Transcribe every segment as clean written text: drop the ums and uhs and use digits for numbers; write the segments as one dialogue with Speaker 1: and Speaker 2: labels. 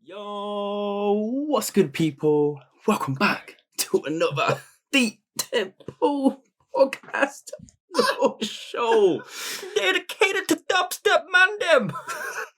Speaker 1: Yo, what's good, people? Welcome back to another Deep Temple podcast show dedicated to dubstep mandem.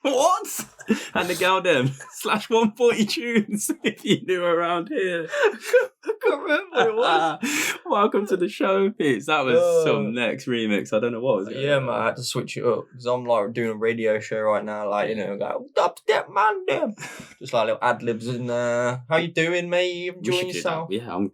Speaker 1: What? And the gal them /140 tunes if you're new around here.
Speaker 2: I can't remember what it was.
Speaker 1: Welcome to the show, Pete. That was some next remix. I don't know what was it.
Speaker 2: Yeah, man, I had to switch it up because I'm like doing a radio show right now, like, you know, like dubstep mandem. Just like little ad libs in there. How you doing, mate? You enjoying yourself?
Speaker 1: Yeah, I'm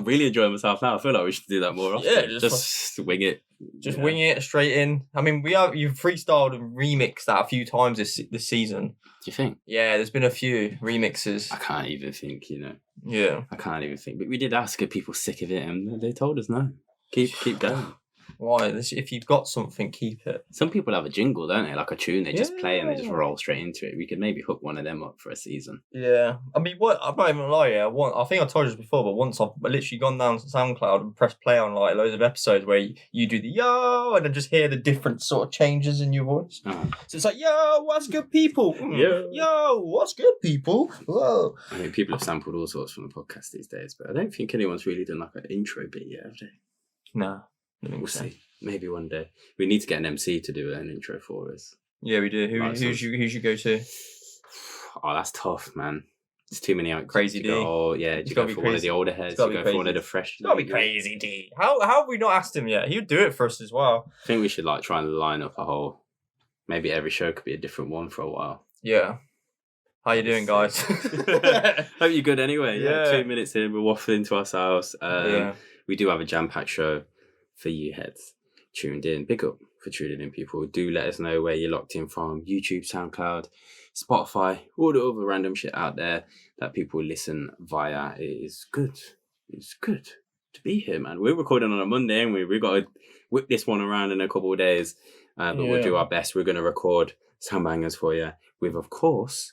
Speaker 1: really enjoying myself now. I feel like we should do that more often.
Speaker 2: Yeah,
Speaker 1: just wing it.
Speaker 2: Just wing it straight in. I mean, you've freestyled and remixed that a few times this season.
Speaker 1: Do you think?
Speaker 2: Yeah, there's been a few remixes.
Speaker 1: I can't even think, you know.
Speaker 2: Yeah.
Speaker 1: I can't even think. But we did ask if people sick of it and they told us no. Keep going.
Speaker 2: Why? If you've got something, keep it.
Speaker 1: Some people have a jingle, don't they? Like a tune they just play and they just roll straight into it. We could maybe hook one of them up for a season.
Speaker 2: Yeah. I mean, I'm not even gonna lie, yeah. I think I told you this before, but once I've literally gone down to SoundCloud and pressed play on like loads of episodes where you do the yo and then just hear the different sort of changes in your voice.
Speaker 1: Uh-huh.
Speaker 2: So it's like, yo, what's good, people? Yo, what's good, people? Whoa.
Speaker 1: I mean, people have sampled all sorts from the podcast these days, but I don't think anyone's really done like an intro bit yet, have they?
Speaker 2: No.
Speaker 1: We'll see. Maybe one day. We need to get an MC to do an intro for us.
Speaker 2: Yeah, we do. Who's your go-to?
Speaker 1: Oh, that's tough, man. It's too many out.
Speaker 2: Crazy D.
Speaker 1: Oh, yeah. Do you go for one of the older heads? Do you go for one of the fresh?
Speaker 2: It's got to be Crazy D. How have we not asked him yet? He would do it for us as well.
Speaker 1: I think we should like try and line up a whole. Maybe every show could be a different one for a while.
Speaker 2: Yeah. How you doing, guys?
Speaker 1: Hope you're good anyway.
Speaker 2: Yeah.
Speaker 1: 2 minutes in, we're waffling to ourselves. We do have a jam-packed show for you heads tuned in. Big up for tuning in, people. Do let us know where you're locked in from. YouTube, SoundCloud, Spotify, all the other random shit out there that people listen via. It is good. It's good to be here, man. We're recording on a Monday, and we've got to whip this one around in a couple of days. But we'll do our best. We're going to record some bangers for you. We've, of course,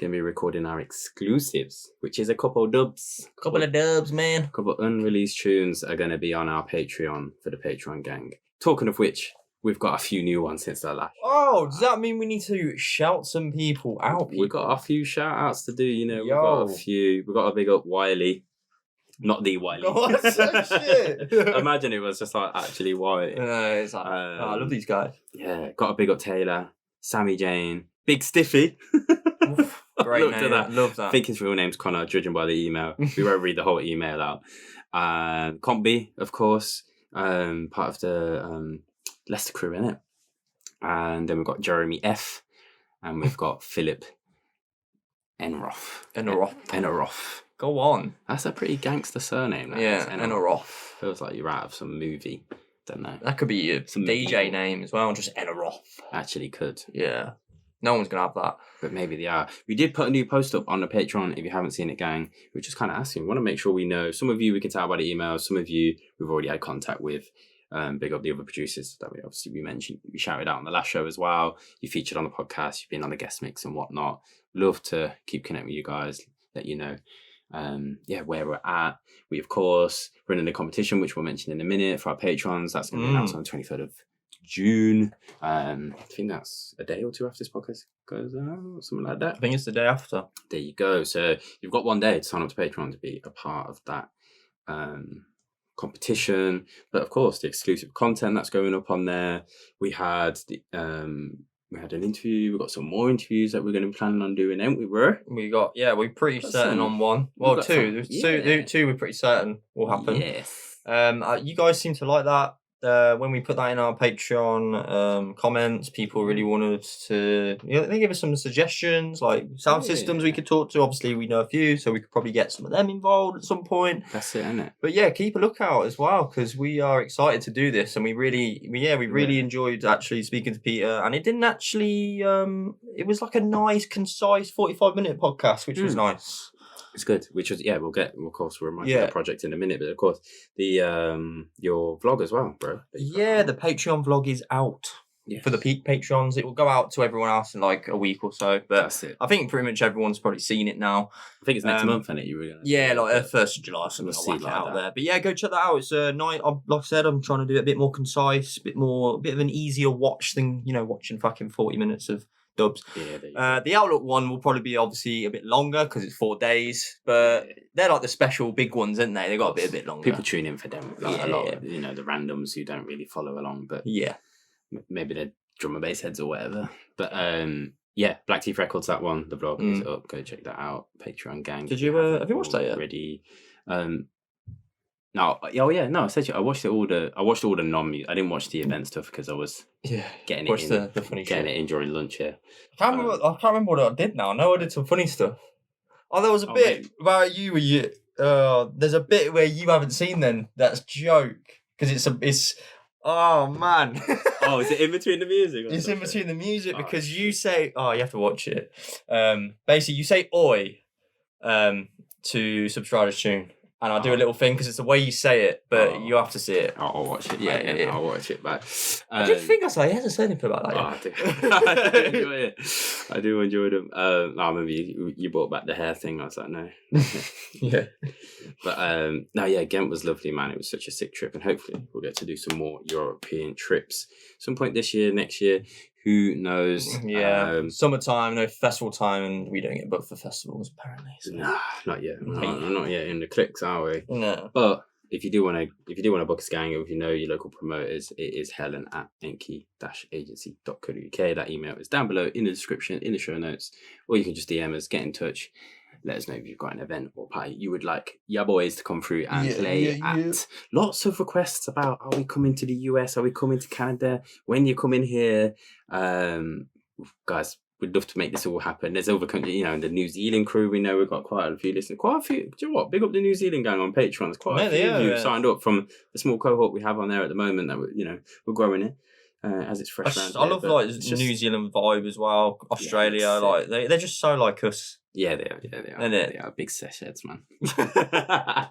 Speaker 1: going to be recording our exclusives, which is a couple of dubs.
Speaker 2: Couple of dubs, man.
Speaker 1: A couple of unreleased tunes are going to be on our Patreon for the Patreon gang. Talking of which, we've got a few new ones since our last.
Speaker 2: Oh, does that mean we need to shout some people out?
Speaker 1: We've got a few shout outs to do, you know. We've got a few. We've got to big up Wiley. Not the Wiley.
Speaker 2: Oh, that's so shit.
Speaker 1: Imagine it was just like actually Wiley.
Speaker 2: It's like, I love these guys.
Speaker 1: Yeah, got to big up Taylor, Sammy Jane, Big Stiffy.
Speaker 2: Great name. Love that.
Speaker 1: I think his real name's Connor, judging by the email. We won't read the whole email out. Compy, of course, part of the Leicester crew, innit? And then we've got Jeremy F. And we've got Philip Enroth.
Speaker 2: Go on.
Speaker 1: That's a pretty gangster surname. That
Speaker 2: Enroth.
Speaker 1: Feels like you're out of some movie. Don't know.
Speaker 2: That could be some DJ name as well, just Enroth.
Speaker 1: Actually could.
Speaker 2: Yeah. No one's going to have that.
Speaker 1: But maybe they are. We did put a new post up on the Patreon. If you haven't seen it, gang, we're just kind of asking. We want to make sure we know. Some of you we can tell by the email. Some of you we've already had contact with. Big up the other producers that we mentioned. We shouted out on the last show as well. You featured on the podcast. You've been on the guest mix and whatnot. Love to keep connecting with you guys. Let you know. Where we're at. We, of course, running the competition, which we'll mention in a minute for our patrons. That's going to be announced on the 23rd of June. I think that's a day or two after this podcast goes out, something like that.
Speaker 2: I think it's the day after.
Speaker 1: There you go. So you've got one day to sign up to Patreon to be a part of that competition. But of course, the exclusive content that's going up on there. We had an interview. We've got some more interviews that we're going to be planning on doing, ain't we, bro?
Speaker 2: We're pretty certain on one. Well, two. There's two we're pretty certain will happen.
Speaker 1: Yes.
Speaker 2: You guys seem to like that. When we put that in our Patreon comments, people really wanted to... they give us some suggestions, like sound systems we could talk to. Obviously, we know a few, so we could probably get some of them involved at some point.
Speaker 1: That's it, isn't it?
Speaker 2: But yeah, keep a lookout as well, because we are excited to do this, and we really enjoyed actually speaking to Peter, and it didn't actually... it was like a nice, concise 45-minute podcast, which was nice.
Speaker 1: It's good, which is, we'll remind you of the project in a minute, but of course, the your vlog as well, bro.
Speaker 2: Yeah, the Patreon vlog is out. Yes. For the peak Patreons. It will go out to everyone else in like a week or so, but that's it. I think pretty much everyone's probably seen it now.
Speaker 1: I think it's next month, isn't it? You were gonna
Speaker 2: like 1st of July, something like that out there. But yeah, go check that out. It's a night. Like I said, I'm trying to do it a bit more concise, a bit of an easier watch than watching fucking 40 minutes of dubs.
Speaker 1: Yeah,
Speaker 2: The Outlook one will probably be obviously a bit longer because it's 4 days, but they're like the special big ones, aren't they? They got to be a bit longer.
Speaker 1: People tune in for them. Like, a lot of, the randoms who don't really follow along, but maybe they're drum and bass heads or whatever. But Black Teeth Records, that one, the vlog is up. Go check that out. Patreon gang.
Speaker 2: Did you have you watched that yet?
Speaker 1: Already. No, I said I watched all the non-music. I didn't watch the event stuff because I was getting it in,
Speaker 2: the funny
Speaker 1: getting
Speaker 2: shit.
Speaker 1: it in during lunch. Yeah,
Speaker 2: I can't remember what I did now. I know I did some funny stuff. Oh, there was a bit about you where you. There's a bit where you haven't seen then. That's joke because it's. Oh man.
Speaker 1: Is it in between the music?
Speaker 2: It's in between the music because you say. Oh, you have to watch it. Basically, you say "oi," to Substrider's tune. And I'll do a little thing because it's the way you say it, but you have to see it.
Speaker 1: I'll watch it. Yeah. I'll watch it. But
Speaker 2: I did think he hasn't said anything about that yet.
Speaker 1: I do enjoy it. I do enjoy them. I remember you brought back the hair thing. I was like, no.
Speaker 2: Yeah.
Speaker 1: But Ghent was lovely, man. It was such a sick trip, and hopefully we'll get to do some more European trips some point this year, next year. Who knows?
Speaker 2: Yeah, summertime, no festival time, and we don't get booked for festivals apparently. So.
Speaker 1: Nah, not yet. We're not yet in the clicks, are we?
Speaker 2: No.
Speaker 1: But if you do want to book a gang, or if you know your local promoters, it is Helen at enki-agency.co.uk. That email is down below in the description, in the show notes, or you can just DM us, get in touch. Let us know if you've got an event or party you would like your boys to come through and play at. Lots of requests about, are we coming to the US? Are we coming to Canada? When you coming here? Guys, we'd love to make this all happen. There's other countries, the New Zealand crew, we know we've got quite a few listeners. Quite a few. Do you know what? Big up the New Zealand gang on Patreon. There's quite a few of you signed up from the small cohort we have on there at the moment that we're growing it. As it's fresh around
Speaker 2: I love New Zealand vibe as well. Australia, they're just so like us.
Speaker 1: Yeah, they are. They are big sesh heads, man. But I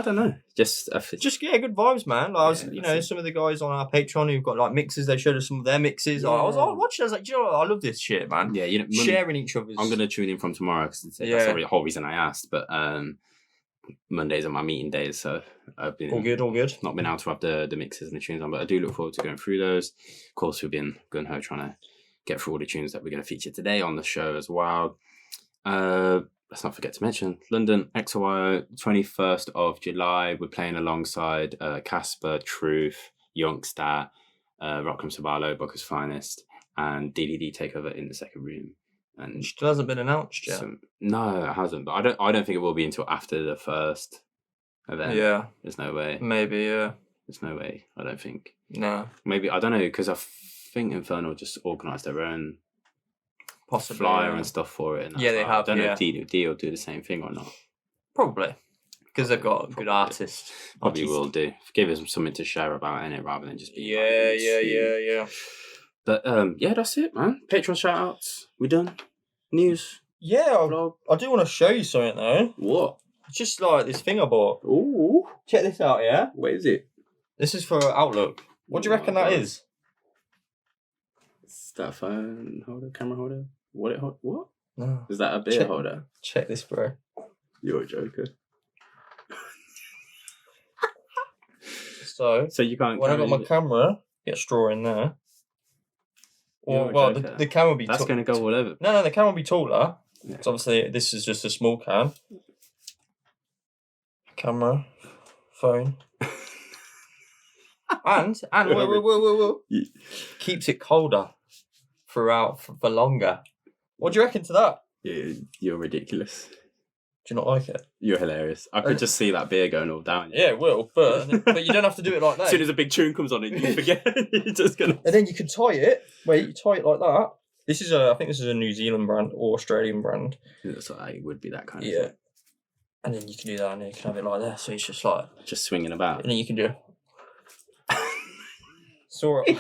Speaker 1: don't know. Just
Speaker 2: good vibes, man. Like, I was, some of the guys on our Patreon who've got like mixes. They showed us some of their mixes. I was watching. I was like, do you know what? I love this shit, man.
Speaker 1: Yeah,
Speaker 2: sharing each other's.
Speaker 1: I'm gonna tune in from tomorrow because that's the whole reason I asked. But Mondays are my meeting days, so I've been
Speaker 2: all good.
Speaker 1: Not been able to have the mixes and the tunes on, but I do look forward to going through those. Of course, we've been gung-ho trying to get through all the tunes that we're going to feature today on the show as well. Let's not forget to mention London, XOYO, 21st of July. We're playing alongside Casper, Truth, Youngstar, Rockram Sabalo, Booker's Finest, and DDD Takeover in the second room. And
Speaker 2: it still hasn't been announced yet.
Speaker 1: No, it hasn't. But I don't think it will be until after the first event.
Speaker 2: Yeah,
Speaker 1: there's no way.
Speaker 2: Maybe
Speaker 1: there's no way. I don't think.
Speaker 2: No.
Speaker 1: Maybe I don't know because I think Infernal just organised their own flyer and stuff for it. And
Speaker 2: they have.
Speaker 1: I don't know if D will do the same thing or not.
Speaker 2: Probably because they've got good artists.
Speaker 1: Probably will do. Give us something to share about in it rather than just be.
Speaker 2: Yeah.
Speaker 1: But that's it, man. Patreon shout outs. We done. News.
Speaker 2: Yeah, I do want to show you something though.
Speaker 1: What?
Speaker 2: It's just like this thing I bought.
Speaker 1: Ooh.
Speaker 2: Check this out, yeah?
Speaker 1: What is it?
Speaker 2: This is for Outlook. What do you reckon that is?
Speaker 1: Is that a phone holder, camera holder? What?
Speaker 2: No.
Speaker 1: Is that a beer holder?
Speaker 2: Check this, bro.
Speaker 1: You're a joker.
Speaker 2: So
Speaker 1: you can't.
Speaker 2: When I got my camera, get a straw in there. Or the camera will be.
Speaker 1: That's going to go all over.
Speaker 2: No, the camera will be taller. Because obviously this is just a small can. Camera, phone, and whoa. Keeps it colder throughout for longer. What do you reckon to that?
Speaker 1: Yeah, you're ridiculous.
Speaker 2: Do you not like it?
Speaker 1: You're hilarious. I could just see that beer going all down.
Speaker 2: Yeah, it will, but you don't have to do it like that.
Speaker 1: As soon as a big tune comes on, you forget. You're just gonna.
Speaker 2: And then you can tie it. Wait, you tie it like that. This is I think this is a New Zealand brand or Australian brand.
Speaker 1: It looks like it would be that kind of
Speaker 2: thing.
Speaker 1: thing.
Speaker 2: And then you can do that, and then you can have it like that. So it's just like
Speaker 1: swinging about.
Speaker 2: And then you can do.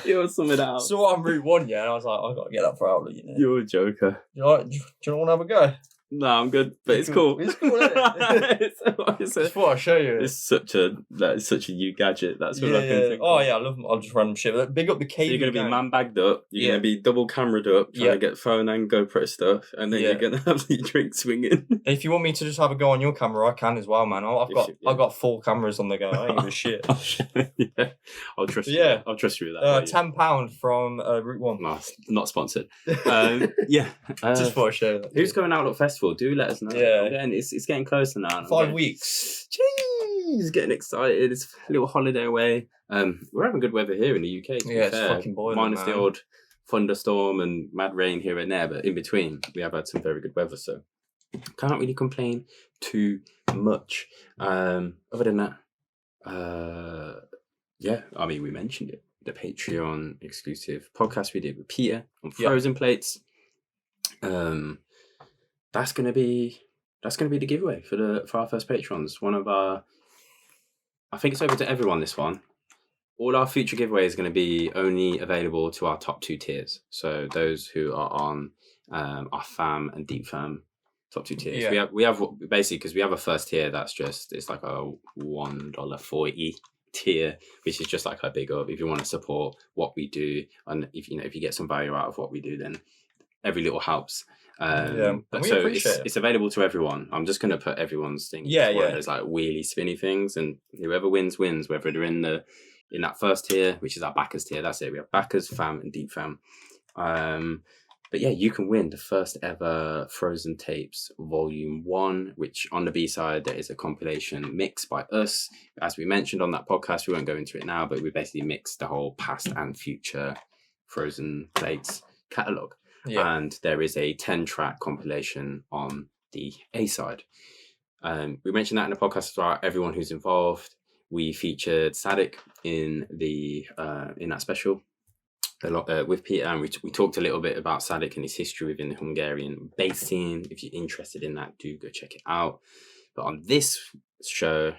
Speaker 1: You're summing it out.
Speaker 2: Saw it on Route 1, and I was like, I've got to get that for Outlook.
Speaker 1: You're a joker.
Speaker 2: Do you want to have a go?
Speaker 1: No, I'm good, but it's cool.
Speaker 2: It's cool, isn't it? Just thought I'd show you.
Speaker 1: It's such a you gadget. That's what I can think.
Speaker 2: Oh yeah, I love them. I'll just random shit. But big up the
Speaker 1: So
Speaker 2: cable.
Speaker 1: you're gonna be
Speaker 2: gang.
Speaker 1: man bagged up. You're gonna be double cameraed up, trying to get phone and GoPro stuff, and then you're gonna have your drink swinging.
Speaker 2: If you want me to just have a go on your camera, I can as well, man. I've got 4 cameras on the go. I ain't give a shit.
Speaker 1: I'll trust you. Yeah, I'll trust you with that.
Speaker 2: £10 from Route 1.
Speaker 1: No, not sponsored. Just
Speaker 2: for a show.
Speaker 1: Who's going out at festival? Do let us know.
Speaker 2: Yeah,
Speaker 1: again, it's getting closer now.
Speaker 2: 5 weeks.
Speaker 1: Jeez, getting excited. It's a little holiday away. We're having good weather here in the UK.
Speaker 2: It's fucking boiling,
Speaker 1: minus the odd thunderstorm and mad rain here and there, but in between we have had some very good weather, so can't really complain too much. Other than that, I mean, we mentioned it, the Patreon exclusive podcast we did with Peter on frozen plates. That's gonna be the giveaway for our first patrons. One of our, I think it's open to everyone, this one. All our future giveaways are going to be only available to our top 2 tiers. So those who are on our fam and deep fam top 2 tiers.
Speaker 2: Yeah.
Speaker 1: We have basically, because we have a first tier that's just, it's like a $1.40 tier, which is just like a big up if you want to support what we do, and if you get some value out of what we do, then every little helps. But so it's available to everyone. I'm just going to put everyone's thing. There's like wheelie spinny things, and whoever wins, whether they're in that first tier, which is our backers tier. That's it. We have backers, fam, and deep fam. But yeah, you can win the first ever Frozen Tapes Vol.1, which on the B-side, there is a compilation mix by us. As we mentioned on that podcast, we won't go into it now, but we basically mixed the whole past and future Frozen Plates catalogue. Yeah. And there is a 10-track compilation on the A-side. We mentioned that in the podcast as well, everyone who's involved. We featured Sadik in that special a lot with Peter, and we talked a little bit about Sadik and his history within the Hungarian bass scene. If you're interested in that, do go check it out. But on this show,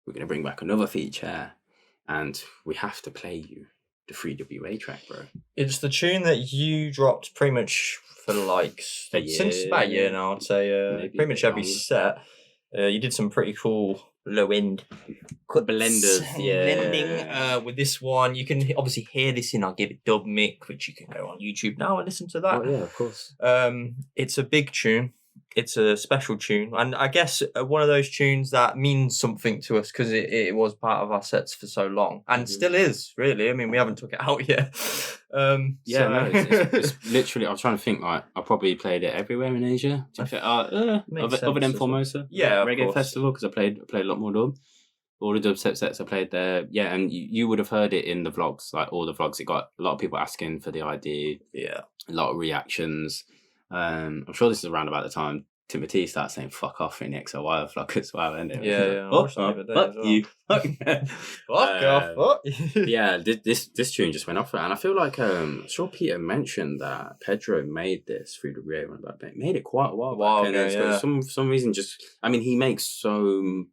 Speaker 1: we're going to bring back another feature, and we have to play you the 3WA track, bro. It's
Speaker 2: the tune that you dropped pretty much for since about a year now, I'd say. Pretty much every set. You did some pretty cool low end
Speaker 1: blenders,
Speaker 2: blending with this one. You can obviously hear this in our Give It Dub mix, which you can go on YouTube now and listen to that.
Speaker 1: Oh yeah, of course.
Speaker 2: It's a big tune. It's a special tune, and I guess one of those tunes that means something to us because it was part of our sets for so long, and still is, really. I mean, we haven't took it out yet.
Speaker 1: It's literally, I was trying to think, like, I probably played it everywhere in Asia. Other than Formosa.
Speaker 2: Yeah,
Speaker 1: Reggae Festival, because I played a lot more dub. All the dubstep sets I played there. Yeah, and you would have heard it in the vlogs, like all the vlogs. It got a lot of people asking for the ID.
Speaker 2: Yeah.
Speaker 1: A lot of reactions. I'm sure this is around about the time Timothy starts saying "fuck off" in the XOY vlog as well, isn't it?
Speaker 2: Yeah.
Speaker 1: Fuck you.
Speaker 2: Fuck off.
Speaker 1: Yeah, this tune just went off, and I feel like I'm sure Peter mentioned that Pedro made this through the rear one, but made it quite a while back. Some reason, just he makes so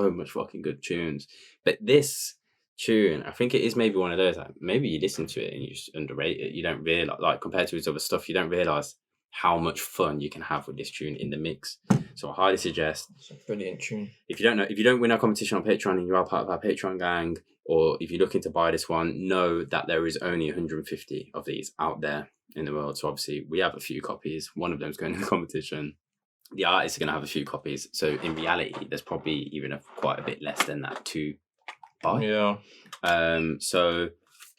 Speaker 1: much fucking good tunes, but this tune, I think it is maybe one of those, like, maybe you listen to it and you just underrate it. You don't realize, like, compared to his other stuff, you don't realize how much fun you can have with this tune in the mix. So I highly suggest.
Speaker 2: It's a brilliant tune.
Speaker 1: If you don't win our competition on Patreon and you are part of our Patreon gang, or if you're looking to buy this one, know that there is only 150 of these out there in the world. So obviously we have a few copies. One of them's going to the competition. The artists are going to have a few copies. So in reality, there's probably even quite a bit less than that to buy.
Speaker 2: Yeah.
Speaker 1: So.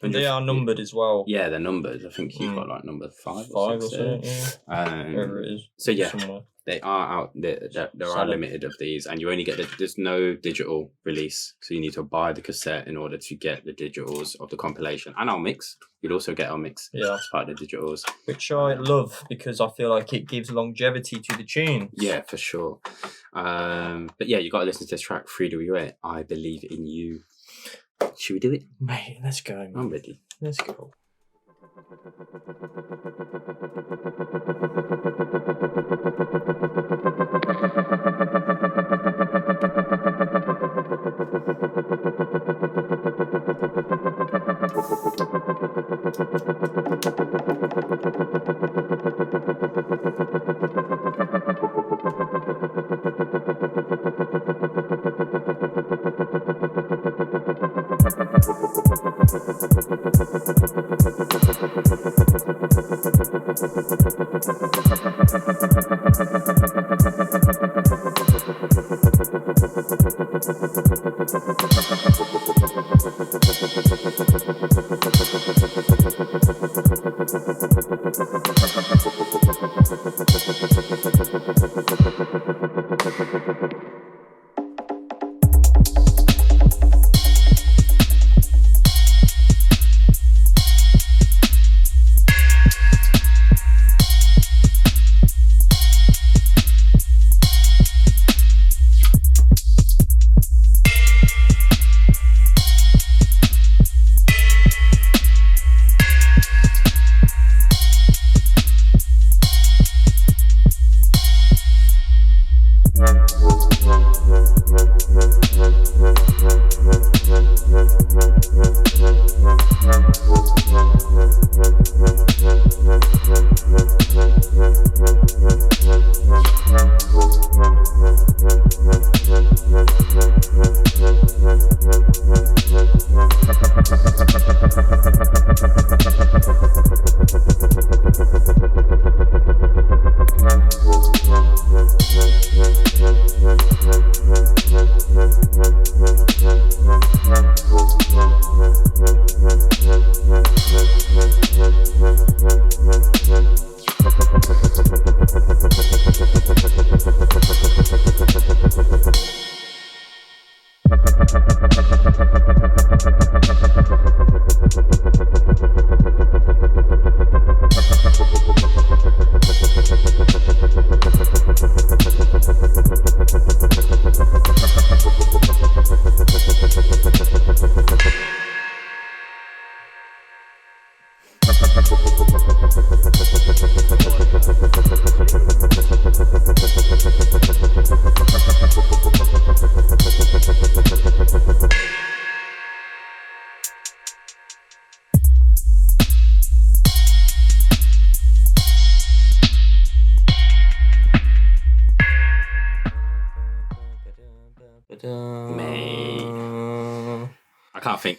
Speaker 2: They are numbered as well.
Speaker 1: Yeah, they're numbered. I think you've got like number 5
Speaker 2: or 6 or so.
Speaker 1: Wherever
Speaker 2: it is.
Speaker 1: So yeah,
Speaker 2: somewhere.
Speaker 1: They are out. There are limited of these, and you only get there's no digital release, so you need to buy the cassette in order to get the digitals of the compilation and our mix. You'll also get our mix as part of the digitals,
Speaker 2: which I love because I feel like it gives longevity to the tune.
Speaker 1: Yeah, for sure. But yeah, you got to listen to this track, 3WA. I Believe in You. Should we do it?
Speaker 2: Mate, let's go. Man.
Speaker 1: I'm ready.
Speaker 2: Let's go.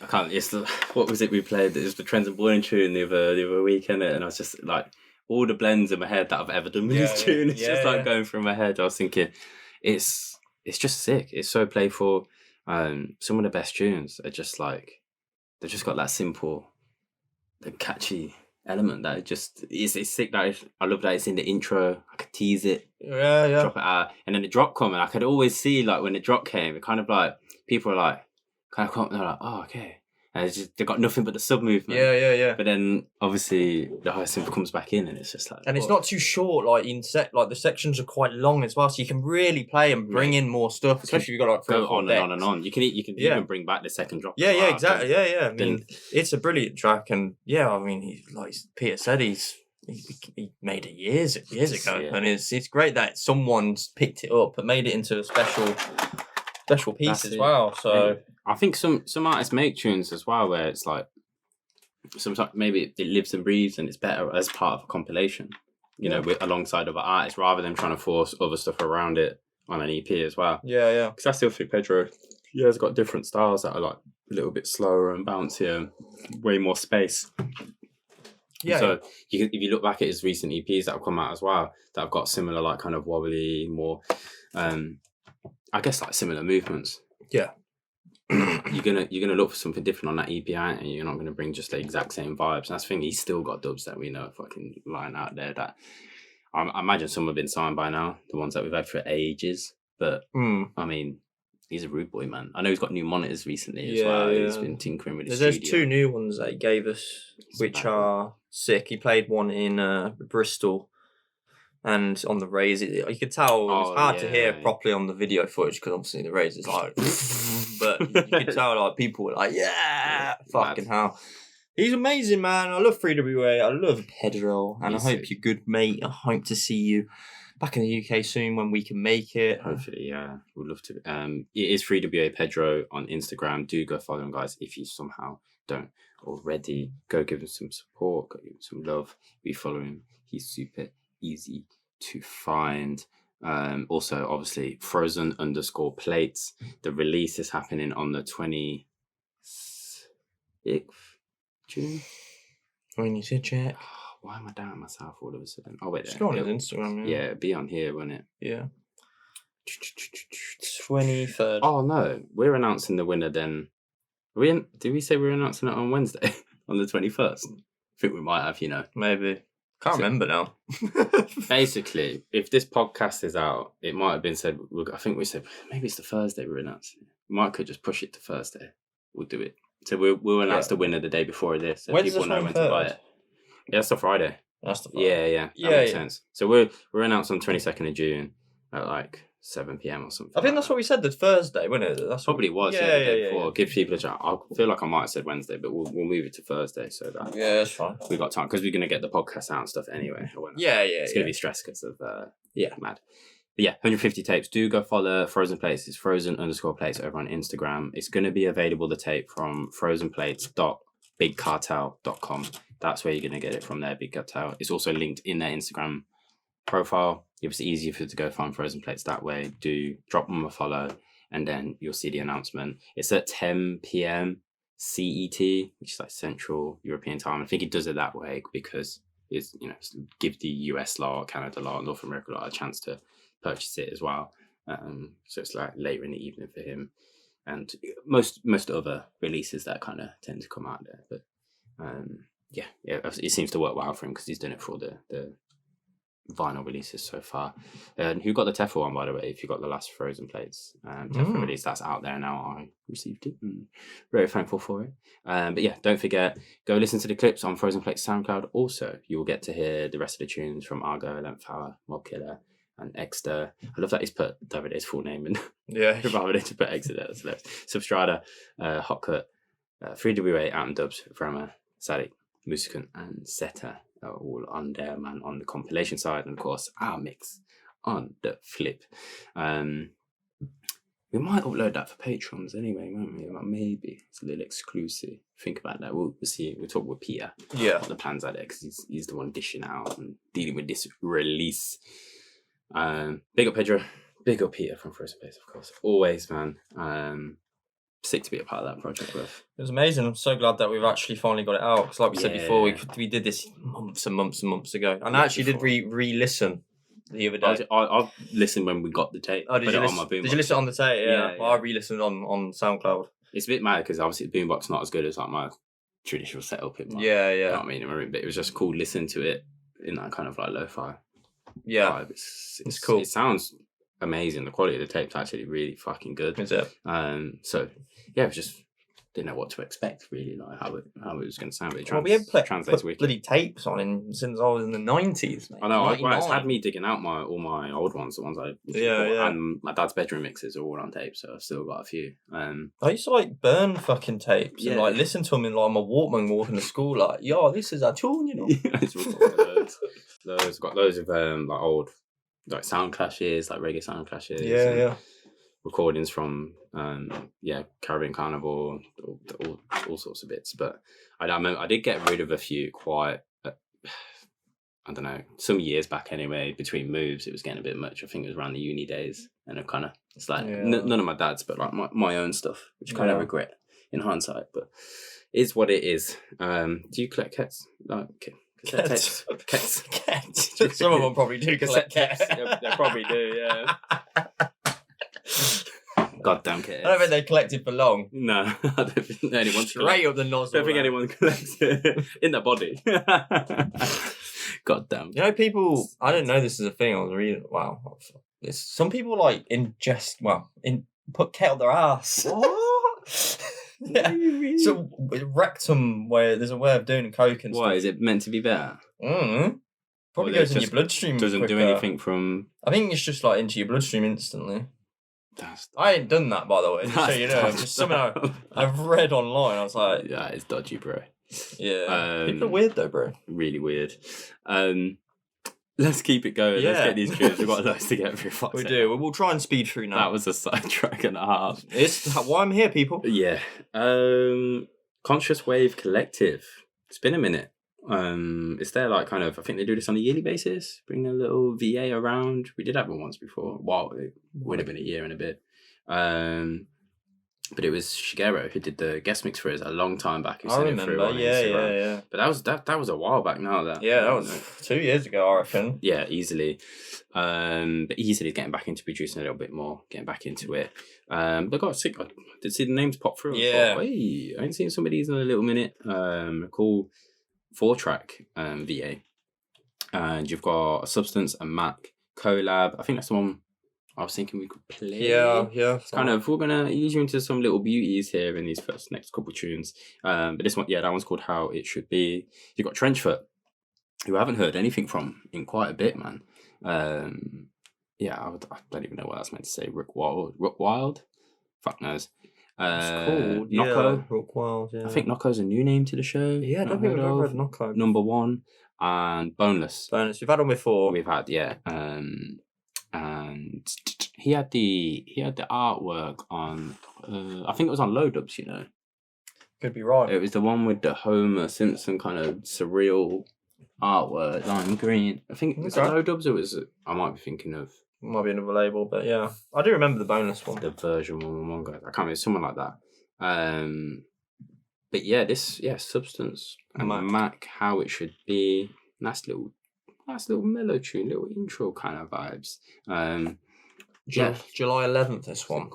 Speaker 1: I can't. It's what was it we played? It was the Trends and Boiling tune the other week, innit? And I was just like, all the blends in my head that I've ever done with this tune. It's just like going through my head. I was thinking, it's just sick. It's so playful. Some of the best tunes are just like, they've just got that simple, the catchy element that it's sick. That I love that it's in the intro. I could tease it, drop it out, and then the drop coming. I could always see like when the drop came, it kind of like people are like kind of come, they're like, oh okay, and it's just, they've got nothing but the sub movement.
Speaker 2: Yeah.
Speaker 1: But then obviously the high synth comes back in, and it's just like,
Speaker 2: and it's not too short. Like like the sections are quite long as well, so you can really play and bring in more stuff. Especially if you've got like
Speaker 1: go on and on and on. You can even bring back the second drop.
Speaker 2: Yeah, exactly. Yeah. I mean, it's a brilliant track, and I mean, he, like Peter said, he made it years ago, and it's great that someone's picked it up and made it into a special piece as well. So
Speaker 1: I think some artists make tunes as well where it's like sometimes maybe it lives and breathes and it's better as part of a compilation, you know, alongside other artists rather than trying to force other stuff around it on an EP as well.
Speaker 2: Yeah.
Speaker 1: Because I still think Pedro, has got different styles that are like a little bit slower and bouncier, way more space. Yeah. So if you look back at his recent EPs that have come out as well, that have got similar like kind of wobbly, more, I guess like similar movements.
Speaker 2: Yeah.
Speaker 1: you're gonna look for something different on that EP, and you're not gonna bring just the exact same vibes. And that's the thing. He's still got dubs that we know fucking lying out there that I imagine some have been signed by now, the ones that we've had for ages. But I mean, he's a rude boy, man. I know he's got new monitors recently as well. Yeah. He's been tinkering with his
Speaker 2: There's
Speaker 1: studio.
Speaker 2: 2 new ones that he gave us, which are sick. He played one in Bristol. And on the Rays, you could tell it was hard to hear properly on the video footage because obviously the Rays is like, but you could tell like people were like, fucking hell. He's amazing, man. I love 3WA. I love Pedro, and I hope you're good, mate. I hope to see you back in the UK soon when we can make it.
Speaker 1: Hopefully, yeah, we'd love to. It is 3WA Pedro on Instagram. Do go follow him, guys. If you somehow don't already, go give him some support, go give him some love. Be following. He's super easy to find. Also obviously Frozen_plates. The release is happening on the June.
Speaker 2: We need to check.
Speaker 1: Why am I doubting myself all of a sudden? Oh, wait.
Speaker 2: Just go on his Instagram.
Speaker 1: Yeah, it'd be on here, wouldn't it?
Speaker 2: Yeah. 23rd.
Speaker 1: Oh, no. We're announcing the winner then. Did we say we were announcing it on Wednesday? On the 21st? I think we might have,
Speaker 2: Maybe. Can't remember now.
Speaker 1: Basically, if this podcast is out, it might have been said, I think we said, maybe it's the Thursday we're announcing it. We might could just push it to Thursday. We'll do it. So we'll announce the winner the day before this. So
Speaker 2: When's
Speaker 1: people know when to buy it. Yeah, that's the Friday.
Speaker 2: That's the Friday.
Speaker 1: Yeah. That makes sense. So we're announced on 22nd of June at like 7 p.m. or something.
Speaker 2: I think that's what we said, the Thursday, wasn't it? That's
Speaker 1: probably was. The day before. Give people a chance. I feel like I might have said Wednesday, but we'll move it to Thursday so that
Speaker 2: that's fine.
Speaker 1: We got time because we're gonna get the podcast out and stuff anyway. It's gonna be stressed because of mad. But yeah, 150 tapes. Do go follow Frozen Plates. It's frozen_plates over on Instagram. It's gonna be available, the tape, from frozenplates.bigcartel.com. That's where you're gonna get it from there, Big Cartel. It's also linked in their Instagram profile. If it's easier for you to go find Frozen Plates that way, do drop them a follow and then you'll see the announcement. It's at 10 p.m. CET, which is like Central European time. I think it does it that way because it's give the US law, Canada law, North America law a chance to purchase it as well. So it's like later in the evening for him, and most other releases that kind of tend to come out there. But it seems to work well for him because he's done it for all the vinyl releases so far. And who got the Teffa one, by the way? If you got the last Frozen Plates Teffa release, that's out there now. I received it and very thankful for it. But yeah, don't forget, go listen to the clips on Frozen Plates SoundCloud. Also, you will get to hear the rest of the tunes from Argo, 11th Hour, Mob Killer, and Exter. I love that he's put Davide's full name in.
Speaker 2: Yeah.
Speaker 1: Rather than to put Exter there. So Substrata, Hot Cut, 3WA, Atom Dubs, Vrama, Sadik, Musikant, and Seta. All on there, man, on the compilation side, and of course our mix on the flip. We might upload that for patrons anyway, won't we? Maybe it's a little exclusive. Think about that. We'll see. We'll talk with Peter.
Speaker 2: Yeah,
Speaker 1: what the plans are there, because he's the one dishing out and dealing with this release. Big up Pedro, big up Peter from Frozen Place, of course. Always, man. Sick to be a part of that project with.
Speaker 2: It was amazing. I'm so glad that we've actually finally got it out, because like we said before, we did this months and months ago, and I actually did re-listen the other day.
Speaker 1: I listened when we got the tape.
Speaker 2: Oh, did you listen on the tape? Yeah. Well, I re-listened on SoundCloud.
Speaker 1: It's a bit mad because obviously the boombox not as good as like my traditional setup. You know what I mean? But it was just cool listening to it in that kind of like lo-fi vibe. It's cool. It sounds amazing. The quality of the tape's actually really fucking good.
Speaker 2: Is it?
Speaker 1: So yeah, it was just didn't know what to expect really, like how it was going to sound. But
Speaker 2: we haven't put bloody tapes on since I was in the 90s. Mate.
Speaker 1: I know. It's had me digging out all my old ones, the ones I and my dad's bedroom mixes are all on tape, so I've still got a few.
Speaker 2: I used to like burn fucking tapes and like listen to them in like my Walkman walking to school. Like, yo, this is a tune, you know.
Speaker 1: Got loads of like old like sound clashes, like reggae sound clashes. Recordings from Caribbean Carnival, all sorts of bits. But I did get rid of a few quite I don't know, some years back anyway. Between moves, it was getting a bit much. I think it was around the uni days, and it's like none of my dad's, but like my own stuff, which I kind of regret in hindsight. But it's what it is. Do you collect cats? Like cats.
Speaker 2: Some of them probably do collect cats.
Speaker 1: They probably do. Yeah. Goddamn kids.
Speaker 2: I don't think they collected for long.
Speaker 1: No, I don't think anyone
Speaker 2: straight up the nozzle.
Speaker 1: I don't think anyone collects it in their body. Goddamn.
Speaker 2: You know, people. I didn't know this is a thing. I was reading. Wow, some people like ingest. Put ket up their ass.
Speaker 1: What?
Speaker 2: Yeah. So rectum, where there's a way of doing coke and stuff.
Speaker 1: Why is it meant to be better?
Speaker 2: Probably goes in your bloodstream.
Speaker 1: Doesn't
Speaker 2: quicker.
Speaker 1: Do anything from.
Speaker 2: I think it's just like into your bloodstream instantly. I ain't done that, by the way. Just so you know, just something I've read online. I was like,
Speaker 1: yeah, it's dodgy, bro.
Speaker 2: Yeah, people are weird though, bro.
Speaker 1: Really weird. Let's keep it going. Let's get these tunes. We've got loads to get through.
Speaker 2: We do. We'll try and speed through now.
Speaker 1: That was a sidetrack and a half.
Speaker 2: It's why I'm here, people.
Speaker 1: Yeah. Conscious Wave Collective. It's been a minute. Is there like kind of, I think they do this on a yearly basis, bring a little VA around. We did have one once before. Wow, it would have been a year and a bit. But it was Shigeru who did the guest mix for us a long time back. Who
Speaker 2: I
Speaker 1: sent it through
Speaker 2: remember,
Speaker 1: on
Speaker 2: yeah.
Speaker 1: Instagram. But that was a while back now. That
Speaker 2: was 2 years ago, I reckon.
Speaker 1: Yeah, easily. But easily getting back into producing a little bit more, getting back into it. But I got sick. I did see the names pop through.
Speaker 2: Yeah.
Speaker 1: Thought, hey, I ain't seen some of these in a little minute. Cool 4-track VA. And you've got a Substance and Mac collab. I think that's the one I was thinking we could play.
Speaker 2: Yeah.
Speaker 1: It's kind of, we're going to ease you into some little beauties here in these next couple tunes. But this one, that one's called How It Should Be. You've got Trenchfoot, who I haven't heard anything from in quite a bit, man. I don't even know what that's meant to say. Rook Wild? Fuck knows.
Speaker 2: It's called,
Speaker 1: Nocco.
Speaker 2: Rook Wild, yeah.
Speaker 1: I think Nocco's a new name to the show.
Speaker 2: Yeah, I don't think I've ever heard Nocco.
Speaker 1: Number 1. And Boneless.
Speaker 2: We've had them before.
Speaker 1: We've had, and he had the artwork on I think it was on Low Dubs, you know.
Speaker 2: Could be right.
Speaker 1: It was the one with the Homer Simpson kind of surreal artwork, lime green. I think it was Low Dubs. It was. I might be thinking of.
Speaker 2: Might be another label, but yeah, I do remember the Boneless one.
Speaker 1: The version 111 guys. I can't remember, someone like that. But yeah, Substance and Mac, How It Should Be. Nice little mellow tune, little intro kind of vibes.
Speaker 2: July 11th, this one.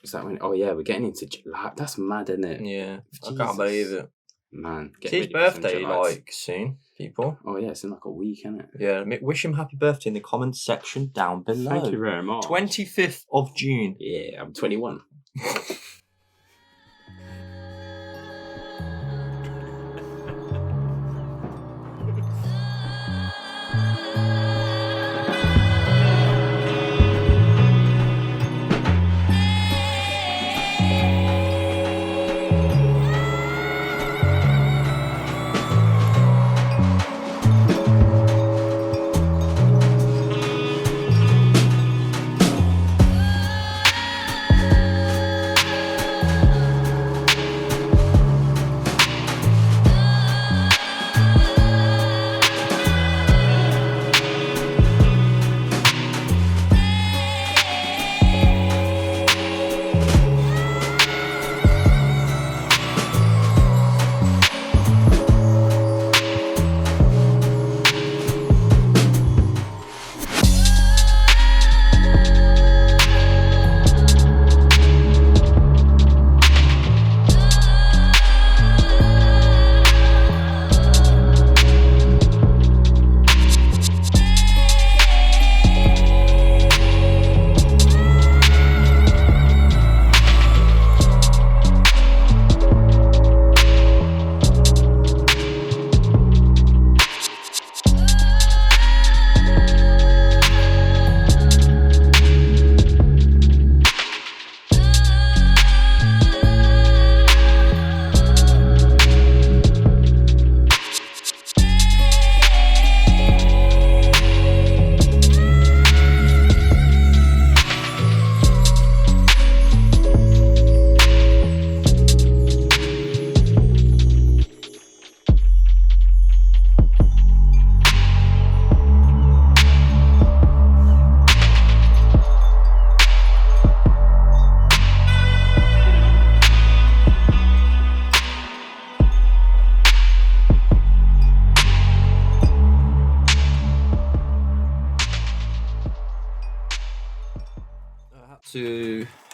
Speaker 1: Is that when? Oh yeah, we're getting into July. That's mad, isn't it?
Speaker 2: Yeah, Jesus. I can't believe it.
Speaker 1: Man,
Speaker 2: it's his birthday, soon, people.
Speaker 1: Oh yeah, it's in like a week, isn't it?
Speaker 2: Yeah, wish him happy birthday in the comments section down below.
Speaker 1: Thank you very much.
Speaker 2: 25th of June.
Speaker 1: Yeah, I'm 21.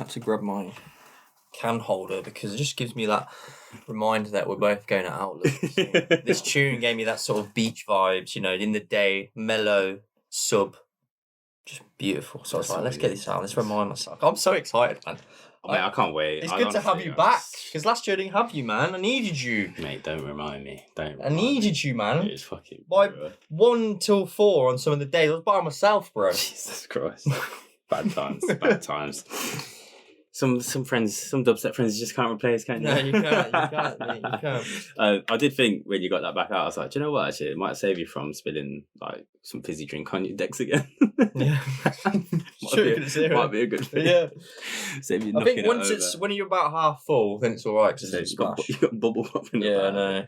Speaker 2: had to grab my can holder because it just gives me that reminder that we're both going to Outlook. So this tune gave me that sort of beach vibes, you know, in the day, mellow, sub, just beautiful. So I was like, let's get this out. Let's remind myself. I'm so excited, man.
Speaker 1: Oh, mate, I can't wait.
Speaker 2: It's good to have you back because last year I didn't have you, man. I needed you.
Speaker 1: Mate, don't remind me.
Speaker 2: I needed you, man.
Speaker 1: It's fucking...
Speaker 2: By 1 till 4 on some of the days, I was by myself, bro.
Speaker 1: Jesus Christ. Bad times. Bad times. Some friends, some dubstep friends, you just can't replace, can't you?
Speaker 2: No, you can't, mate, you can't.
Speaker 1: I did think when you got that back out, I was like, do you know what, actually, it might save you from spilling like some fizzy drink on your decks again.
Speaker 2: Yeah.
Speaker 1: might be a good thing.
Speaker 2: Yeah.
Speaker 1: Save you
Speaker 2: I think once when you're about half full, then it's alright because
Speaker 1: you got bubble pop in the
Speaker 2: yeah,
Speaker 1: back.
Speaker 2: no.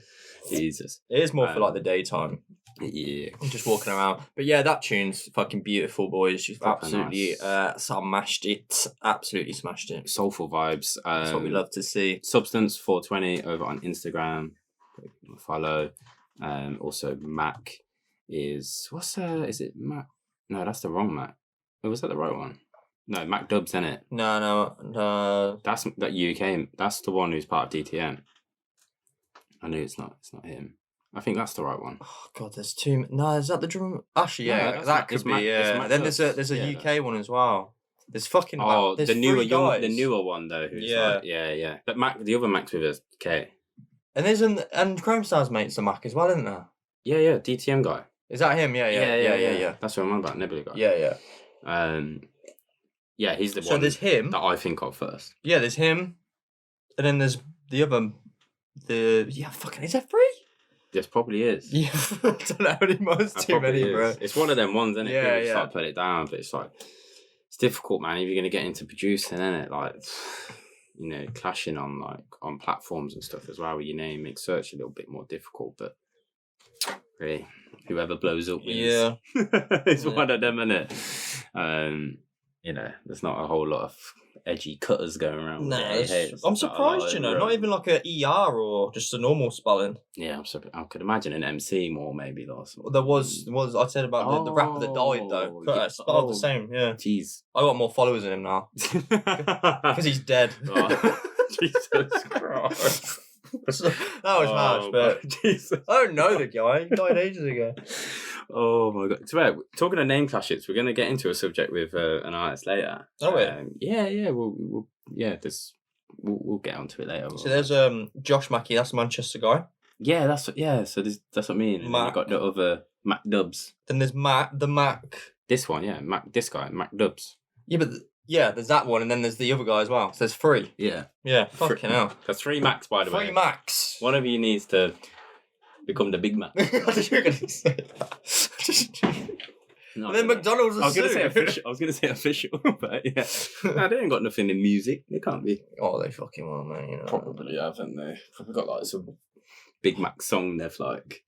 Speaker 1: Jesus.
Speaker 2: It is more for like the daytime.
Speaker 1: Yeah.
Speaker 2: I'm just walking around. But yeah, that tune's fucking beautiful, boys. She's
Speaker 1: Proper
Speaker 2: absolutely smashed it. Absolutely smashed it.
Speaker 1: Soulful vibes.
Speaker 2: That's what we love to see.
Speaker 1: Substance 420 over on Instagram. Follow. Also Mac is is it Mac? No, that's the wrong Mac. Oh, was that the right one? No, Mac Dubs, isn't it?
Speaker 2: No.
Speaker 1: That's that UK. That's the one who's part of DTM. I knew it's not him. I think that's the right one.
Speaker 2: Oh god, there's two. No, is that the drum? Actually, yeah,
Speaker 1: No,
Speaker 2: that could be. Yeah. Then there's a UK one as well. There's fucking. There's
Speaker 1: the newer
Speaker 2: guys.
Speaker 1: the newer one though. Who's yeah. But Mac, the other Mac's with a K.
Speaker 2: And there's and Chrome Star's mate's a Mac as well, isn't there?
Speaker 1: Yeah. DTM guy.
Speaker 2: Is that him? Yeah.
Speaker 1: That's what I'm on about. Nebula guy.
Speaker 2: Yeah.
Speaker 1: Yeah, he's the one.
Speaker 2: So there's him
Speaker 1: that I think of first.
Speaker 2: Yeah, there's him, and then there's the other. Is there 3?
Speaker 1: This probably is.
Speaker 2: Yeah, I don't know anymore. It's too many, bro.
Speaker 1: It's one of them ones, isn't it?
Speaker 2: Yeah,
Speaker 1: People start putting it down, but it's like it's difficult, man. If you're gonna get into producing, isn't it? Like, you know, clashing on platforms and stuff as well, with your name makes search a little bit more difficult. But really, whoever blows up wins.
Speaker 2: Yeah,
Speaker 1: it's one of them, isn't it? You know, there's not a whole lot of edgy cutters going around.
Speaker 2: No, I'm surprised, you know, not even like a ER or just a normal spelling.
Speaker 1: Yeah, I could imagine an MC more maybe.
Speaker 2: There was I said about the rapper that died though. Spelled the same, yeah.
Speaker 1: Jeez.
Speaker 2: I got more followers than him now. Because he's dead.
Speaker 1: Oh, Jesus Christ.
Speaker 2: That was harsh, but Jesus. I don't know the guy. He died ages ago.
Speaker 1: Oh my god! So, talking of name clashes, we're going to get into a subject with an artist later.
Speaker 2: Oh wait,
Speaker 1: yeah. We'll get onto it later.
Speaker 2: So there's Josh Mackey. That's the Manchester guy.
Speaker 1: Yeah, that's what I mean. And then you got the other Mac Dubs.
Speaker 2: Then there's the Mac.
Speaker 1: This one, yeah, this guy, Mac Dubs.
Speaker 2: Yeah, but there's that one, and then there's the other guy as well. So there's 3. Yeah. Fucking hell.
Speaker 1: There's 3 Macs, by the way.
Speaker 2: 3 Macs.
Speaker 1: One of you needs to become the big Mac.
Speaker 2: I thought you were going to say that. No, and then McDonald's
Speaker 1: I was going to say official, but yeah. No, they ain't got nothing in music. They can't be.
Speaker 2: Oh, they fucking will, man. You know.
Speaker 1: Probably haven't they? Probably got like some Big Mac song they've like.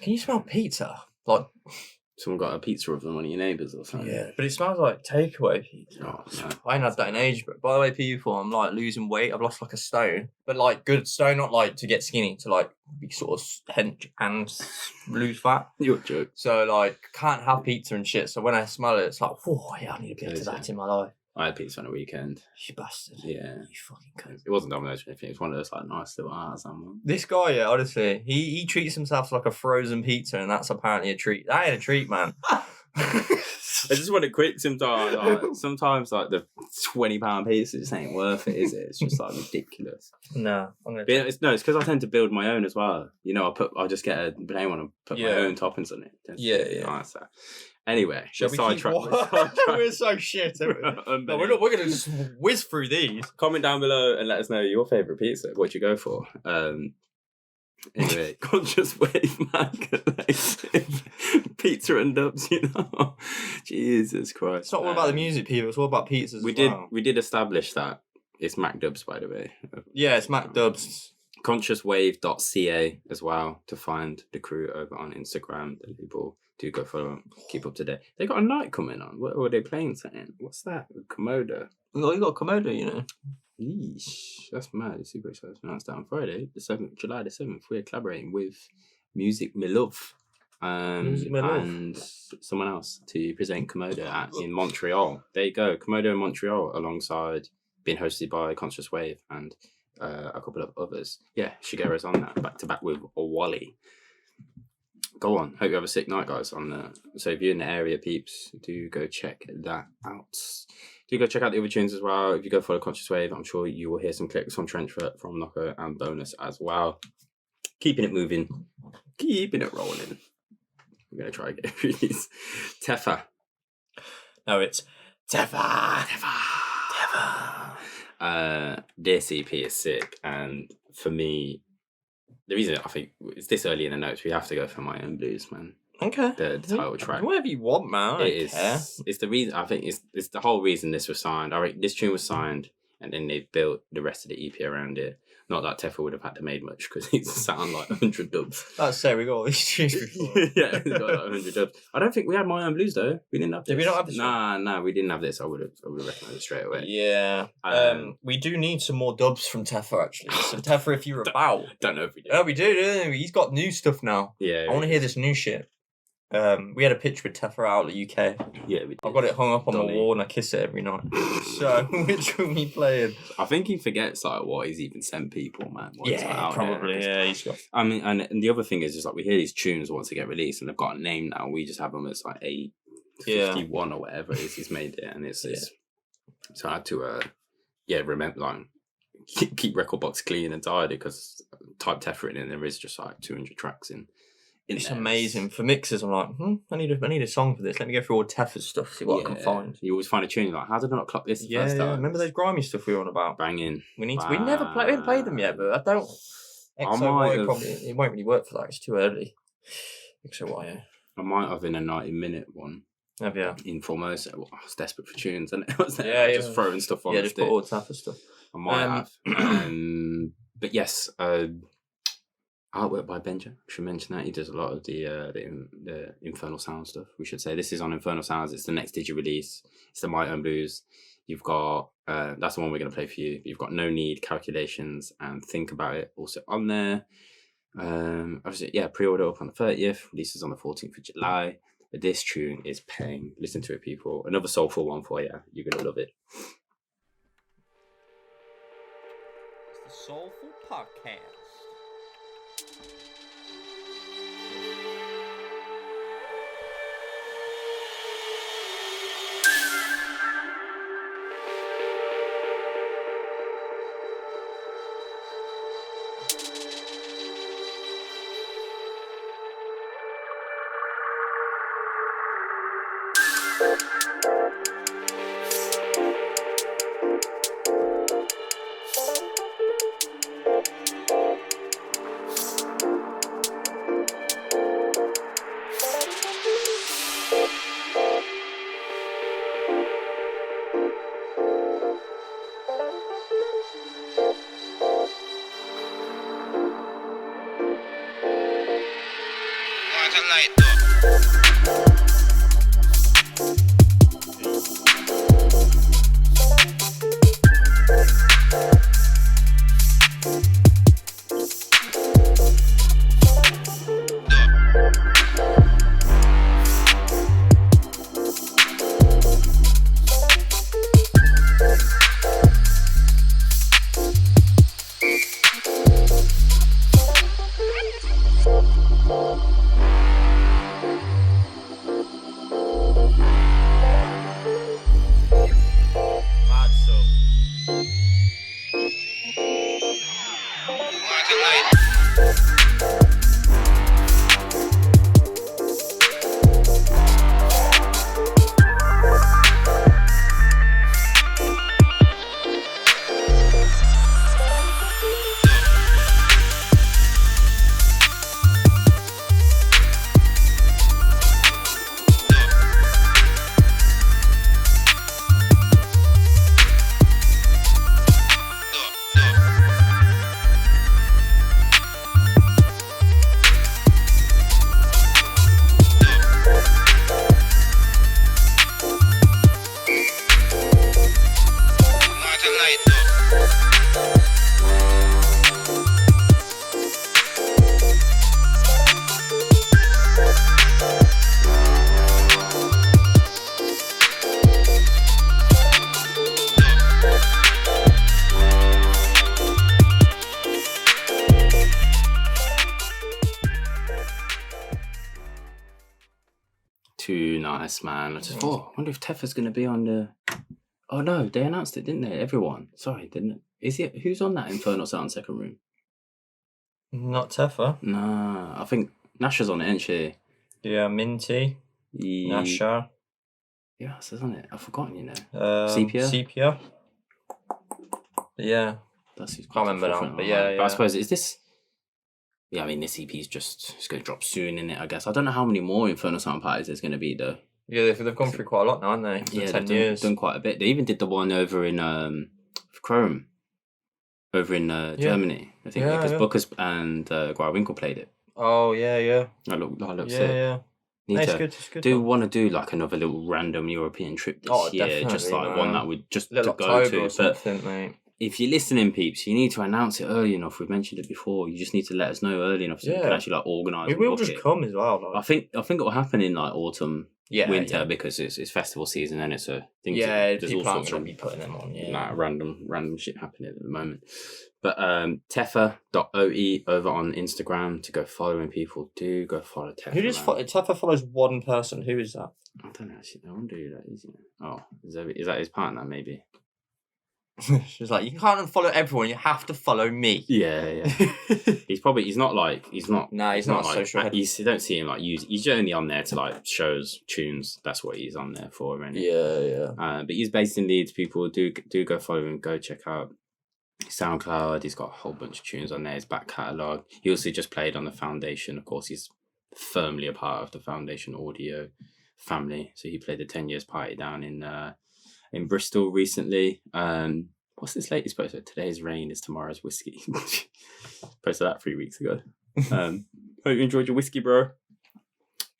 Speaker 2: Can you smell pizza? Like
Speaker 1: someone got a pizza of them, one of your neighbours or something.
Speaker 2: Yeah, but it smells like takeaway pizza.
Speaker 1: Oh, no.
Speaker 2: I ain't had that in age, but by the way, people, I'm like losing weight. I've lost like a stone, but like good stone, not like to get skinny, to like be sort of hench and lose fat.
Speaker 1: You're a joke.
Speaker 2: So like can't have pizza and shit. So when I smell it, it's like, oh yeah, I need a bit of that in my life.
Speaker 1: I had pizza on a weekend.
Speaker 2: You bastard.
Speaker 1: Yeah.
Speaker 2: You fucking cunt.
Speaker 1: It wasn't Domino's or anything. It was one of those like nice little someone.
Speaker 2: This guy, yeah, honestly, he treats himself like a frozen pizza, and that's apparently a treat. That ain't a treat, man.
Speaker 1: I just want it quick sometimes. Like, sometimes like the £20 pizza just ain't worth it, is it? It's just like ridiculous.
Speaker 2: No,
Speaker 1: it's because I tend to build my own as well. You know, I just get a plain one and put my own toppings on it.
Speaker 2: Yeah.
Speaker 1: Nicer. Anyway,
Speaker 2: shall we keep we're so shit. No, we're going to just whiz through these.
Speaker 1: Comment down below and let us know your favourite pizza. What you go for? Anyway, conscious wave Mac, pizza and dubs, you know. Jesus Christ.
Speaker 2: It's not all about the music, people. It's all about pizzas.
Speaker 1: We did establish that it's Mac Dubs, by the way.
Speaker 2: Yeah, it's Mac Dubs.
Speaker 1: Consciouswave.ca as well to find the crew over on Instagram. The people do go follow them, keep up to date. They got a night coming on. What are they playing something? What's that? Komodo.
Speaker 2: Oh, you got Komodo, you know.
Speaker 1: Yeesh, that's mad. It's super exciting. It's announced that on Friday, July the 7th. We're collaborating with Music Me Love and someone else to present Komodo in Montreal. There you go, Komodo in Montreal, alongside being hosted by Conscious Wave and a couple of others. Yeah, Shigeru's on that, back to back with Wally. Go on. Hope you have a sick night, guys. So if you're in the area, peeps, do go check that out. Do go check out the other tunes as well. If you go follow Conscious Wave, I'm sure you will hear some clicks from Trenchfoot, from Knocko, and Bonus as well. Keeping it moving. Keeping it rolling. I'm going to try and get through these. Teffa.
Speaker 2: No, it's Teffa.
Speaker 1: This EP is sick. And for me, the reason I think it's this early in the notes, we have to go for My Own Blues, man.
Speaker 2: Okay.
Speaker 1: The title track.
Speaker 2: Whatever you want, man.
Speaker 1: It's the reason. I think it's the whole reason this was signed. This tune was signed, and then they built the rest of the EP around it. Not that Teffa would have had to made much because he's sound like 100 dubs.
Speaker 2: Let's say we got all these tunes before.
Speaker 1: Yeah, he's got like 100 dubs. I don't think we had My Own Blues though. We didn't have this.
Speaker 2: Did we not have this?
Speaker 1: Nah, we didn't have this. I would have recognised it straight away.
Speaker 2: Yeah. We do need some more dubs from Teffa actually. So Teffa, if you're about.
Speaker 1: Don't know if we do.
Speaker 2: Oh, we do, don't we? He's got new stuff now.
Speaker 1: Yeah.
Speaker 2: I want to hear this new shit. We had a picture with Teffa out at the UK.
Speaker 1: Yeah, we did.
Speaker 2: I've got it hung up on
Speaker 1: Donny.
Speaker 2: my wall and I kiss it every night. So, which one we playing?
Speaker 1: I think he forgets like what he's even sent people, man. What he's got out
Speaker 2: probably.
Speaker 1: there.
Speaker 2: Yeah, he's got.
Speaker 1: I mean, and the other thing is just like we hear these tunes once they get released and they've got a name now. We just have them as like A51 or whatever it is he's made it, and it's so I had to remember like keep record box clean and tidy because type Teffa in and there is just like 200 tracks in.
Speaker 2: It's amazing. For mixes, I'm like, I need a song for this. Let me go through all Teffa's stuff, see what I can find.
Speaker 1: You always find a tune, you're like, how did I not clock this first time?
Speaker 2: Remember those grimy stuff we were on about?
Speaker 1: Banging.
Speaker 2: We haven't played them yet, but I don't. XOY probably, it won't really work for that. It's too early. XOY,
Speaker 1: I might have in a 90-minute one.
Speaker 2: Have you?
Speaker 1: In Formosa. Well, I was desperate for tunes, and it was just throwing stuff on.
Speaker 2: Yeah, just put all Teffa stuff.
Speaker 1: I might have. But yes, artwork by Benja. I should mention that he does a lot of the Infernal Sound stuff. We should say this is on Infernal Sounds. It's the next digi release. It's the My Own Blues. You've got that's the one we're going to play for you. You've got No Need, Calculations, and Think About It also on there. Obviously, pre-order up on the 30th. Releases on the 14th of July. But this tune is paying. Listen to it, people. Another soulful one for you. You're gonna love it.
Speaker 2: It's the Soulful Podcast.
Speaker 1: Too nice, man. I just thought, I wonder if Teffa's going to be on the... Oh, no, they announced it, didn't they? Everyone. Sorry, didn't it? Is it? Who's on that Infernal Sound second room?
Speaker 2: Not Teffa.
Speaker 1: Nah, I think Nasha's on it, isn't she?
Speaker 2: Yeah, Minty. Nasha.
Speaker 1: Yeah, it's on it. I've forgotten, you know.
Speaker 2: Sepia. Yeah.
Speaker 1: That's who's
Speaker 2: can't remember now, but yeah.
Speaker 1: But I suppose, is this... Yeah, I mean, this EP is it's going to drop soon, in it, I guess. I don't know how many more Infernal Sound parties there's going to be, though.
Speaker 2: Yeah, they've gone through quite a lot now, haven't they?
Speaker 1: Yeah,
Speaker 2: 10 years.
Speaker 1: Done quite a bit. They even did the one over in Chrome. over in Germany. I think because Booker's and Winkle played it.
Speaker 2: Oh yeah.
Speaker 1: That looks
Speaker 2: Yeah,
Speaker 1: sick.
Speaker 2: yeah.
Speaker 1: Need to
Speaker 2: It's good.
Speaker 1: want to do like another little random European trip this year, just like one that would just to go to.
Speaker 2: Or something, mate.
Speaker 1: If you're listening, peeps, you need to announce it early enough. We've mentioned it before. You just need to let us know early enough so we can actually like organise.
Speaker 2: We will just come as well. Like.
Speaker 1: I think it will happen in like autumn, winter because it's festival season and it's a thing.
Speaker 2: There's all sorts of be putting them on.
Speaker 1: Like random shit happening at the moment. But Teffa.oe over on Instagram to go following people. Do go follow Teffa.
Speaker 2: Who does Teffa follows one person? Who is that?
Speaker 1: I don't know. Actually, I wonder who that is. Oh, is that his partner? Maybe.
Speaker 2: She's like, you can't unfollow everyone. You have to follow me.
Speaker 1: Yeah. he's not.
Speaker 2: No, he's not
Speaker 1: like,
Speaker 2: social.
Speaker 1: You don't see him like use. He's only on there to like shows tunes. That's what he's on there for. Right?
Speaker 2: Yeah.
Speaker 1: But he's based in Leeds. People do go follow him. Go check out SoundCloud. He's got a whole bunch of tunes on there. His back catalogue. He also just played on the Foundation. Of course, he's firmly a part of the Foundation audio family. So he played the 10 years party down in Bristol recently. What's this latest post? Today's rain is tomorrow's whiskey. Posted that 3 weeks ago. Hope you enjoyed your whiskey, bro.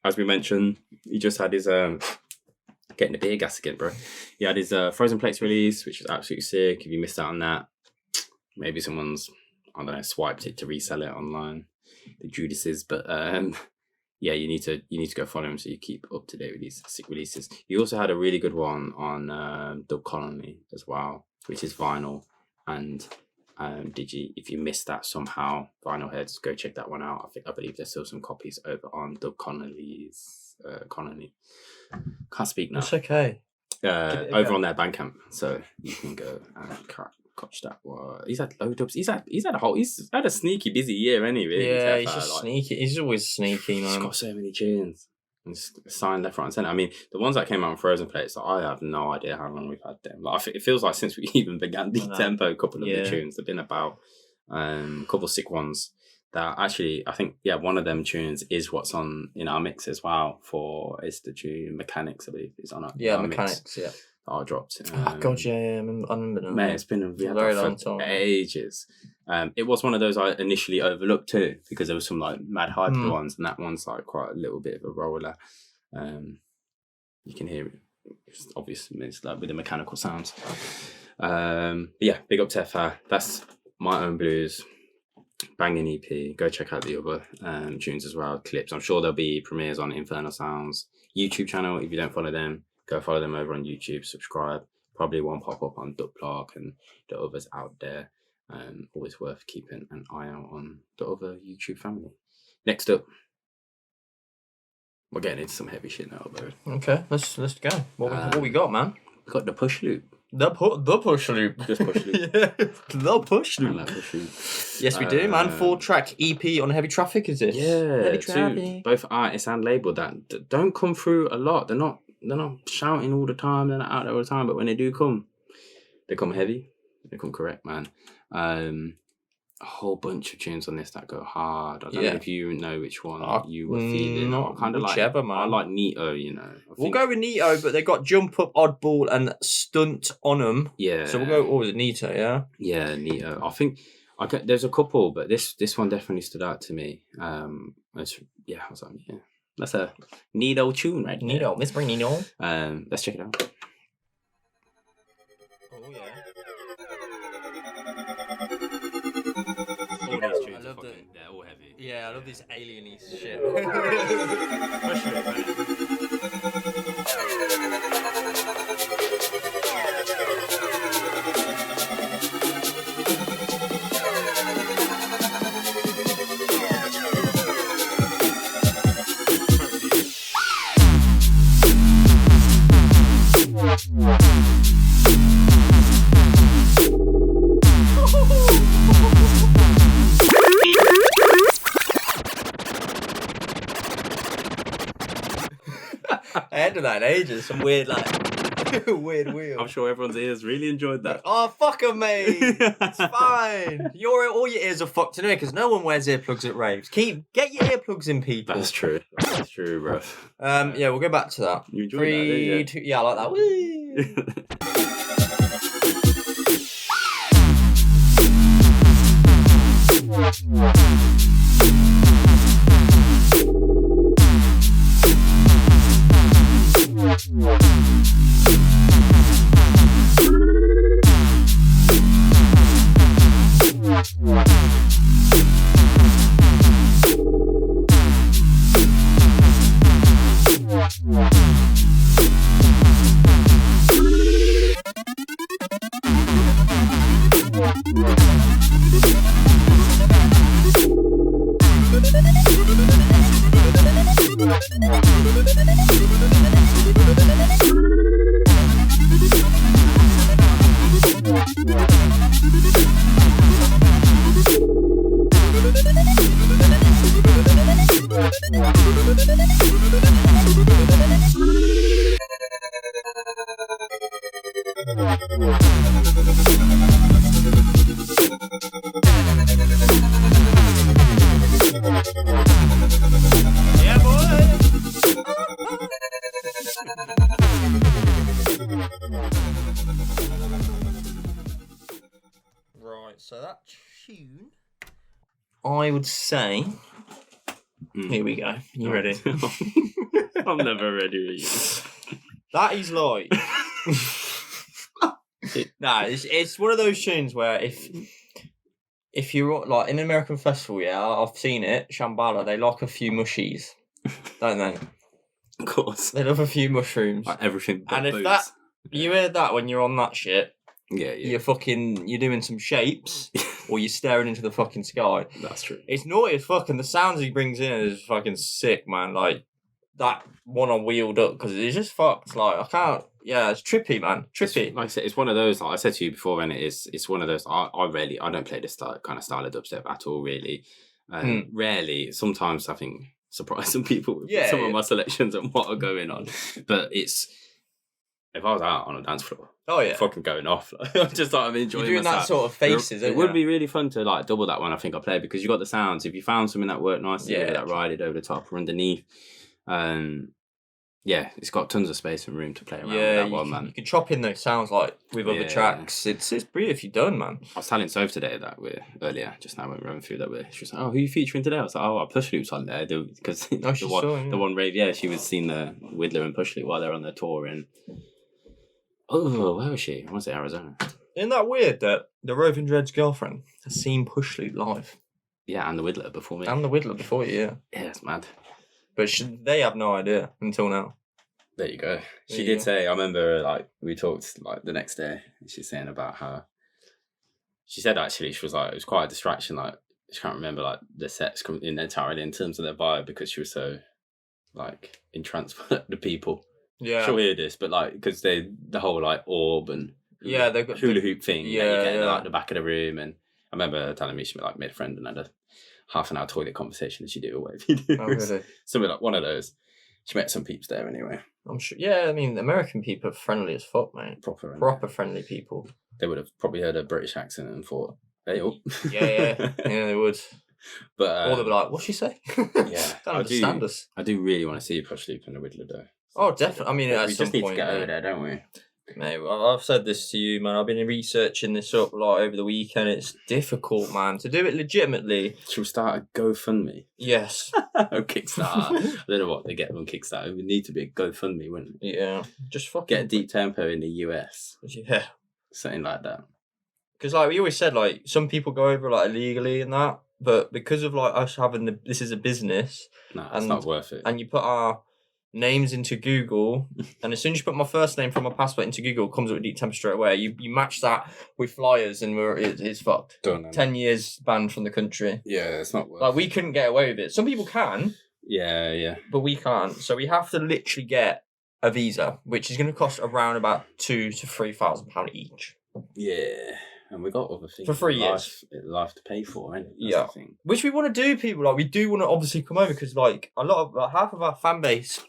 Speaker 1: As we mentioned, he just had his getting the beer gas again, bro. He had his Frozen Plates release, which was absolutely sick. If you missed out on that, maybe someone's swiped it to resell it online. The Judases, but yeah, you need to go follow him so you keep up to date with these sick releases. He also had a really good one on Dub Colony as well, which is vinyl and digi. If you missed that somehow, vinyl heads, go check that one out. I believe there's still some copies over on Dub Colony's Colony. Can't speak now.
Speaker 2: It's okay.
Speaker 1: Over on their Bandcamp, so you can go and catch that. He's had load ups. He's had a sneaky busy year anyway.
Speaker 2: Yeah, he's just sneaky. He's always sneaky, man.
Speaker 1: He's got so many tunes. And just signed left, right, and centre. I mean, the ones that came out on Frozen Plates, I have no idea how long we've had them. Like, it feels like since we even began the tempo, a couple of the tunes have been about a couple of sick ones. That actually, I think, one of them tunes is what's on in our mix as well. It's the tune Mechanics, I believe, is on our
Speaker 2: Mechanics,
Speaker 1: mix. I dropped.
Speaker 2: Oh god, I remember that.
Speaker 1: Man, it's been a
Speaker 2: very long time.
Speaker 1: Ages. It was one of those I initially overlooked too because there was some like mad hype ones, and that one's like quite a little bit of a roller. You can hear it. It's obvious. It's like with the mechanical sounds. Big up Teffa. That's My Own Blues. Banging EP. Go check out the other tunes as well. Clips. I'm sure there'll be premieres on Infernal Sounds YouTube channel. If you don't follow them, go follow them over on YouTube. Subscribe. Probably won't pop up on Dubplog and the others out there. Always worth keeping an eye out on the other YouTube family. Next up, we're getting into some heavy shit now, bro.
Speaker 2: Okay, let's go. What we got, man?
Speaker 1: We got the Pushloop.
Speaker 2: The Pushloop.
Speaker 1: Just Pushloop.
Speaker 2: The Pushloop.
Speaker 1: I like Pushloop.
Speaker 2: Yes, we do, man. 4-track EP on Heavy Traffic, is this?
Speaker 1: Yeah.
Speaker 2: Heavy Traffic.
Speaker 1: Both artists and label that don't come through a lot. They're not shouting all the time. They're not out there all the time. But when they do come, they come heavy. They come correct, man. A whole bunch of tunes on this that go hard. I don't know if you know which one you were feeling.
Speaker 2: Not
Speaker 1: kind of
Speaker 2: whichever,
Speaker 1: like,
Speaker 2: man.
Speaker 1: I like Neato, you know.
Speaker 2: We'll go with Neato, but they got Jump Up, Oddball, and Stunt on them.
Speaker 1: Yeah.
Speaker 2: So we'll go. What was it, Neato? Yeah.
Speaker 1: Yeah, Neato. I think there's a couple, but this one definitely stood out to me. I was like, yeah, that's a Neato tune, right?
Speaker 2: Neato, Miss Bring Neato.
Speaker 1: Let's check it out.
Speaker 2: Oh yeah.
Speaker 1: All these tunes they're all heavy.
Speaker 2: Yeah, I love this alien-y shit. I hadn't done that in ages. Some weird, weird wheel.
Speaker 1: I'm sure everyone's ears really enjoyed that.
Speaker 2: Oh, fuck 'em, mate. It's fine. All your ears are fucked anyway because no one wears earplugs at raves. Get your earplugs in, people.
Speaker 1: That's true. That's true, bro.
Speaker 2: Yeah, we'll go back to that.
Speaker 1: You enjoyed that, didn't you?
Speaker 2: Yeah, I like that. Whee! So that tune, I would say. Here we go. You ready?
Speaker 1: I'm never ready.
Speaker 2: That is like. Nah, it's one of those tunes where if you're like in an American festival, yeah, I've seen it. Shambhala, they like a few mushies, don't they?
Speaker 1: Of course,
Speaker 2: they love a few mushrooms.
Speaker 1: Like everything. But
Speaker 2: and if
Speaker 1: booze.
Speaker 2: that you hear that when you're on that shit.
Speaker 1: Yeah.
Speaker 2: You're doing some shapes, or you're staring into the fucking sky.
Speaker 1: That's true.
Speaker 2: It's naughty as fuck, and the sounds he brings in is fucking sick, man. Like that one on Wheeled Up, because it's just fucked. Like I can't. Yeah, it's trippy, man. Trippy.
Speaker 1: Like I said, it's one of those. Like I said to you before, and it's one of those. I don't play this kind of style of dubstep at all, really. Rarely. Sometimes I think surprise some people with some of my selections and what are going on, but it's. If I was out on a dance floor, fucking going off. I'm just like I'm enjoying.
Speaker 2: You're doing that sort of faces.
Speaker 1: It would be really fun to like double that one. I think I played because you got the sounds. If you found something that worked nicely, that ride over the top or underneath, it's got tons of space and room to play around with that one, man.
Speaker 2: You can chop in those sounds like with other tracks. It's brilliant done, man.
Speaker 1: I was telling Soph today that earlier, just now when we were running through that she was like, "Oh, who are you featuring today?" I was like, "Oh, Pushloop's on there," because the one rave, she was seeing the Whittler and Pushloop while they're on their tour and. Oh, where was she? I want to say Arizona.
Speaker 2: Isn't that weird that the Roving Dread's girlfriend has seen Pushloop live?
Speaker 1: Yeah, and the Whittler before me.
Speaker 2: And the Whittler before you, yeah.
Speaker 1: Yeah, it's mad.
Speaker 2: But they have no idea until now.
Speaker 1: There you go. She did say, I remember, like, we talked, like, the next day, and she's saying about how... She said, actually, she was like, it was quite a distraction, like, she can't remember, like, the sets entirely in terms of their vibe because she was so, like, entranced by the people.
Speaker 2: Yeah,
Speaker 1: she'll hear this, but like because the whole like orb and
Speaker 2: they've got
Speaker 1: hula hoop thing.
Speaker 2: Yeah,
Speaker 1: that you get in, like the back of the room, and I remember her telling me she like made a friend and had a half an hour toilet conversation, and she did away.
Speaker 2: Oh, really?
Speaker 1: Something like one of those. She met some peeps there anyway.
Speaker 2: I'm sure. Yeah, I mean, American people are friendly as fuck, mate. Proper friendly people.
Speaker 1: They would have probably heard a British accent and thought, "Hey, oh."
Speaker 2: yeah, they would.
Speaker 1: But
Speaker 2: or they'd be like, "What's she say?"
Speaker 1: Yeah,
Speaker 2: don't understand us.
Speaker 1: I do really want to see Pushloop and the Whittler though.
Speaker 2: Oh, definitely. I mean,
Speaker 1: we just need to get over there, don't we?
Speaker 2: Mate, I've said this to you, man. I've been researching this up like over the weekend. It's difficult, man, to do it legitimately.
Speaker 1: Should we start a GoFundMe?
Speaker 2: Yes.
Speaker 1: Kickstarter. I don't know what they get on Kickstarter. It would need to be a GoFundMe, wouldn't it?
Speaker 2: Yeah. Just fucking
Speaker 1: get a Deep Tempo in the US.
Speaker 2: Yeah.
Speaker 1: Something like that.
Speaker 2: Because like we always said, like some people go over like illegally and that, but because of like us having this is a business.
Speaker 1: No, it's not worth it.
Speaker 2: And you put our names into Google, and as soon as you put my first name from my passport into Google, it comes up with Deep Tempo straight away. You match that with flyers, and it's fucked.
Speaker 1: Done.
Speaker 2: 10 years banned from the country.
Speaker 1: Yeah, it's not worth.
Speaker 2: Like we couldn't get away with it. Some people can.
Speaker 1: Yeah.
Speaker 2: But we can't. So we have to literally get a visa, which is going to cost around about £2,000 to £3,000 each.
Speaker 1: Yeah. And we got other things
Speaker 2: for 3 years,
Speaker 1: life to pay for, ain't it?
Speaker 2: Yeah, which we want to do. People like we do want to obviously come over because like a lot of half of our fan base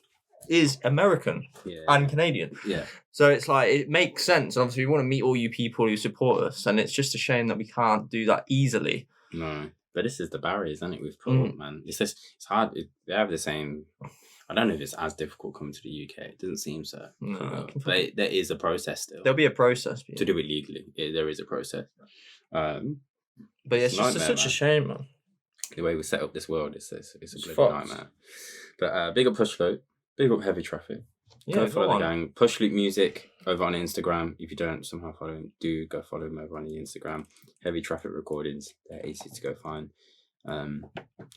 Speaker 2: is American and Canadian.
Speaker 1: Yeah,
Speaker 2: so it's like it makes sense. And obviously, we want to meet all you people who support us, and it's just a shame that we can't do that easily.
Speaker 1: No, but this is the barriers, isn't it? We've put up, man. It's just it's hard. They have the same. I don't know if it's as difficult coming to the UK. It doesn't seem so.
Speaker 2: No,
Speaker 1: but there is a process still.
Speaker 2: There'll be a process
Speaker 1: to do it legally. There is a process. But
Speaker 2: But yeah, it's just
Speaker 1: nightmare,
Speaker 2: such a shame, man.
Speaker 1: The way we set up this world, it's a bloody
Speaker 2: fucked.
Speaker 1: nightmare. But big up Pushloop, big up Heavy Traffic.
Speaker 2: Yeah,
Speaker 1: Go follow
Speaker 2: go
Speaker 1: the
Speaker 2: on.
Speaker 1: gang. Pushloop Music over on Instagram. If you don't somehow follow him, do go follow him over on the Instagram. Heavy Traffic Recordings. They're easy to go find.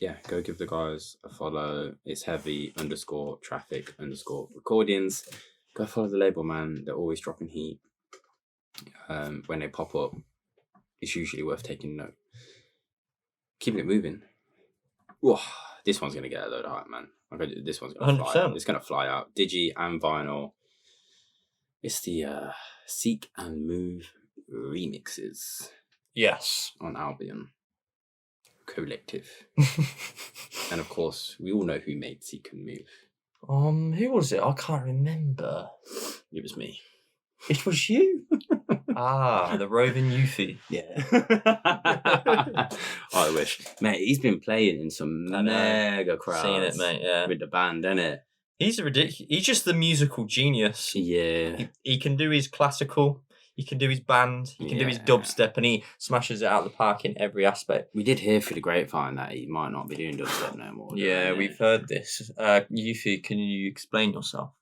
Speaker 1: Yeah, go give the guys a follow. It's heavy_traffic_recordings. Go follow the label, man. They're always dropping heat. When they pop up, it's usually worth taking note. Keeping it moving. Whoa, this one's gonna get a load of hype, man. This one's gonna
Speaker 2: 100%.
Speaker 1: fly out. It's gonna fly out. Digi and vinyl. It's the Seek and Move remixes
Speaker 2: Yes.
Speaker 1: on Albion Collective. And of course, we all know who made Seek and Move.
Speaker 2: Who was it? I can't remember.
Speaker 1: It was me.
Speaker 2: It was you. The roving Yoofee.
Speaker 1: Yeah. I wish. Mate, he's been playing in some mega crowds.
Speaker 2: Seen it, mate, yeah.
Speaker 1: With the band, innit?
Speaker 2: He's he's just the musical genius.
Speaker 1: Yeah.
Speaker 2: He can do his classical, he can do his band, he can do his
Speaker 1: Yeah.
Speaker 2: dubstep, and he smashes it out of the park in every aspect.
Speaker 1: We did hear through the grapevine that he might not be doing dubstep no more.
Speaker 2: Yeah,
Speaker 1: don't we?
Speaker 2: we've heard this. Yoofee, can you explain yourself?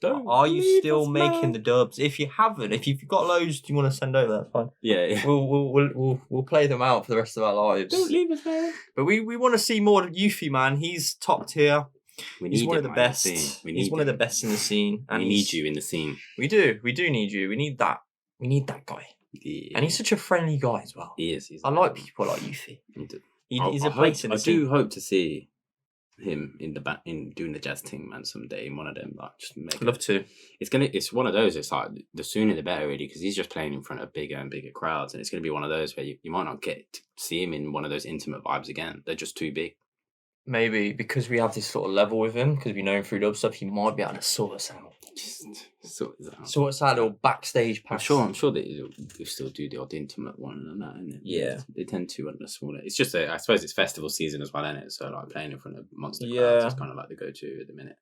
Speaker 1: Don't
Speaker 2: Are you
Speaker 1: leave
Speaker 2: still
Speaker 1: us,
Speaker 2: making
Speaker 1: man.
Speaker 2: the dubs? If you haven't, if you've got loads you want to send over, that's fine.
Speaker 1: Yeah.
Speaker 2: We'll play them out for the rest of our lives.
Speaker 1: Don't leave us, man.
Speaker 2: But we want to see more of Yoofee, man. He's top tier. He's one of the best. He's one of the best in the scene. And
Speaker 1: we need you in the scene.
Speaker 2: We do need you. We need that. We need that guy.
Speaker 1: Yeah.
Speaker 2: And he's such a friendly guy as well.
Speaker 1: He is. He's
Speaker 2: I like people like Yoofee. He's a place in the
Speaker 1: I
Speaker 2: scene.
Speaker 1: do hope to see him in the in doing the jazz thing, man, someday in one of them. Like, just make
Speaker 2: I'd love to.
Speaker 1: It's one of those. It's like the sooner the better, really, because he's just playing in front of bigger and bigger crowds, and it's going to be one of those where you might not get to see him in one of those intimate vibes again. They're just too big.
Speaker 2: Maybe because we have this sort of level with him, because we know him through dubstep, he might be able to sort us out.
Speaker 1: Just sort it out.
Speaker 2: Sort us out a little backstage pass.
Speaker 1: I'm sure that you still do the odd intimate one and that, innit?
Speaker 2: Yeah.
Speaker 1: They tend to on the smaller. It's just I suppose it's festival season as well, isn't it? So like playing in front of monster crowds is kind of like the go-to at the minute.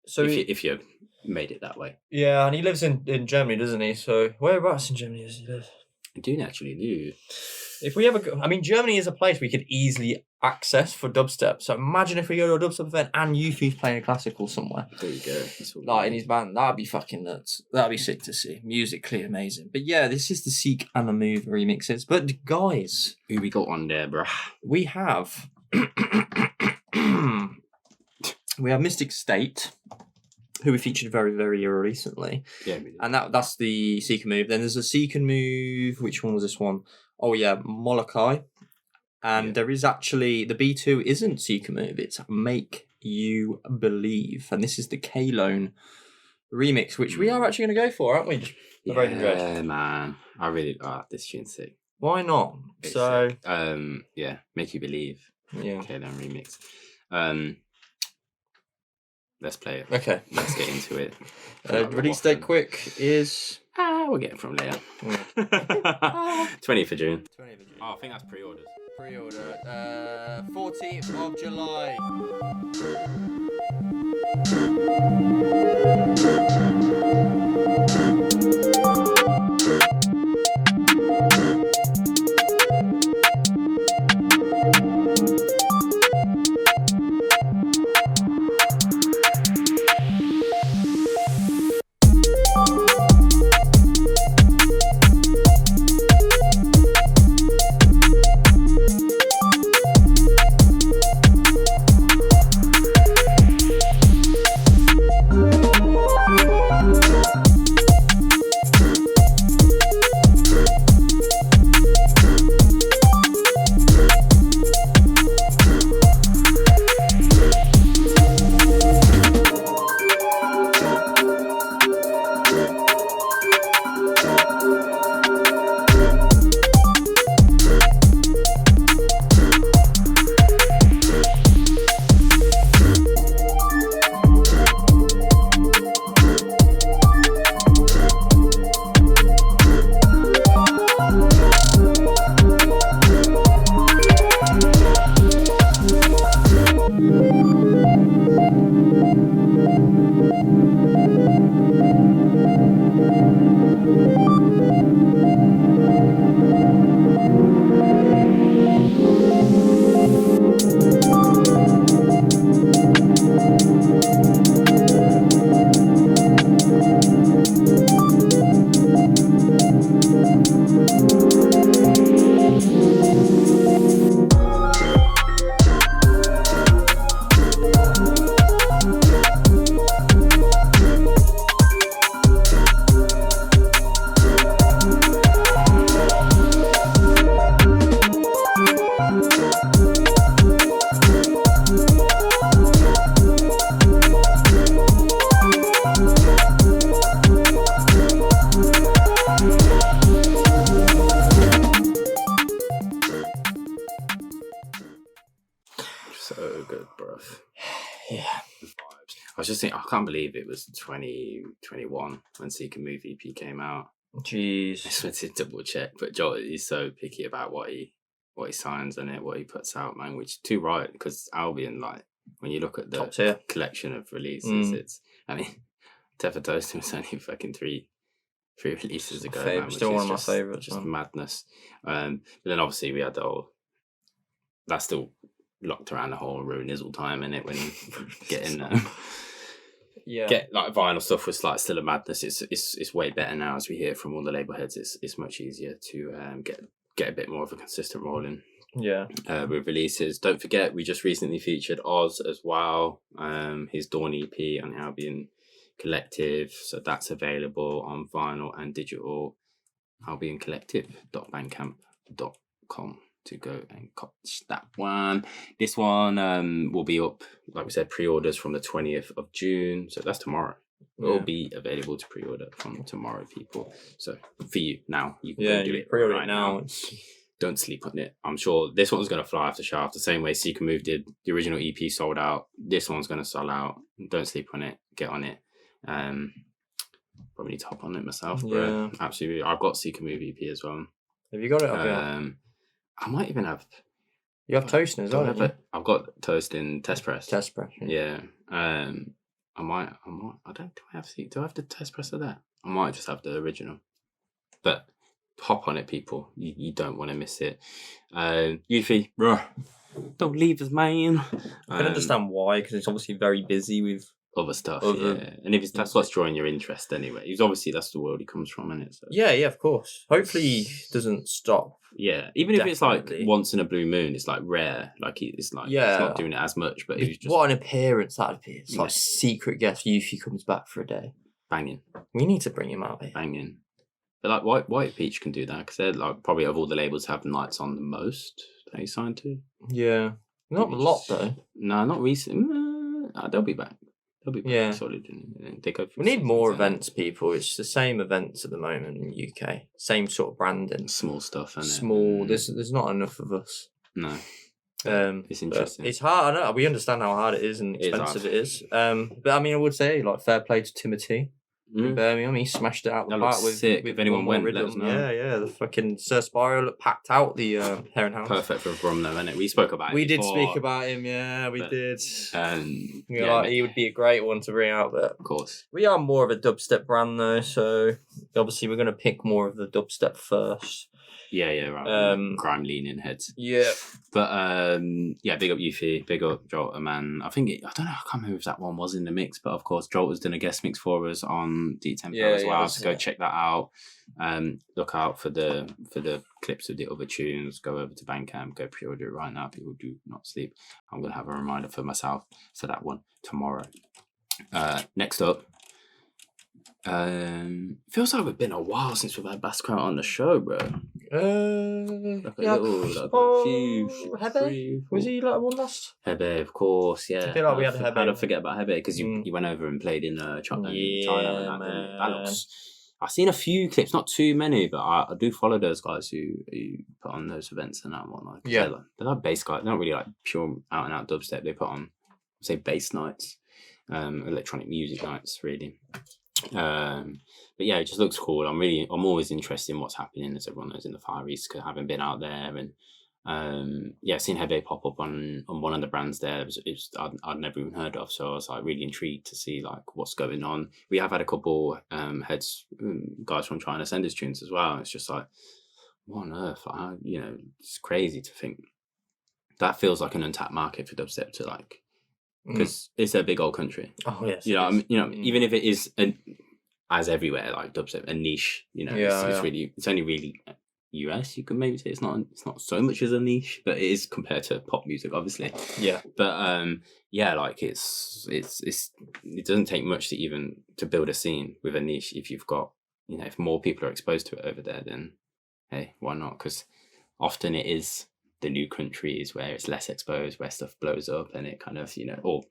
Speaker 2: So
Speaker 1: if you made it that way.
Speaker 2: yeah, and he lives in Germany, doesn't he? So whereabouts in Germany does he live?
Speaker 1: I do naturally do.
Speaker 2: If we ever go, I mean, Germany is a place we could easily access for dubstep. So imagine if we go to a dubstep event and Yoofee's playing a classical somewhere.
Speaker 1: There you go. That's what
Speaker 2: Like in his band, that'd be fucking nuts. That'd be sick to see. Musically amazing. But yeah, this is the Seek and the Move remixes. But guys,
Speaker 1: who we got on there, bruh?
Speaker 2: we have Mystic State, who we featured very, very recently.
Speaker 1: Yeah, we did.
Speaker 2: And that's the Seek and Move. Then there's a Seek and Move. Which one was this one? Oh yeah, Molokai. And there is actually the B2 isn't Seek and Move. It's Make You Believe, and this is the K-Lone remix, which we are actually going to go for, aren't we?
Speaker 1: Yeah, man. I really this tune's sick.
Speaker 2: Why not?
Speaker 1: It's
Speaker 2: So
Speaker 1: sick. Yeah, Make You Believe.
Speaker 2: yeah.
Speaker 1: Okay, then remix. Let's play it.
Speaker 2: Okay.
Speaker 1: Let's get into it.
Speaker 2: Release date quick is
Speaker 1: We'll get it from later. 20th of June. Oh, I think that's pre-orders.
Speaker 2: pre-order 14th of July.
Speaker 1: just thinking, I can't believe it was 2021 when Seeker Move EP came out.
Speaker 2: Jeez.
Speaker 1: I just went to double check, but Joel is so picky about what he signs on it, what he puts out, man. Which is too right, because Albion, like when you look at the collection of releases, it's Teffa Toasting was only fucking three releases ago. Man,
Speaker 2: still one of my favourites.
Speaker 1: Just madness. But then obviously we had the whole. That's still locked around the whole Ruinizzle time, innit? When getting get like vinyl stuff was like still a madness. It's way better now, as we hear from all the label heads. It's much easier to get a bit more of a consistent rolling.
Speaker 2: Yeah.
Speaker 1: With releases. Don't forget, we just recently featured Oz as well. His Dawn EP on Albion Collective. So that's available on vinyl and digital. albioncollective.bandcamp.com to go and catch that one. This one will be up, like we said, pre-orders from the 20th of June. So that's tomorrow. It will be available to pre-order from tomorrow, people. So for you now, you can go do it
Speaker 2: pre-order
Speaker 1: right
Speaker 2: it now.
Speaker 1: Don't sleep on it. I'm sure this one's going to fly off the shelf the same way Seeker Move did. The original EP sold out. This one's going to sell out. Don't sleep on it. Get on it. Probably need to hop on it myself. Bro. Absolutely. I've got Seeker Move EP as well.
Speaker 2: Have you got it?
Speaker 1: I might even have.
Speaker 2: You have Toasting as well.
Speaker 1: I've got Toasting Test Press.
Speaker 2: Test Press.
Speaker 1: Yeah. I might. I don't. Do I have the Test Press of that? I might just have the original. But hop on it, people. You don't want to miss it. Yoofee, bro, don't leave us, man.
Speaker 2: I can understand why, because it's obviously very busy with
Speaker 1: other stuff. And if that's what's drawing your interest anyway. He's obviously that's the world he comes from, isn't it? So.
Speaker 2: Yeah, of course. Hopefully he doesn't stop.
Speaker 1: Yeah, even if it's like once in a blue moon, it's like rare. Like it's like it's not doing it as much. But it was just
Speaker 2: what an appearance that'd be. It's like secret guest. Yoofee comes back for a day.
Speaker 1: Banging.
Speaker 2: We need to bring him out here.
Speaker 1: Banging. But like White Peach can do that because they're like probably of all the labels have nights on the most that he signed to.
Speaker 2: Yeah, not a lot though.
Speaker 1: No, not recent. They'll be back. They'll be back solid.
Speaker 2: We need more events, people. It's the same events at the moment in the UK. Same sort of branding.
Speaker 1: Small stuff, isn't it?
Speaker 2: Small. There's not enough of us.
Speaker 1: No. It's interesting.
Speaker 2: It's hard. I know. We understand how hard it is and expensive it is. But I mean, I would say like fair play to Timothy. In Birmingham, he smashed it out the park with
Speaker 1: if anyone went, let us know.
Speaker 2: Yeah, the fucking Sir Spyro looked packed out the Heron House.
Speaker 1: Perfect for Brum though, isn't it? We spoke about it.
Speaker 2: We did speak about him, we did. He would be a great one to bring out, but
Speaker 1: of course.
Speaker 2: We are more of a dubstep brand though, so obviously we're gonna pick more of the dubstep first.
Speaker 1: Yeah, right. Crime leaning heads.
Speaker 2: Yeah.
Speaker 1: But big up Yoofee, big up Jolt, man. I don't know, I can't remember if that one was in the mix, but of course Jolt has done a guest mix for us on D-Tempo as well. So go check that out. Look out for the clips of the other tunes. Go over to Bandcamp, go pre-order it right now. People do not sleep. I'm gonna have a reminder for myself for that one tomorrow. Next up. Feels like it's been a while since we've had Basskruit on the show, bro.
Speaker 2: Hebe? Was he like one last?
Speaker 1: Hebe, of course, yeah.
Speaker 2: I feel like we had Hebe.
Speaker 1: I don't forget about Hebe because you went over and played in China. Man. I've seen a few clips, not too many, but I do follow those guys who put on those events and that and whatnot.
Speaker 2: Yeah.
Speaker 1: They're like bass guys. They're not really like pure out and out dubstep. They put on, say, bass nights, electronic music nights, really. But yeah, it just looks cool. I'm always interested in what's happening, as everyone knows, in the Far East, because I haven't been out there. And I've seen Hebe pop up on one of the brands there. I'd never even heard of, so I was like really intrigued to see like what's going on. We have had a couple guys from China send us tunes as well. It's just like, what on earth? It's crazy to think that feels like an untapped market for dubstep to like. Because it's a big old country.
Speaker 2: Oh yes,
Speaker 1: even if it is as everywhere like dubstep, a niche. It's only really US. You could maybe say it's not so much as a niche, but it is compared to pop music, obviously.
Speaker 2: Yeah.
Speaker 1: But it doesn't take much to build a scene with a niche. If you've got if more people are exposed to it over there, then hey, why not? Because often it is the new countries where it's less exposed, where stuff blows up, and it kind of, or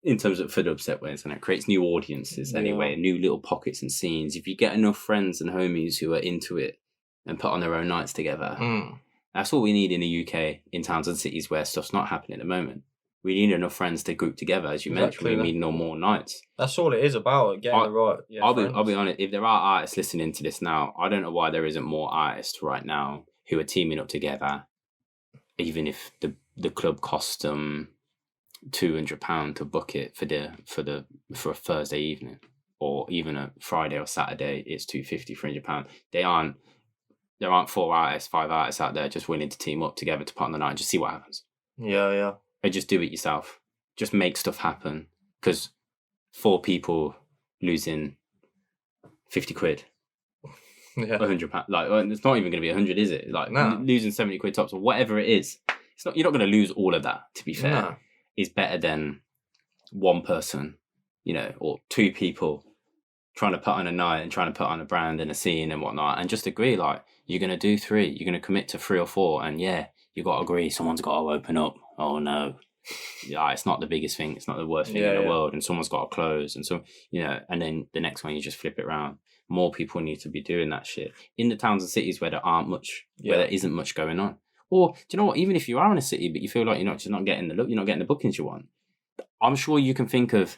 Speaker 1: in terms of for dubstep ways, and it creates new audiences anyway, new little pockets and scenes. If you get enough friends and homies who are into it and put on their own nights together, that's what we need in the UK, in towns and cities where stuff's not happening at the moment. we need enough friends to group together. As you mentioned, we need no more nights.
Speaker 2: That's all it is about, getting the right. Yeah,
Speaker 1: I'll be honest. If there are artists listening to this now, I don't know why there isn't more artists right now who are teaming up together, even if the club costs them £200 to book it for a Thursday evening, or even a Friday or Saturday. It's £250, £300. There aren't 4 artists, 5 artists out there just willing to team up together to put on the night and just see what happens.
Speaker 2: Yeah.
Speaker 1: And just do it yourself. Just make stuff happen. Because 4 people losing £50,
Speaker 2: Yeah.
Speaker 1: £100, like it's not even going to be 100, is it? Like losing £70 tops or whatever it is. It's not. You're not going to lose all of that. To be fair,
Speaker 2: No.
Speaker 1: It's better than one person, or 2 people trying to put on a night and trying to put on a brand and a scene and whatnot, and just agree like you're going to do 3. You're going to commit to 3 or 4, and you got to agree. Someone's got to open up. Oh no. Yeah, it's not the biggest thing. It's not the worst thing in the world, and someone's got to close, and so and then the next one you just flip it around. More people need to be doing that shit in the towns and cities where where there isn't much going on. Or do you know what? Even if you are in a city but you feel like you're not getting the look, you're not getting the bookings you want. I'm sure you can think of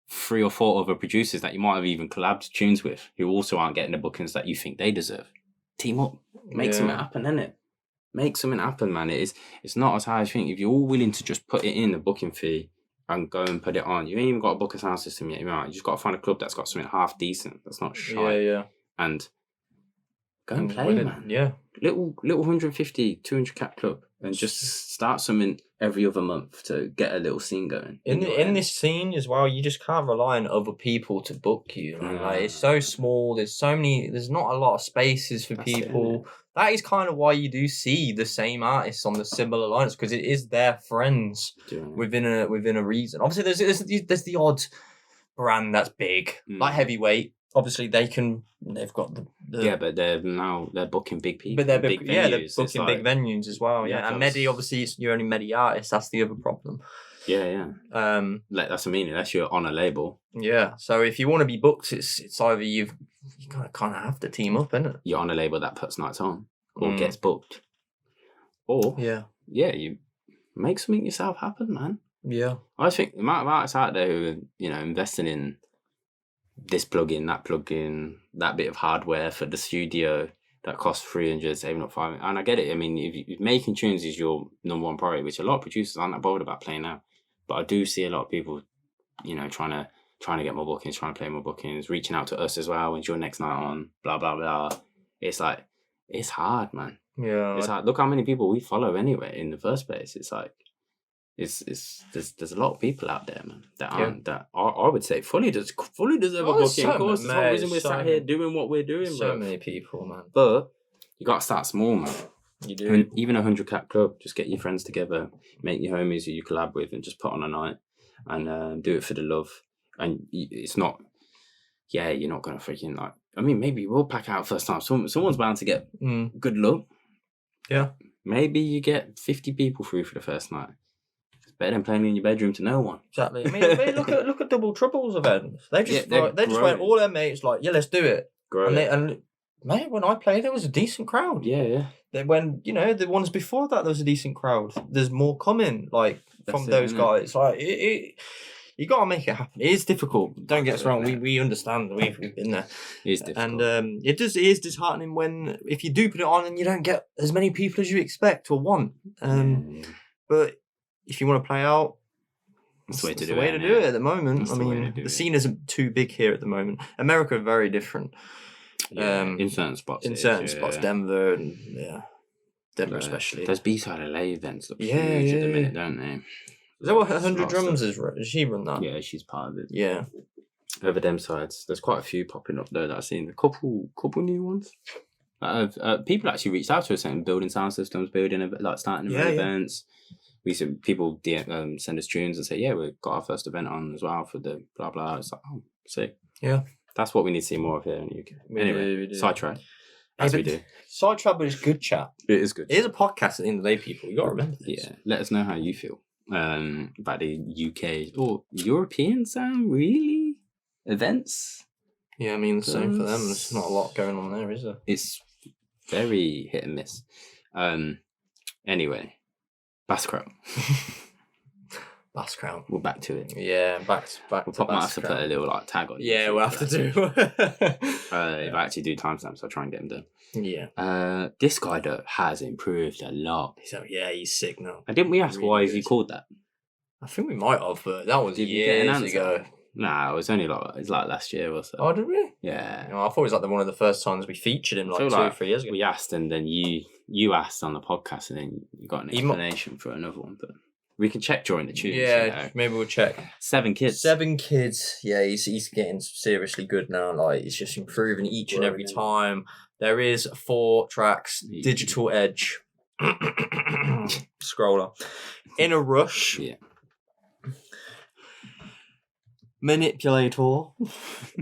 Speaker 1: 3 or 4 other producers that you might have even collabed tunes with who also aren't getting the bookings that you think they deserve. Team up, make something happen, innit? Make something happen, man. It's not as hard as you think. If you're all willing to just put it in the booking fee and go and put it on, you ain't even got to book a sound system yet. You just got to find a club that's got something half decent. That's not shy.
Speaker 2: Yeah.
Speaker 1: And go and play, man.
Speaker 2: Yeah.
Speaker 1: Little 150, 200 cap club, and just start something every other month to get a little scene going.
Speaker 2: In this scene as well, you just can't rely on other people to book you. Like, it's so small. There's not a lot of spaces for people. That is kind of why you do see the same artists on the similar lines, because it is their friends within a reason. Obviously, there's the odd brand that's big, like Heavyweight. Obviously, they've got the
Speaker 1: but they're booking big people.
Speaker 2: But they're
Speaker 1: big
Speaker 2: they're
Speaker 1: venues.
Speaker 2: booking big venues as well. Yeah, and Medi, obviously, you're only Medi artist. That's the other problem.
Speaker 1: Yeah. Like that's the meaning. Unless you're on a label.
Speaker 2: Yeah. So if you want to be booked, it's either you kind of have to team up, isn't it?
Speaker 1: You're on a label that puts nights on or gets booked, or you make something yourself happen, man.
Speaker 2: Yeah.
Speaker 1: I think the amount of artists out there who are investing in this plugin, that bit of hardware for the studio that costs 300, saving up 500. And I get it. I mean, if making tunes is your number one priority, which a lot of producers aren't that bothered about playing now, but I do see a lot of people, trying to get more bookings, trying to play more bookings, reaching out to us as well. When's your next night on? Blah blah blah. It's like it's hard, man.
Speaker 2: Yeah.
Speaker 1: It's hard. Look how many people we follow anyway. In the first place, it's like. There's a lot of people out there, man, that aren't that I would say fully deserve a booking. Of course, there's no reason we're sat here doing what we're doing,
Speaker 2: so
Speaker 1: bro.
Speaker 2: many people, man.
Speaker 1: But you got to start small, man.
Speaker 2: You do.
Speaker 1: Even 100 cap club, just get your friends together, make your homies who you collab with, and just put on a night and do it for the love. And it's not, you're not gonna freaking like. I mean, maybe we'll pack out first time. Someone's bound to get good luck.
Speaker 2: Yeah.
Speaker 1: Maybe you get 50 people through for the first night. Better than playing in your bedroom to no one.
Speaker 2: Exactly. I mean, look at Double Trouble's events. They just went all their mates like, let's do it. And mate, when I played, there was a decent crowd.
Speaker 1: Yeah.
Speaker 2: Then when the ones before that, there was a decent crowd. There's more coming from those guys. Like you got to make it happen. It is difficult. Don't get us wrong. We understand. We've been there.
Speaker 1: It is difficult.
Speaker 2: And it is disheartening if you do put it on and you don't get as many people as you expect or want. But if you want to play out,
Speaker 1: that's the way to do
Speaker 2: it at the moment. I mean, the scene isn't too big here at the moment. America are very different.
Speaker 1: In certain spots.
Speaker 2: Denver and Denver especially.
Speaker 1: Those B-side LA events look huge at the minute, don't they?
Speaker 2: Is that what 100 Drums is? Does she run that?
Speaker 1: Yeah, she's part of it.
Speaker 2: Yeah.
Speaker 1: Over them sides, there's quite a few popping up there that I've seen. A couple new ones. People actually reached out to us saying building sound systems, starting events. We see people send us tunes and say, we've got our first event on as well for the blah blah. It's like, oh, sick.
Speaker 2: Yeah.
Speaker 1: That's what we need to see more of here in the UK. We do. Sidetrack. As we do.
Speaker 2: Sidetrack, but it's good chat.
Speaker 1: It is good.
Speaker 2: It is a podcast at the end of the day, people. You got to remember this.
Speaker 1: Yeah. Let us know how you feel about the UK or European sound, really? Events?
Speaker 2: Yeah, I mean, the same for them. There's not a lot going on there, is there?
Speaker 1: It's very hit and miss. Anyway. Basskruit.
Speaker 2: Basskruit.
Speaker 1: We're back to it.
Speaker 2: Yeah, back
Speaker 1: We'll
Speaker 2: to
Speaker 1: might have to put a
Speaker 2: Basskruit.
Speaker 1: little like tag on.
Speaker 2: Yeah,
Speaker 1: YouTube
Speaker 2: we'll have
Speaker 1: for
Speaker 2: to
Speaker 1: that.
Speaker 2: do.
Speaker 1: If I actually do timestamps, I'll try and get them done.
Speaker 2: Yeah.
Speaker 1: This guy though has improved a lot.
Speaker 2: So yeah, he's sick now.
Speaker 1: And didn't we ask
Speaker 2: Really
Speaker 1: why is he
Speaker 2: good.
Speaker 1: called that?
Speaker 2: I think we might have, but that was
Speaker 1: Did you get an
Speaker 2: years
Speaker 1: answer?
Speaker 2: ago.
Speaker 1: Nah, it was only it's like last year or so.
Speaker 2: Oh, did we?
Speaker 1: Yeah.
Speaker 2: No, I thought it was like one of the first times we featured him,
Speaker 1: I
Speaker 2: like
Speaker 1: feel
Speaker 2: 2 or 3 years ago.
Speaker 1: We asked, and then you asked on the podcast, and then you got an
Speaker 2: He mu-
Speaker 1: explanation for another one. But we can check during the tunes.
Speaker 2: Yeah,
Speaker 1: you know.
Speaker 2: maybe we'll check.
Speaker 1: 7 kids.
Speaker 2: 7 kids. Yeah, he's getting seriously good now. Like, he's just improving each and every time. There is 4 tracks.
Speaker 1: Yeah.
Speaker 2: Digital Edge. Scroller. In a Rush.
Speaker 1: Yeah.
Speaker 2: Manipulator.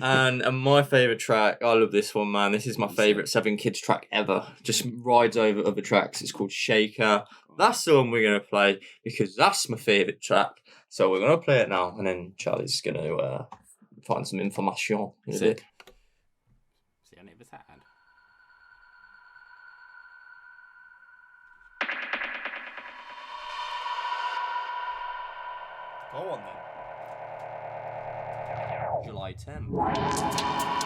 Speaker 2: and my favourite track, I love this one, man. This is my favourite 7 Kids track ever. Just rides over other tracks. It's called Shaker. That's the one we're going to play because that's my favourite track. So we're going to play it now, and then Charlie's going to find some information in a bit.
Speaker 1: See, I never said.
Speaker 2: Go on then. July 10th.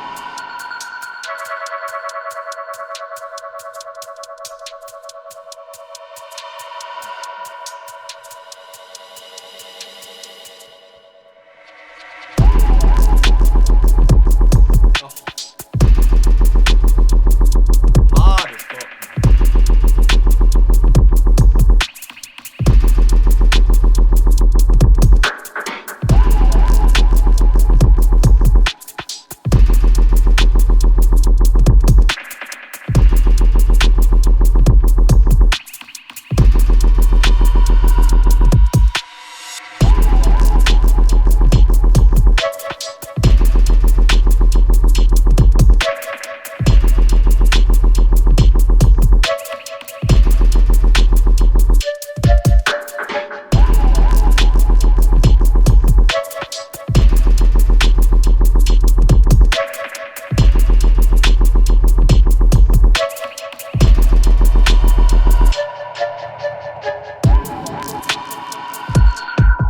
Speaker 2: Hard as fuck.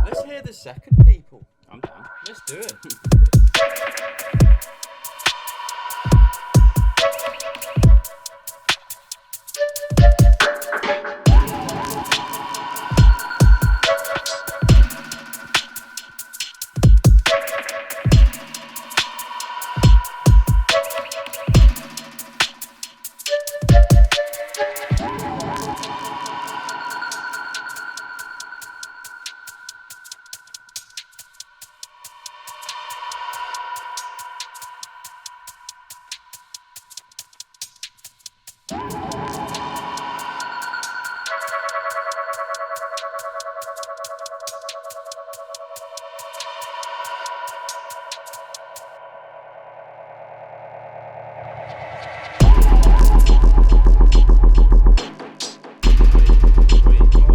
Speaker 2: Let's hear the second, people.
Speaker 1: I'm down.
Speaker 2: Let's do it.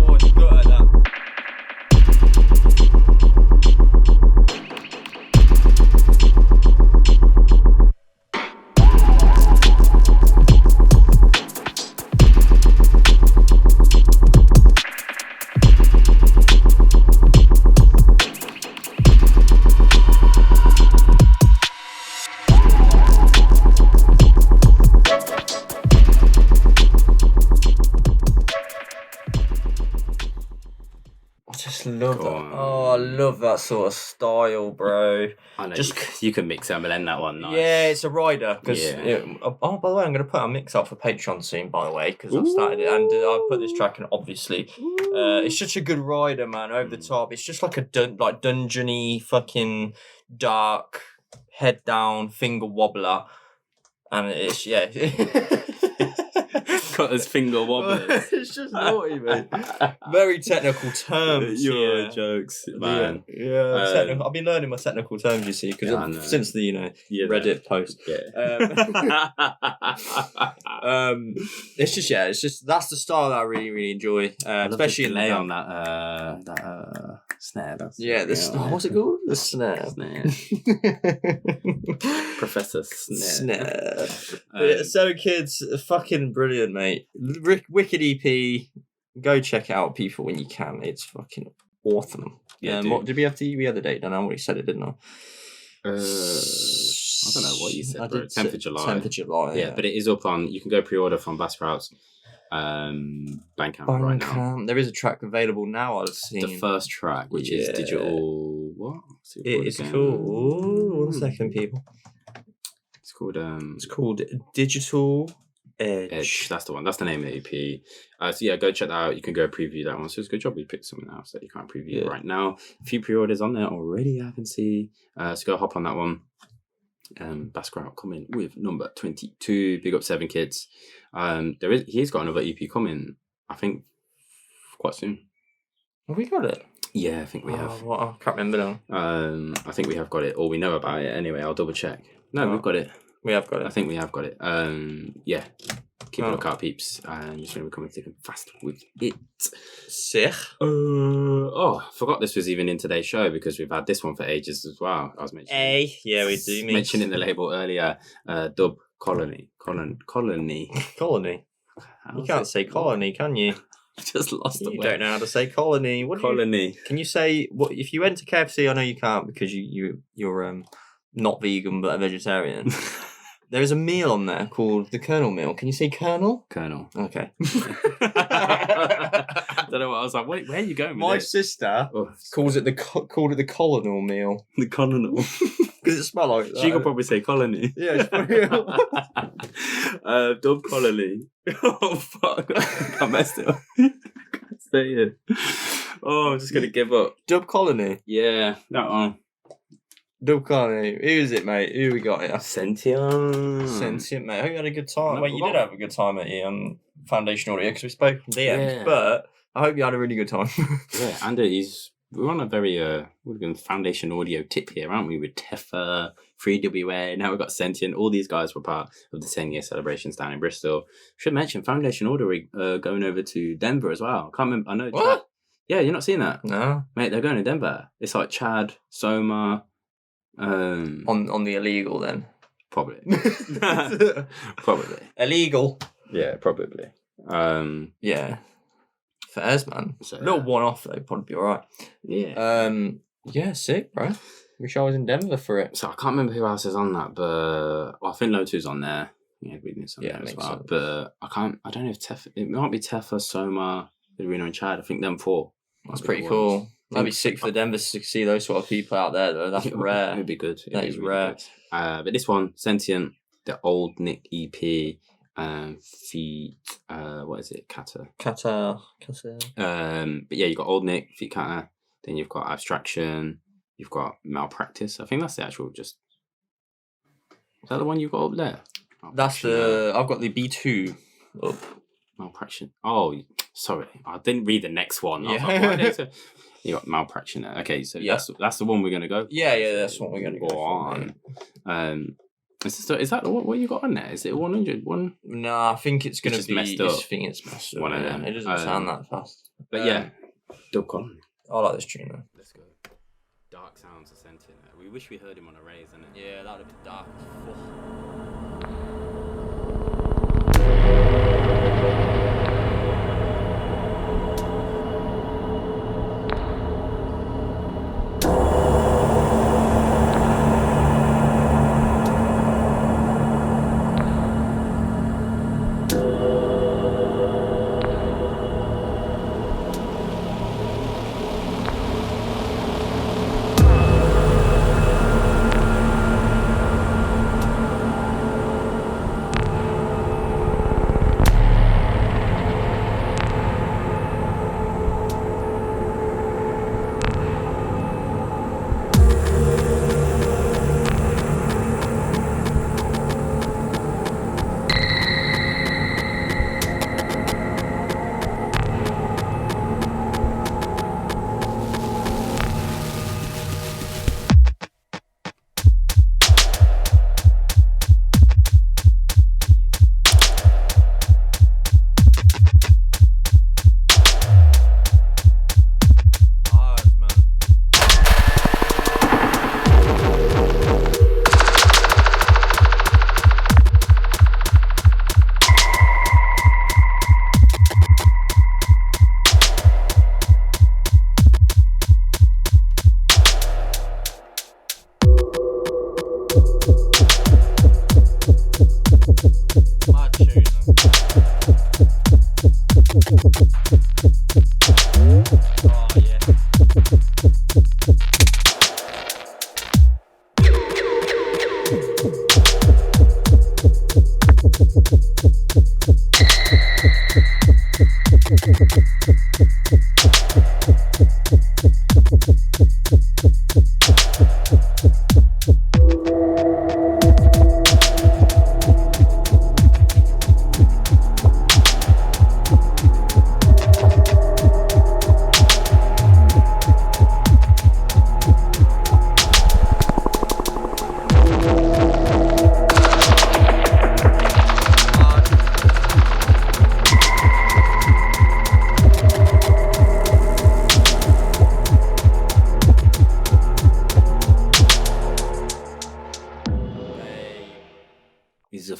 Speaker 2: Oh, it's good at that. I just love
Speaker 1: Go
Speaker 2: that.
Speaker 1: on.
Speaker 2: Oh, I love that sort of style, bro.
Speaker 1: I know.
Speaker 2: Just-
Speaker 1: you can mix it and blend that one. Nice.
Speaker 2: Yeah, it's a rider. Cause
Speaker 1: Yeah.
Speaker 2: oh, by the way, I'm going to put a mix up for Patreon soon. By the way, because I've started it, and I put this track in. Obviously, it's such a good rider, man. Over the top. It's just like a dungeony, fucking dark, head down, finger wobbler, and it's
Speaker 1: Got his finger wobblers.
Speaker 2: it's just naughty, man. Very technical terms.
Speaker 1: Your
Speaker 2: yeah.
Speaker 1: jokes, man.
Speaker 2: Yeah, technical. I've been learning my technical terms, you see, because
Speaker 1: Yeah, I know.
Speaker 2: since the Reddit post.
Speaker 1: Yeah.
Speaker 2: It's just that's the style that I really really enjoy, especially in
Speaker 1: lay
Speaker 2: the
Speaker 1: on that snare. That's,
Speaker 2: what's it called? The snare.
Speaker 1: Snare. Professor Snare.
Speaker 2: Snare. So kids, fucking brilliant, mate. Wicked EP. Go check it out, people, when you can. It's fucking awesome.
Speaker 1: Yeah,
Speaker 2: What did we have the other date? I already said it, didn't I?
Speaker 1: I don't know what you said, bro. 10th of July.
Speaker 2: 10th of July.
Speaker 1: Yeah, but it is up on. You can go pre-order from Basskruit's Bandcamp right now.
Speaker 2: There is a track available now. I've seen
Speaker 1: The first track, which is digital. What?
Speaker 2: It's called. 1 second, people.
Speaker 1: It's called.
Speaker 2: It's called Digital Edge.
Speaker 1: That's the one. That's the name of the EP. So yeah, go check that out. You can go preview that one. So it's a good job we picked something else that you can't preview right now. A few pre-orders on there already, I can see. So go hop on that one. Basskruit coming with number 22. Big up 7 Kids. He's got another EP coming, I think, quite soon.
Speaker 2: Have we got it?
Speaker 1: Yeah, I think we have.
Speaker 2: I can't remember now.
Speaker 1: I think we have got it, or we know about it anyway. I'll double check. No, we've got it.
Speaker 2: We have got it.
Speaker 1: I think we have got it. Yeah. Keep a lookout, peeps. And just going to be coming thick and fast with it.
Speaker 2: Sick.
Speaker 1: I forgot this was even in today's show because we've had this one for ages as well. I was mentioning.
Speaker 2: Yeah, we do.
Speaker 1: Mentioning the label earlier. Dub Colony. Colony.
Speaker 2: You can't say colony, can you?
Speaker 1: Just lost the
Speaker 2: You
Speaker 1: word.
Speaker 2: don't know how to say colony.
Speaker 1: Colony.
Speaker 2: Can you say what if you went to KFC? I know you can't because you're not vegan but a vegetarian. There is a meal on there called the Colonel meal. Can you say Colonel?
Speaker 1: Colonel.
Speaker 2: Okay.
Speaker 1: I don't know what I was like. Where are you going with
Speaker 2: My
Speaker 1: it?
Speaker 2: sister called it the Colonel meal
Speaker 1: The Colonel.
Speaker 2: because it smelled like that.
Speaker 1: She could probably say colony.
Speaker 2: Yeah.
Speaker 1: Dub Colony. Oh fuck! I messed it up. Stay here. Oh, I'm just gonna give up.
Speaker 2: Dub Colony.
Speaker 1: Yeah, that one.
Speaker 2: Dub Colony. Who is it, mate? Who we got here?
Speaker 1: Sentient.
Speaker 2: Sentient, mate. I hope you had a good time.
Speaker 1: No,
Speaker 2: Wait, you did have a good time at the Foundation Audio because we spoke on DMs, but I hope you had a really good time.
Speaker 1: Yeah, and we're on a very Foundation Audio tip here, aren't we? With Teffa, 3WA, now we've got Sentient. All these guys were part of the 10-year celebrations down in Bristol. Should mention Foundation Audio going over to Denver as well. Can't remember. I know.
Speaker 2: What?
Speaker 1: Yeah, you're not seeing that?
Speaker 2: No.
Speaker 1: Mate, they're going to Denver. It's like Chad, Soma.
Speaker 2: On the illegal then.
Speaker 1: Probably. Probably.
Speaker 2: Illegal.
Speaker 1: Yeah, probably.
Speaker 2: Yeah. Fairs, man.
Speaker 1: So,
Speaker 2: A little one-off though, probably be alright.
Speaker 1: Yeah.
Speaker 2: Yeah, sick, bro. Wish I was in Denver for it.
Speaker 1: So I can't remember who else is on that, but I think Lotu's on there. Yeah, Weirdness on there as
Speaker 2: makes
Speaker 1: well.
Speaker 2: sense.
Speaker 1: But I don't know if Teffa, it might be Teffa, Soma, Reno and Chad. I think them 4.
Speaker 2: That's pretty cool. That'd be sick for Denver to see those sort of people out there though. That's rare.
Speaker 1: It'd be good.
Speaker 2: That is rare.
Speaker 1: Good. But this one, Sentient, the old Nick EP, feat, what is it? Kata.
Speaker 2: Kata.
Speaker 1: But yeah, you've got Old Nick, feat Kata. Then you've got Abstraction. You've got Malpractice. I think that's the actual Is that the one you've got up there?
Speaker 2: That's I've got the B2 up.
Speaker 1: Malpractitioner. Oh, sorry. I didn't read the next one. I was like,
Speaker 2: Yeah.
Speaker 1: what? You got Malpractitioner. Okay, so that's the one we're going to go.
Speaker 2: Yeah, that's what we're going to go
Speaker 1: on. Is that what you got on there? Is it 100?
Speaker 2: No, I think it's going to be
Speaker 1: messed up.
Speaker 2: I think it's messed up.
Speaker 1: One of
Speaker 2: Yeah.
Speaker 1: them.
Speaker 2: It doesn't sound that fast.
Speaker 1: But yeah, Dub Colony.
Speaker 2: I like this tune though.
Speaker 1: Let's go. Dark Sounds of Sentient. We wish we heard him on a raise, innit?
Speaker 2: Yeah, that would have been dark as fuck.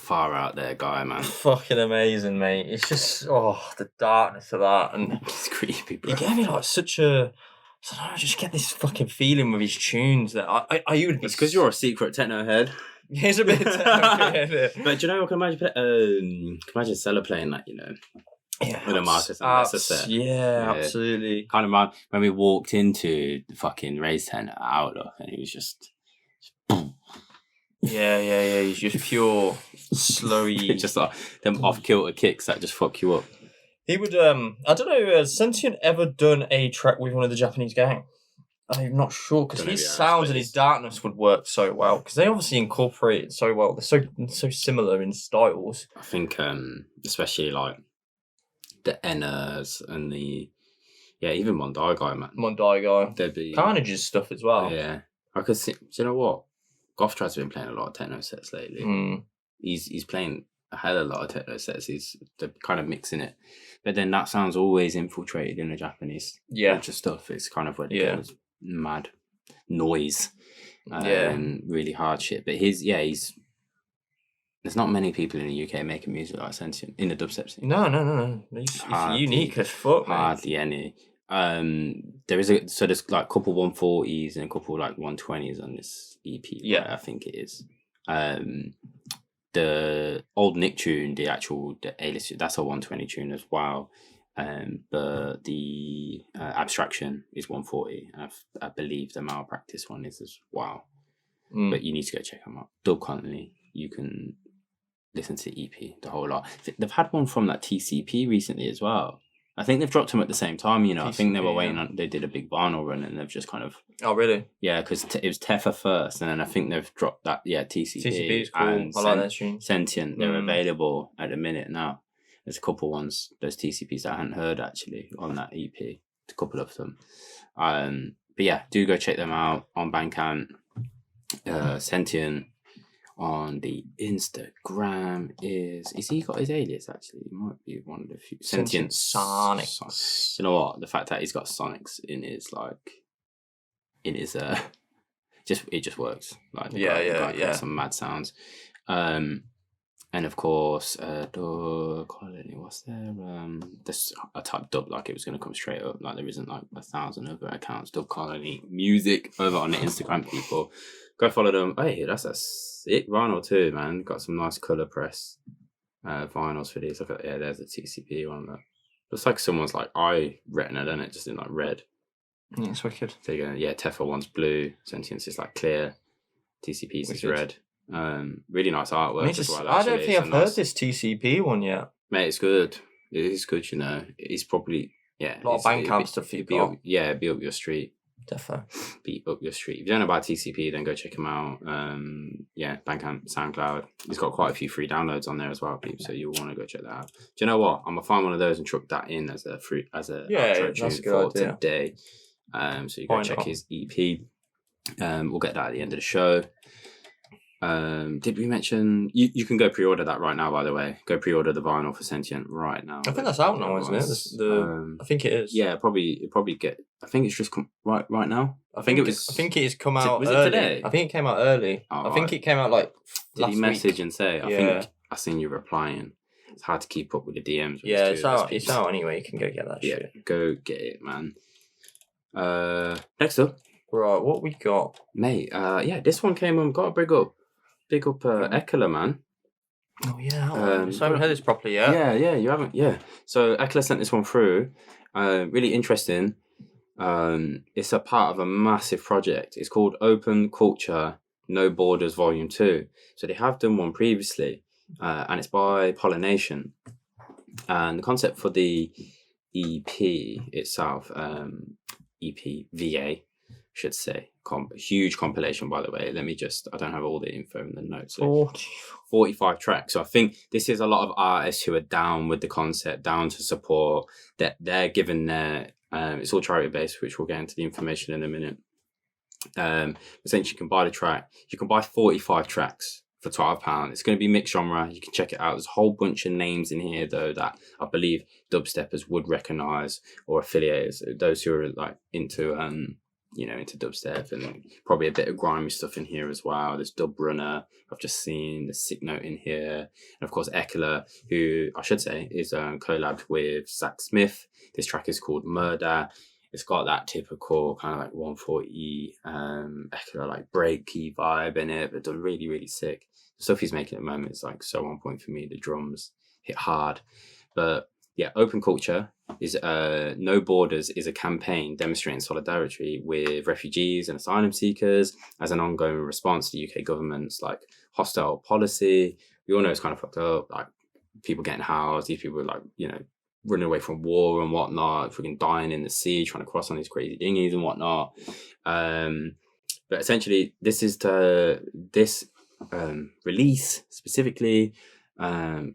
Speaker 1: far out there guy, man.
Speaker 2: Fucking amazing, mate. It's just the darkness of that, and
Speaker 1: It's creepy, bro.
Speaker 2: he gave me like such a. I don't know, I just get this fucking feeling with his tunes that I would be.
Speaker 1: It's because you're a secret techno head.
Speaker 2: He's a bit.
Speaker 1: But do you know what? Can imagine Cellar playing that, you know,
Speaker 2: Yeah,
Speaker 1: with a Marcus and that's a set.
Speaker 2: Yeah, absolutely.
Speaker 1: Kind of mind when we walked into the fucking Raise 10 Outlook, and he was just.
Speaker 2: Yeah. He's just pure slowy.
Speaker 1: Just like them off kilter kicks that just fuck you up.
Speaker 2: He would. I don't know. Has Sentient ever done a track with one of the Japanese gang? I'm not sure because his sounds and his darkness would work so well because they obviously incorporate it so well. They're so similar in styles.
Speaker 1: I think, especially like the Ynez and the even Mondai guy, man.
Speaker 2: Mondai guy.
Speaker 1: There'd be
Speaker 2: Carnage's stuff as well.
Speaker 1: Yeah, I could see. Do you know what? Goftrad's been playing a lot of techno sets lately. He's playing a hell of a lot of techno sets. They're kind of mixing it, but then that sound's always infiltrated in the Japanese bunch of stuff. It's kind of where it goes mad noise, really hard shit. But he's there's not many people in the UK making music like Sentient in the dubstep scene.
Speaker 2: No. He's unique as fuck, man.
Speaker 1: Hardly any. There's like a couple 140s and a couple like 120s on this EP. Yeah, I think it is. The old Nick tune, the A-list, that's a 120 tune as well. But the Abstraction is 140. And I believe the Malpractice one is as well. But you need to go check them out. Dub Colony, you can listen to the EP, the whole lot. They've had one from that TCP recently as well. I think they've dropped them at the same time, you know. TCP, I think they were waiting on, they did a big vinyl run and they've just kind of...
Speaker 2: Oh, really?
Speaker 1: Yeah, because it was Teffa first and then I think they've dropped that, TCP.
Speaker 2: TCP is cool.
Speaker 1: And
Speaker 2: I like that tune.
Speaker 1: Sentient, they're available at the minute now. There's a couple ones, those TCPs I hadn't heard actually on that EP. A couple of them. But yeah, do go check them out on Bandcamp. Sentient on the Instagram is he got his alias actually? He might be one of the few.
Speaker 2: Sentient Sonics.
Speaker 1: You know what? The fact that he's got Sonics in his it just works. Like yeah. Some mad sounds. And of course, what's there? This I typed dub like it was gonna come straight up. Like there isn't like 1,000 other accounts. Dub Colony Music over on the Instagram. People go follow them. Hey, that's a sick vinyl too, man. Got some nice colour press vinyls for these. Look at there's a TCP one that looks like someone's like eye retina, doesn't it? Just in like red.
Speaker 2: Yeah, it's wicked.
Speaker 1: So you go, Teffa one's blue, Sentience is like clear, TCP's is red. Really nice artwork as well.
Speaker 2: I don't think I've heard this TCP one yet.
Speaker 1: Mate, it's good. It is good, you know. It's probably
Speaker 2: a lot of Bandcamp stuff you've got.
Speaker 1: Be up your street.
Speaker 2: Teffa.
Speaker 1: Be up your street. If you don't know about TCP, then go check him out. Bandcamp, SoundCloud. He's got quite a few free downloads on there as well, people. So you'll want to go check that out. Do you know what? I'm gonna find one of those and chuck that in as a outro tune for today. So you go check his EP. We'll get that at the end of the show. Did we mention you can go pre-order that right now, by the way. Go pre-order the vinyl for Sentient right now.
Speaker 2: I think that's out now, isn't it? I think it is.
Speaker 1: Yeah, probably get I think it's just come right now. I think it has come out
Speaker 2: was
Speaker 1: early.
Speaker 2: It today? I think it came out early. I think it came out like
Speaker 1: did he message and say? I think I seen you replying. It's hard to keep up with the DMs.
Speaker 2: Yeah, it's out anyway. You can go get that shit.
Speaker 1: Yeah, go get it, man. Next up.
Speaker 2: Right, what we got?
Speaker 1: Mate, this one came on, got a big up Ekula, man.
Speaker 2: Oh yeah, so I haven't heard this properly yet.
Speaker 1: Yeah, you haven't. Yeah, so Ekula sent this one through. Really interesting. It's a part of a massive project. It's called Open Culture No Borders Volume 2. So they have done one previously, and it's by Pollination. And the concept for the EP itself, EPVA, should say, huge compilation, by the way. I don't have all the info in the notes. So 45 tracks. So I think this is a lot of artists who are down with the concept, down to support, that they're given their, it's all charity based, which we'll get into the information in a minute. Essentially, you can buy the track. You can buy 45 tracks for £12. It's going to be mixed genre. You can check it out. There's a whole bunch of names in here, though, that I believe dubsteppers would recognise or affiliates, those who are like into into dubstep, and probably a bit of grimy stuff in here as well. There's Dub Runner, I've just seen the Sick Note in here, and of course Ekula, who I should say is collabed with Smiff. This track is called Murda. It's got that typical kind of like 140 Ekula like breaky vibe in it, but done really, really sick. The stuff he's making at the moment is like so on point for me. The drums hit hard. But yeah, Open Culture is No Borders is a campaign demonstrating solidarity with refugees and asylum seekers as an ongoing response to UK government's like hostile policy. We all know it's kind of fucked up, like people getting housed, these people like, running away from war and whatnot, freaking dying in the sea, trying to cross on these crazy dinghies and whatnot. But essentially, this is this release specifically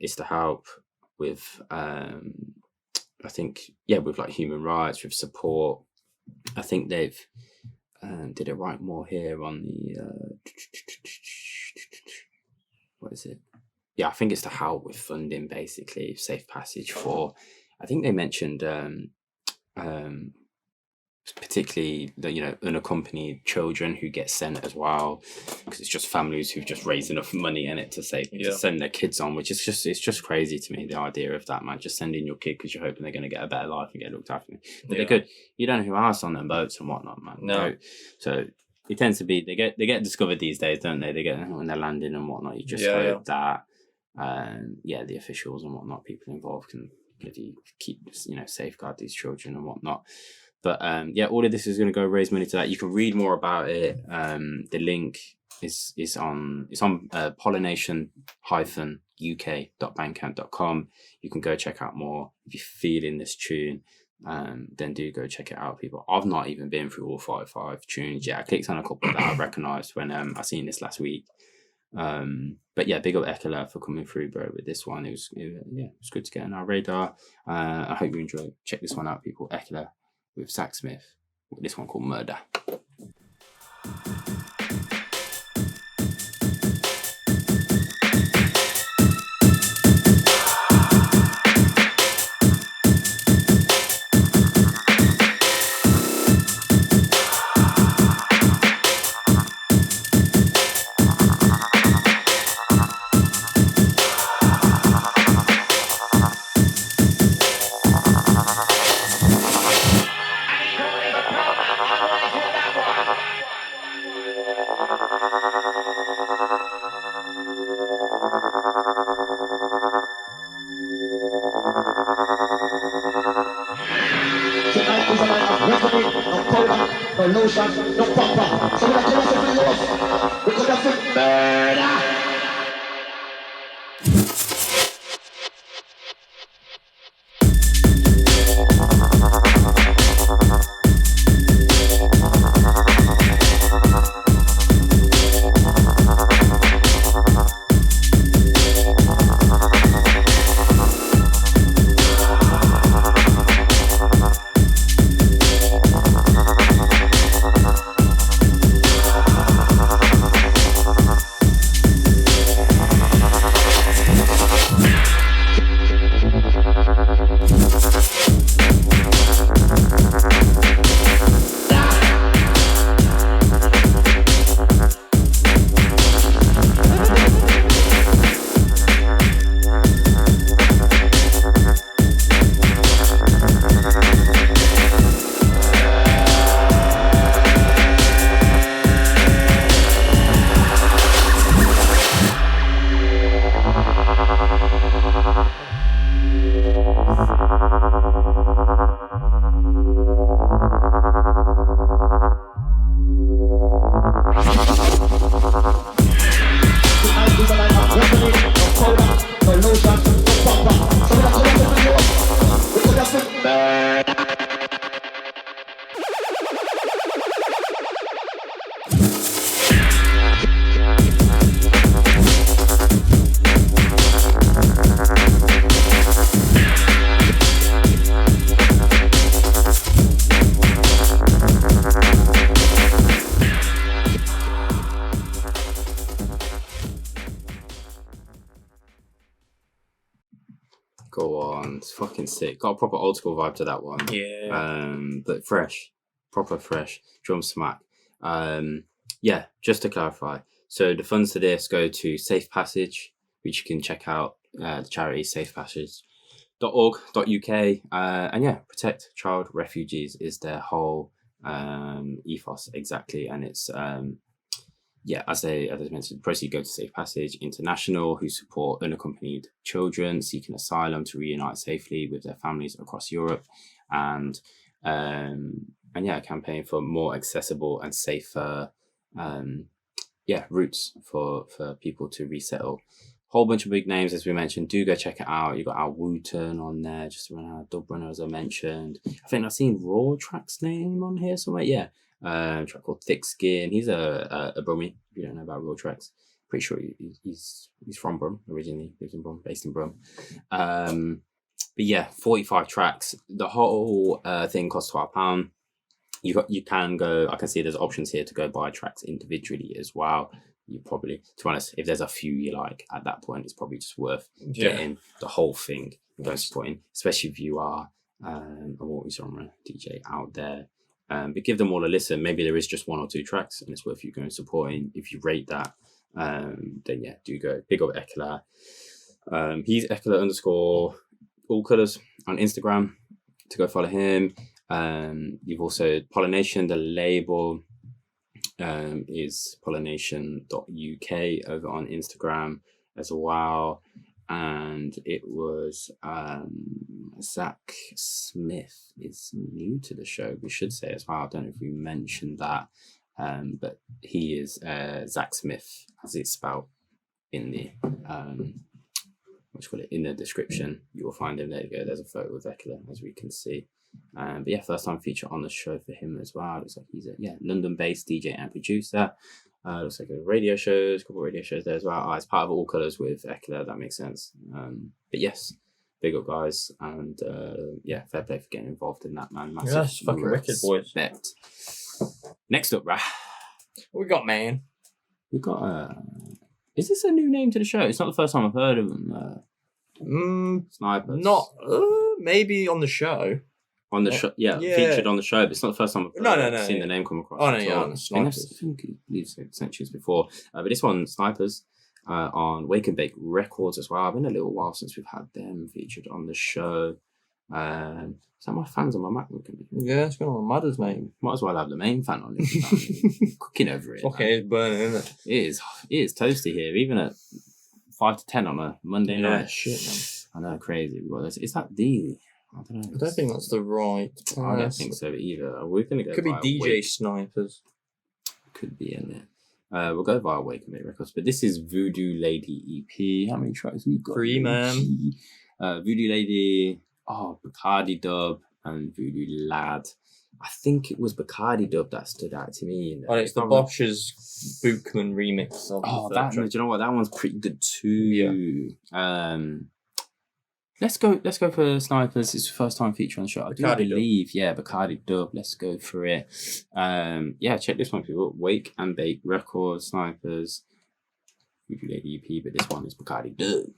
Speaker 1: is to help with I think with like human rights, with support. I think they've did it right more here on the what is it? Yeah, I think it's to help with funding, basically safe passage for. I think they mentioned particularly the unaccompanied children who get sent as well, because it's just families who've just raised enough money in it to send their kids on, which is just crazy to me, the idea of that, man. Just sending your kid because you're hoping they're going to get a better life and get looked after. But they could, you don't know who else on them boats and whatnot, man.
Speaker 2: No.
Speaker 1: So it tends to be they get discovered these days, don't they? They get when they're landing and whatnot. You just hope that the officials and whatnot, people involved, can keep safeguard these children and whatnot. But all of this is going to go raise money to that. You can read more about it. The link is on pollination-uk.bandcamp.com. You can go check out more. If you're feeling this tune, then do go check it out, people. I've not even been through all 5 tunes yet. I clicked on a couple that I recognised when I seen this last week. But yeah, big up Ekula for coming through, bro, with this one. It was good to get on our radar. I hope you enjoy it. Check this one out, people. Ekula with Smiff. This one called Murda.
Speaker 3: No lotion, no papa. So when I tell myself in love, because I feel murder.
Speaker 1: Go on, it's fucking sick. Got a proper old school vibe to that one.
Speaker 2: Yeah.
Speaker 1: But fresh. proper fresh drum smack. Yeah, just to clarify. So the funds to this go to Safe Passage, which you can check out, the charity safepassage.org.uk. And yeah, protect child refugees is their whole ethos exactly. And it's, as I mentioned, proceeds go to Safe Passage International, who support unaccompanied children seeking asylum to reunite safely with their families across Europe. And a campaign for more accessible and safer routes for people to resettle. Whole bunch of big names, as we mentioned. Do go check it out. You got our Wooten on there, just to run out, Dubrunner, as I mentioned. I think I've seen Raw Track's name on here somewhere. Yeah, a track called Thick Skin. He's a Brummie. If you don't know about Raw Tracks, pretty sure he's from Brum originally. Lives in Brum, based in Brum. But yeah, 45 tracks. The whole thing costs £12. You can go. I can see there's options here to go buy tracks individually as well. You probably, to be honest, if there's a few you like at that point, it's probably just worth getting the whole thing and going supporting, especially if you are a multi-genre DJ out there. But give them all a listen. Maybe there is just one or two tracks and it's worth you going supporting. If you rate that, then yeah, do go. Big up Ekula. He's Ekula_ all colours on Instagram to go follow him. You've also Pollination, the label is pollination.uk over on Instagram as well. And it was Zach Smith is new to the show, we should say as well. I don't know if we mentioned that, but he is Zach Smith, as it's spelled in the in the description. You will find him. There you go. There's a photo of Ekula, as we can see. But yeah, first time feature on the show for him as well. Looks like he's a London-based DJ and producer. Looks like a couple of radio shows there as well. It's part of All Colours with Ekula. That makes sense. But yes, big up guys, and fair play for getting involved in that, man. Massive
Speaker 2: Yes, fucking wicked, boys.
Speaker 1: Next up,
Speaker 2: What we got, man?
Speaker 1: We got is this a new name to the show? It's not the first time I've heard of them. SnipaZ.
Speaker 2: Not maybe on the show.
Speaker 1: On the show, featured on the show, but it's not the first time I've seen the name come across.
Speaker 2: Oh no, yeah, on SnipaZ.
Speaker 1: I think we've centuries before, but this one, SnipaZ, on Wake and Bake Records as well. It's been a little while since we've had them featured on the show. So my fans on my MacBook.
Speaker 2: Yeah, it's been on my mother's, mate.
Speaker 1: Might as well have the main fan on it. Cooking over it.
Speaker 2: Okay, it's burning, isn't it?
Speaker 1: It is toasty here, even at 5 to 10 on a Monday night.
Speaker 2: Yeah, shit, man.
Speaker 1: I know, crazy. Is that the? I don't know.
Speaker 2: I don't think that's the right.
Speaker 1: I don't think so either. We're gonna go.
Speaker 2: Could be DJ SnipaZ.
Speaker 1: Could be in it. We'll go via Wake and Bake Records, but this is Voodoo Lady EP. How many tracks we got?
Speaker 2: 3, man.
Speaker 1: Voodoo Lady, Bacardi Dub, and Voodoo Lad. I think it was Bacardi Dub that stood out to me.
Speaker 2: It's the Bosch's Bookman remix.
Speaker 1: Do you know what? That one's pretty good too. Yeah. Let's go for SnipaZ. It's the first time feature on the show. I do believe, Bacardi Dub. Let's go for it. Check this one, people. Wake and Bake Records, SnipaZ, Voodoo Lady EP, but this one is Bacardi Dub.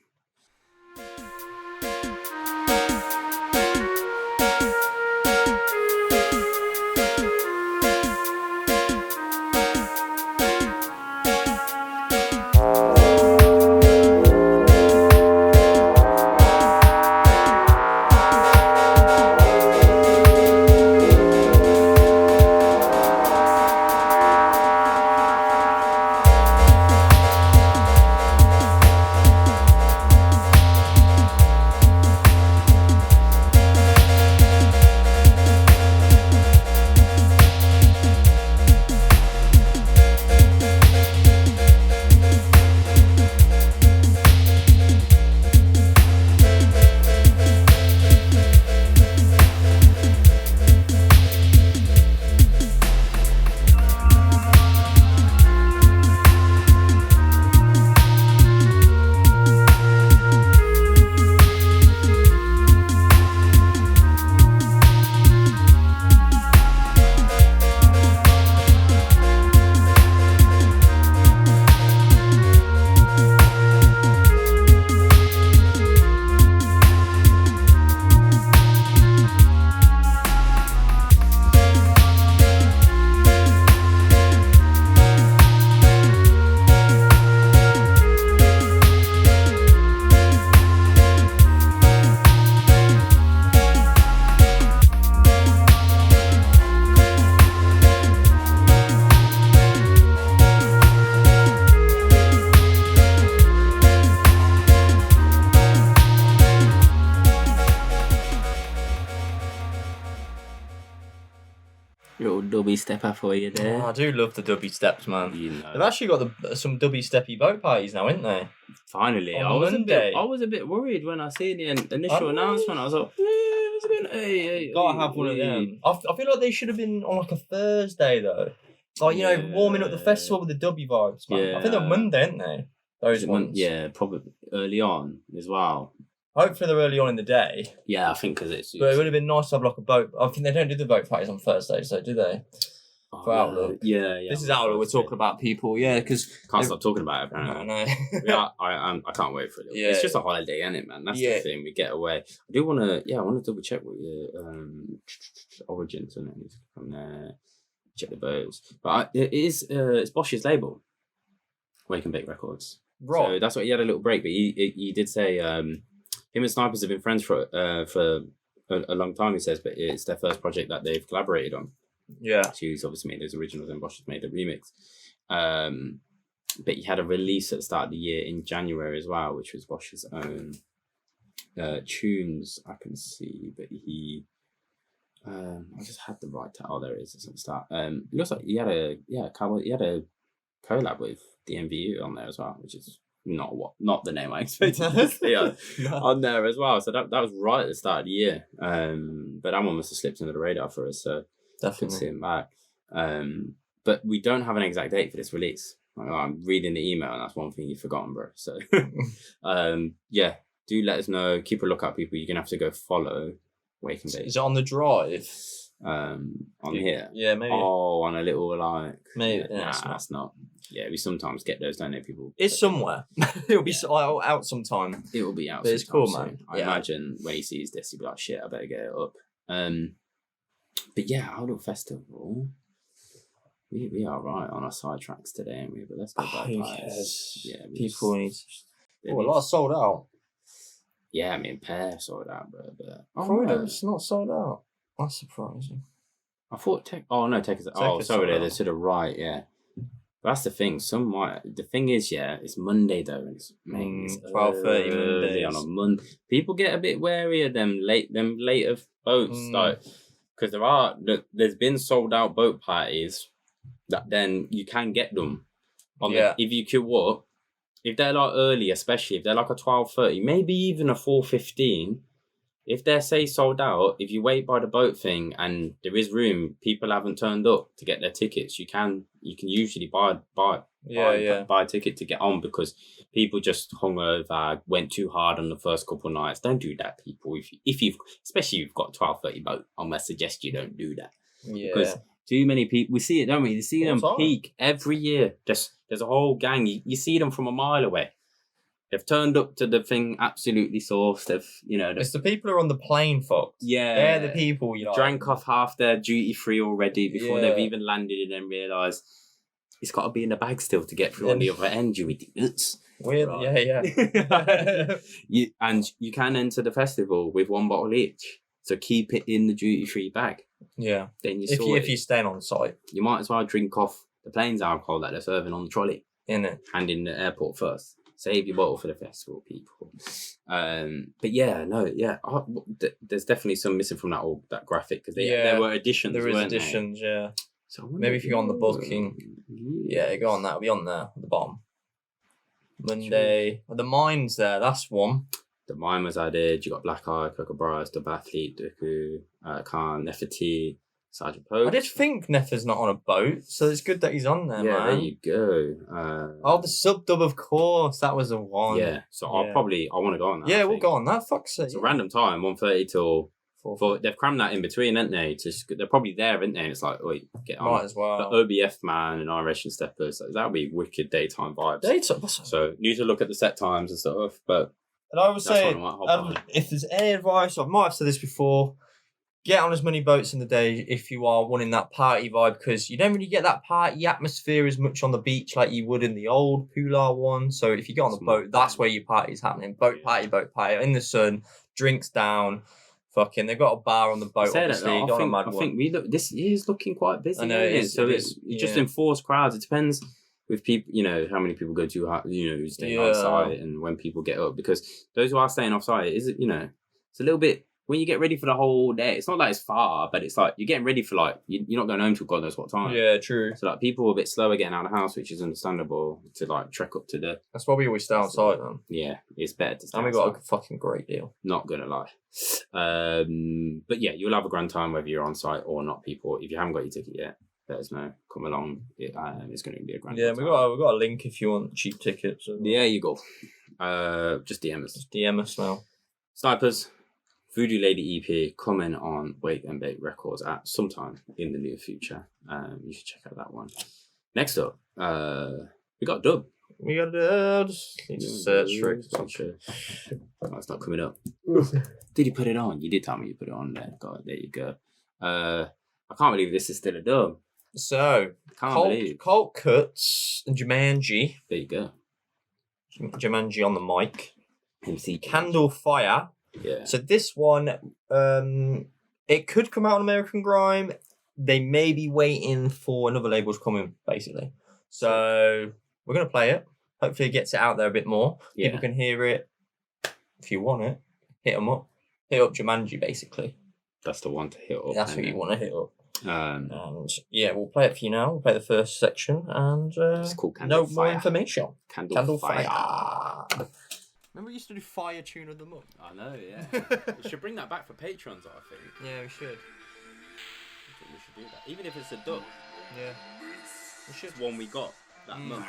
Speaker 1: dubby stepper for you there.
Speaker 2: I do love the dubby steps, man.
Speaker 1: You know.
Speaker 2: They've actually got some dubby steppy boat parties now, ain't they?
Speaker 1: Finally,
Speaker 2: On
Speaker 1: I was
Speaker 2: Monday.
Speaker 1: I was a bit worried when I seen the initial announcement. I was like, it's been
Speaker 2: Gotta have one of them. I feel like they should have been on like a Thursday though. Like, you know, warming up the festival with the dubby vibes, man.
Speaker 1: Yeah.
Speaker 2: I think they're Monday, aren't they? Those ones.
Speaker 1: Yeah, probably early on as well.
Speaker 2: Hopefully they're early on in the day.
Speaker 1: Yeah, I think because it's.
Speaker 2: But it would have been nice to have like a boat. I think they don't do the boat parties on Thursdays, though, do they? For Outlook.
Speaker 1: Yeah.
Speaker 2: This is Outlook. We're talking about people, yeah, because
Speaker 1: can't stop talking about it. Apparently.
Speaker 2: No.
Speaker 1: I can't wait for it.
Speaker 2: Yeah.
Speaker 1: It's just a holiday, isn't it, man? That's the thing. We get away. I do want to. Yeah, I want to double check what your origins and it from there. Check the boats, but it is. It's Bosch's label. Wake and Bake Records.
Speaker 2: Right.
Speaker 1: So that's what he had a little break, but he did say him and SnipaZ have been friends for a long time. He says, but it's their first project that they've collaborated on.
Speaker 2: Yeah.
Speaker 1: He's obviously made those originals and Bosch has made the remix. But he had a release at the start of the year in January as well, which was Bosch's own tunes. I can see, but he. I just had the right title. Oh, there it is. It's at the start. It looks like he had a collab with DMVU on there as well, which is not the name I expected to see on there as well. So that was right at the start of the year. But that one must have slipped under the radar for us. So
Speaker 2: definitely
Speaker 1: could see him back. But we don't have an exact date for this release. I'm reading the email, and that's one thing you've forgotten, bro. So yeah, do let us know. Keep a lookout, people. You're gonna have to go follow Wake and Bake.
Speaker 2: Is it on the drive?
Speaker 1: On here?
Speaker 2: Yeah, maybe.
Speaker 1: Oh, on a little like
Speaker 2: maybe.
Speaker 1: Yeah,
Speaker 2: Yeah,
Speaker 1: that's not. Yeah, we sometimes get those, don't know, people.
Speaker 2: It's somewhere. It'll be out sometime.
Speaker 1: It will be out.
Speaker 2: But it's cool, man.
Speaker 1: I imagine when he sees this, he'll be like, "Shit, I better get it up." But yeah, Outdoor Festival. We are right on our sidetracks today, aren't we? But let's go back.
Speaker 2: Who cares?
Speaker 1: Yeah,
Speaker 2: people need. A lot sold out.
Speaker 1: Yeah, I mean, Pear sold out, bro. But
Speaker 2: Croydon's not sold out. That's surprising.
Speaker 1: I thought Tech. Oh no, Tech is. Oh, sorry, they're to the right. Yeah, that's the thing. Some might. The thing is, yeah, it's Monday though, and it's
Speaker 2: 12:30 Monday
Speaker 1: on a Monday. People get a bit wary of them later boats, like because there's been sold out boat parties that then you can get them if you queue up. If they're like early, especially if they're like a 12:30, maybe even a 4:15. If they're say sold out, if you wait by the boat thing and there is room, people haven't turned up to get their tickets. You can usually buy a ticket to get on because people just hung over, went too hard on the first couple of nights. Don't do that, people. If you've especially if you've got a 12:30 boat, I'm gonna suggest you don't do that.
Speaker 2: Yeah.
Speaker 1: Because too many people, we see it, don't we? You see them peak every year. There's a whole gang. You see them from a mile away. They've turned up to the thing absolutely sourced.
Speaker 2: It's the people who are on the plane, folks.
Speaker 1: Yeah.
Speaker 2: They're the people you like.
Speaker 1: Drank off half their duty free already before they've even landed and then realise it's got to be in the bag still to get through on the other end, you idiots.
Speaker 2: Weird, right. Yeah.
Speaker 1: You can enter the festival with one bottle each. So keep it in the duty free bag.
Speaker 2: Yeah.
Speaker 1: Then
Speaker 2: if you're staying on site.
Speaker 1: You might as well drink off the plane's alcohol that they're serving on the trolley.
Speaker 2: Innit?
Speaker 1: And in the airport first. Save your bottle for the festival, people. But yeah, no, yeah. There's definitely some missing from that graphic because there were additions.
Speaker 2: There is additions, yeah.
Speaker 1: So
Speaker 2: maybe if you go on the booking, go on that. It'll be on there at the bottom. Monday, the mine's there. That's one.
Speaker 1: The mine was added. You got Black Eye, Coca Bryce, the Bathlete, Dooku, Khan, Nefertiti, Sergeant Pope.
Speaker 2: I did think Nefer's not on a boat, so it's good that he's on there, man.
Speaker 1: Yeah, there you go.
Speaker 2: The sub-dub, of course. That was the one.
Speaker 1: Yeah, so I want to go on that.
Speaker 2: Yeah, we'll go on that. Fuck's sake.
Speaker 1: It's a random time, 1:30 till 4. They've crammed that in between, haven't they? They're probably there, haven't they? And it's like, wait, get on.
Speaker 2: Might as well.
Speaker 1: The OBF man and Irish and Steppers, that'll be wicked daytime vibes. So need to look at the set times and stuff, but...
Speaker 2: And I would say, if there's any advice, I might have said this before, get on as many boats in the day if you are wanting that party vibe, because you don't really get that party atmosphere as much on the beach like you would in the old Polar one. So if you get on the boat, that's where your party's happening. Boat party, in the sun, drinks down. Fucking, they've got a bar on the boat. Obviously,
Speaker 1: I think this year's looking quite busy.
Speaker 2: I know it is.
Speaker 1: So it's just enforced crowds. It depends with people, how many people go to, stay on site and when people get up. Because those who are staying off site, it's a little bit when you get ready for the whole day, it's not like it's far, but it's like you're getting ready for like you're not going home till God knows what time.
Speaker 2: Yeah, true.
Speaker 1: So like people are a bit slower getting out of the house, which is understandable to like trek up to the.
Speaker 2: That's why we always stay outside, man.
Speaker 1: Yeah, it's better to stay
Speaker 2: And we
Speaker 1: outside.
Speaker 2: got a fucking great deal.
Speaker 1: Not gonna lie. But yeah, you'll have a grand time whether you're on site or not, people. If you haven't got your ticket yet, let us know. Come along. It's going to be a grand
Speaker 2: Yeah,
Speaker 1: time.
Speaker 2: we got a link if you want cheap tickets.
Speaker 1: Yeah, you go. Just DM us.
Speaker 2: Just DM us now.
Speaker 1: SnipaZ, Voodoo Lady EP coming on Wake and Bake Records at sometime in the near future. You should check out that one. Next up, we got Dub.
Speaker 2: We got just need to search for it.
Speaker 1: Oh, it's not coming up. Did you put it on? You did tell me you put it on there. God, there you go. I can't believe this is still a dub.
Speaker 2: So, Coltcuts and Jumanji.
Speaker 1: There you go.
Speaker 2: Jumanji on the mic.
Speaker 1: MC
Speaker 2: Candle Fire.
Speaker 1: Yeah.
Speaker 2: So this one, it could come out on American Grime. They may be waiting for another label to come in, basically. So we're going to play it. Hopefully it gets it out there a bit more.
Speaker 1: Yeah.
Speaker 2: People can hear it. If you want it, hit them up. Hit up Jumanji, basically.
Speaker 1: That's the one to hit up.
Speaker 2: That's what you want to hit up.
Speaker 1: And
Speaker 2: yeah, we'll play it for you now. We'll play the first section and
Speaker 1: it's called Candle
Speaker 2: no more
Speaker 1: Fire.
Speaker 2: information.
Speaker 1: Candle Fire.
Speaker 2: Remember we used to do Fire Tune of the Month?
Speaker 1: I know, yeah. We should bring that back for patrons, I think.
Speaker 2: Yeah, we should.
Speaker 1: We should do that. Even if it's a dub.
Speaker 2: Yeah. We should.
Speaker 1: It's one we got that month.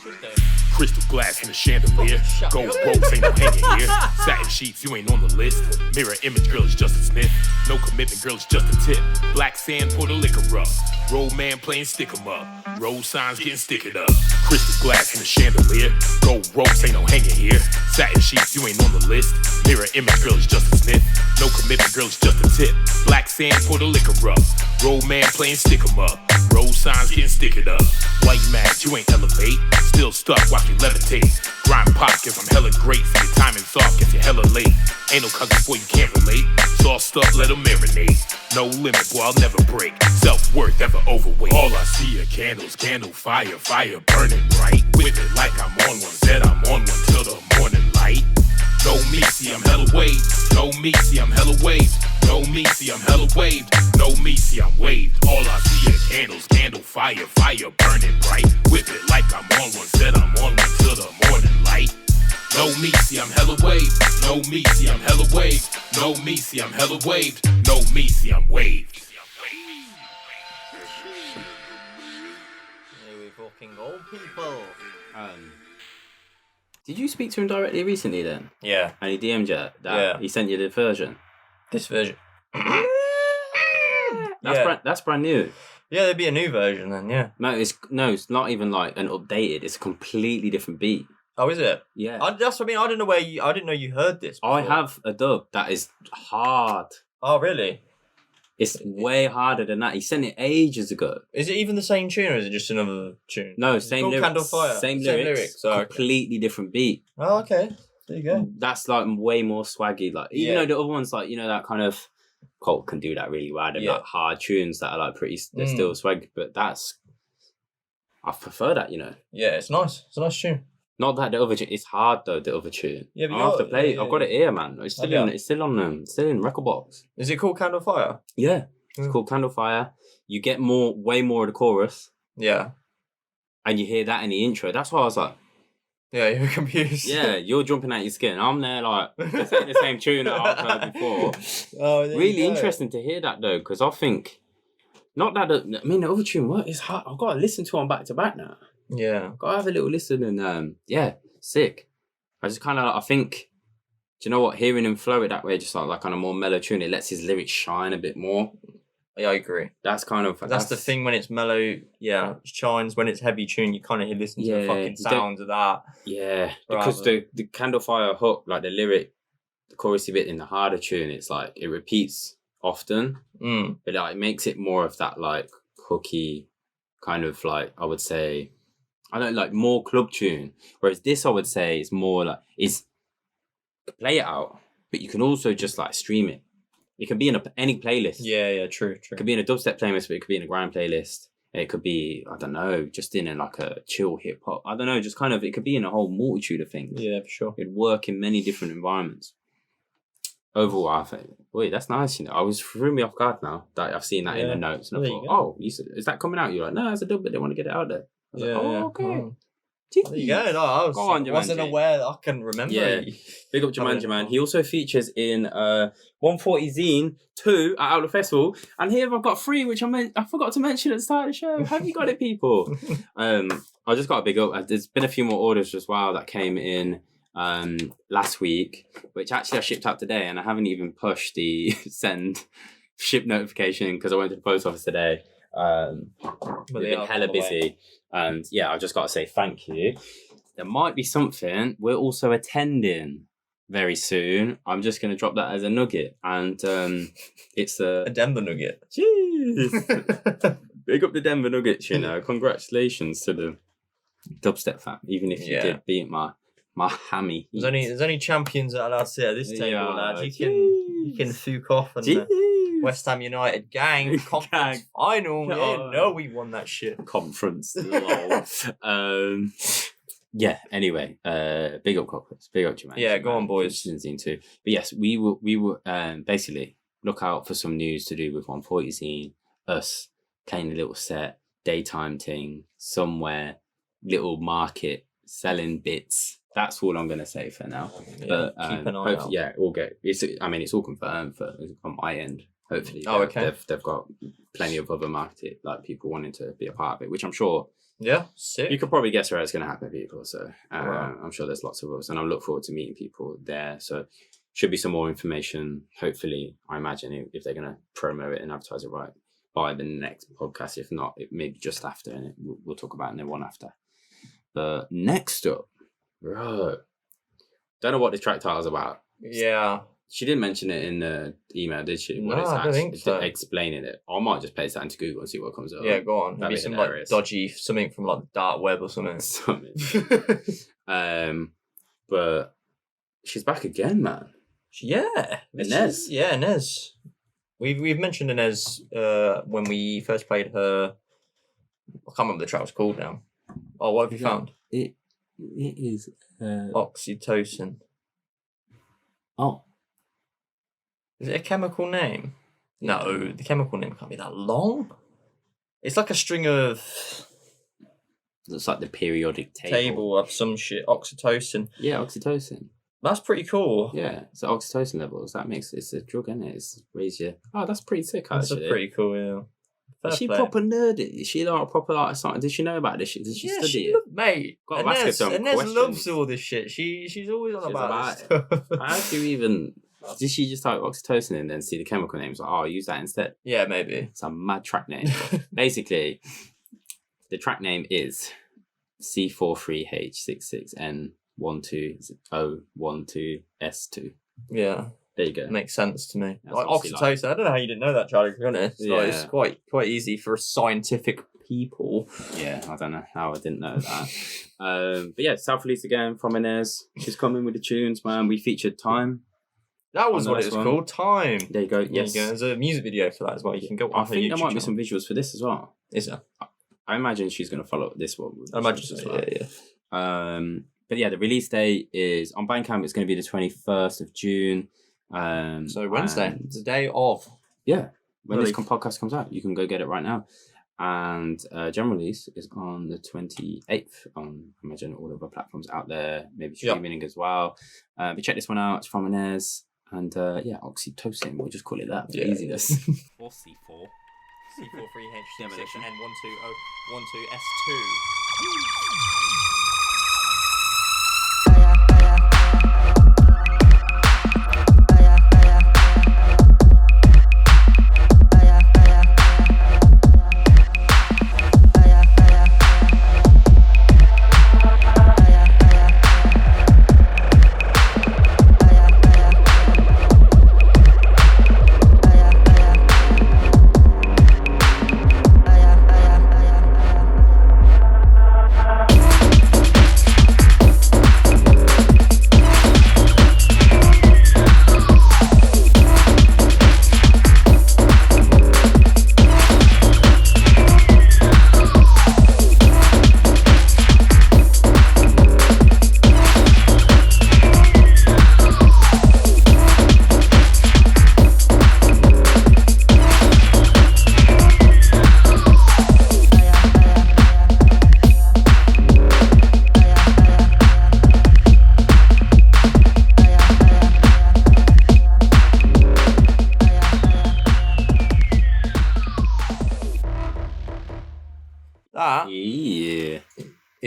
Speaker 2: Should do.
Speaker 4: Crystal glass in the chandelier.
Speaker 2: Shut
Speaker 4: Gold
Speaker 2: up.
Speaker 4: ropes ain't no hanging here. Satin sheets, you ain't on the list. Mirror image, girl, is just a sniff. No commitment, girl, it's just a tip. Black sand, pour the liquor up. Road man playing stick 'em up. Road signs getting sticked up. Crystal glass in the chandelier. Gold ropes ain't no hanging here. Satin sheets, you ain't on the list. Mirror image, girl, is just a sniff. No commitment, girl, it's just a tip. Black sand, pour the liquor up. Road man playing stick 'em up. Road signs getting sticked up. White mad, you ain't elevate. Still stuck, watch me levitate. Grind pop, guess I'm hella great. See your timing's off, guess you're hella late. Ain't no cousins, boy, you can't relate. Sauced up, let 'em marinate. No limit, boy, I'll never break. Self-worth, ever overweight. All I see are candles, candle fire, fire burning bright. With it like I'm on one, said I'm on one till the morning light. No me, see I'm hella waved. No me, see I'm hella waved. No me, see I'm hella waved. No me, see I'm waved. All I see are candles, candle fire, fire burning bright. Whip it like I'm on one, said I'm on one till the morning light. No me, see I'm hella waved. No me, see I'm hella waved. No me, see I'm hella waved. No me, see I'm waved.
Speaker 2: Yeah, we're fucking old people.
Speaker 1: Did you speak to him directly recently then?
Speaker 2: Yeah,
Speaker 1: And he DM'd you that?
Speaker 2: Yeah.
Speaker 1: He sent you the version?
Speaker 2: this version.
Speaker 1: That's brand new.
Speaker 2: Yeah, there'd be a new version then, yeah.
Speaker 1: No, it's not even like an updated. It's a completely different beat.
Speaker 2: Oh, is it?
Speaker 1: Yeah.
Speaker 2: That's what I mean. I didn't know you heard this before.
Speaker 1: I have a dub that is hard.
Speaker 2: Oh, really?
Speaker 1: It's way harder than that. He sent it ages ago.
Speaker 2: Is it even the same tune or is it just another tune?
Speaker 1: No,
Speaker 2: Is it
Speaker 1: same
Speaker 2: called
Speaker 1: lyrics.
Speaker 2: Candle Fire?
Speaker 1: Same lyrics.
Speaker 2: Oh, okay.
Speaker 1: Completely different beat.
Speaker 2: Oh, okay. There you go.
Speaker 1: That's like way more swaggy. Like even
Speaker 2: Yeah.
Speaker 1: though the other ones, like that kind of Colt can do that really well. They're
Speaker 2: Yeah.
Speaker 1: like hard tunes that are like pretty. They're still swag, but I prefer that.
Speaker 2: Yeah, it's nice. It's a nice tune.
Speaker 1: Not that the other tune. It's hard though. The other tune.
Speaker 2: Yeah, but
Speaker 1: I have to play.
Speaker 2: yeah,
Speaker 1: I've got it here, man. It's still
Speaker 2: yeah.
Speaker 1: in. It's still on them. Still in record box.
Speaker 2: Is it called Candle Fire?
Speaker 1: Yeah, it's
Speaker 2: Mm.
Speaker 1: called Candle Fire. You get way more of the chorus,
Speaker 2: Yeah.
Speaker 1: and you hear that in the intro. That's why I was like,
Speaker 2: Yeah, you're confused.
Speaker 1: yeah, you're jumping out your skin. I'm there like this ain't the same tune that I've heard before.
Speaker 2: Oh, there you
Speaker 1: Really
Speaker 2: go.
Speaker 1: interesting to hear that though, because I think not that the other tune it's hard. I've got to listen to them back to back now.
Speaker 2: Yeah.
Speaker 1: Got to have a little listen and yeah, sick. I just kind of I think, do you know what? Hearing him flow it that way, just like on a more mellow tune, it lets his lyrics shine a bit more.
Speaker 2: Yeah, I agree.
Speaker 1: That's kind of
Speaker 2: That's the thing when it's mellow, yeah, it shines. When it's heavy tune, you kind of listen to the
Speaker 1: Yeah,
Speaker 2: fucking
Speaker 1: you don't-
Speaker 2: sounds of that.
Speaker 1: Yeah, because
Speaker 2: Rather-
Speaker 1: the Candle Fire hook, like the lyric, the chorusy bit in the harder tune, it's like it repeats often, but like it makes it more of that like hooky kind of like I would say, I don't like more club tune. Whereas this I would say is more like play it out, but you can also just like stream it. It can be in any playlist.
Speaker 2: Yeah, true.
Speaker 1: It could be in a dubstep playlist, but it could be in a grind playlist. It could be, I don't know, just in like a chill hip hop. I don't know, just kind of, it could be in a whole multitude of things.
Speaker 2: Yeah, for sure.
Speaker 1: It'd work in many different environments. overall, I think, wait, that's nice. I was threw me off guard now that I've seen that in the notes, and I thought, oh, is that coming out? You're like, no, it's a dub, but they want to get it out there. I was like, okay.
Speaker 2: Oh. There you go. No, I wasn't aware that I can remember.
Speaker 1: Yeah. Big up Jumanji, man. He also features in 140 Zine 2 at Outlook Festival. And here I've got 3, which I forgot to mention at the start of the show. Have you got it, people? I just got a big up. There's been a few more orders as well that came in last week, which actually I shipped out today, and I haven't even pushed the send ship notification because I went to the post office today. We've been hella busy, and yeah, I just got to say thank you. There might be something we're also attending very soon. I'm just going to drop that as a nugget, and it's a
Speaker 2: Denver nugget.
Speaker 1: Jeez, big up the Denver Nuggets. Congratulations to the Dubstep fam. Even if you did beat my hammy.
Speaker 2: There's only champions that are allowed to sit at this table, lad. You can fuck off and. West Ham United gang conference final. Yeah, no, we won that shit.
Speaker 1: Conference. Yeah. Anyway, big up Coltcuts. Big up Jumanji.
Speaker 2: Yeah, go on, boys.
Speaker 1: Season 2. But yes, we will basically look out for some news to do with 140 Zine, us playing a little set, daytime thing somewhere, little market selling bits. That's all I'm gonna say for now.
Speaker 2: Yeah, but keep an eye out.
Speaker 1: Yeah, all good. It's all confirmed on my end. Hopefully, they've got plenty of other market people wanting to be a part of it, which I'm sure.
Speaker 2: Yeah, sick.
Speaker 1: You could probably guess where it's going to happen, people. So I'm sure there's lots of us, and I look forward to meeting people there. So should be some more information. Hopefully, I imagine if they're going to promo it and advertise it right by the next podcast. If not, it may be just after, and we'll talk about it in the one after. But next up, bro, don't know what the track title's about.
Speaker 2: Yeah.
Speaker 1: She didn't mention it in the email, did she?
Speaker 2: No, I don't think so.
Speaker 1: Explaining it. I might just place that into Google and see what comes up.
Speaker 2: Yeah, go on. Maybe some dodgy, something from the dark web or something.
Speaker 1: But she's back again, man.
Speaker 2: Yeah.
Speaker 1: Ynez.
Speaker 2: Yeah, Ynez. We've mentioned Ynez when we first played her. I can't remember the track was called now. Oh, what have you found?
Speaker 1: It is
Speaker 2: Oxytocin.
Speaker 1: Oh.
Speaker 2: Is it a chemical name? No, the chemical name can't be that long. It's like a string of...
Speaker 1: Looks like the periodic
Speaker 2: table of some shit. Oxytocin.
Speaker 1: Yeah, oxytocin.
Speaker 2: That's pretty cool.
Speaker 1: Yeah, it's the oxytocin levels. It's a drug, isn't it? It's raise your... Oh, that's pretty sick, actually.
Speaker 2: That's pretty cool, yeah.
Speaker 1: Is she proper nerdy? Is she like proper something? Did she know about this shit? Did she study it?
Speaker 2: Mate, Ynez loves all this shit. She's always on about this stuff.
Speaker 1: How do you even... Did she just type oxytocin and then see the chemical names? Like, I'll use that instead.
Speaker 2: Yeah, maybe.
Speaker 1: It's a mad track name. Basically, the track name is C43H66N12O12S2.
Speaker 2: Yeah.
Speaker 1: There you go.
Speaker 2: Makes sense to me. Like oxytocin. I don't know how you didn't know that, Charlie, to be honest. Yeah. It's quite easy for scientific people.
Speaker 1: Yeah, I don't know how I didn't know that. But yeah, self-release again from Ynez. She's coming with the tunes, man. We featured Time.
Speaker 2: That was what it was called, Time.
Speaker 1: There you go. Yes.
Speaker 2: There you go. There's a music video for that as well. You can go.
Speaker 1: I think there might be some visuals for this as well.
Speaker 2: Is there?
Speaker 1: I imagine she's going to follow this one.
Speaker 2: I imagine so. Well. Yeah.
Speaker 1: But yeah, the release date is on Bandcamp. It's going to be the 21st of June.
Speaker 2: So Wednesday. It's the day of.
Speaker 1: Yeah. When this podcast comes out, you can go get it right now. And general release is on the 28th on, I imagine, all of our platforms out there, maybe streaming as well. But check this one out. It's from Ynez. And Oxytocin, we'll just call it that for easiness. 4C4.
Speaker 2: C43H6N12O12S2.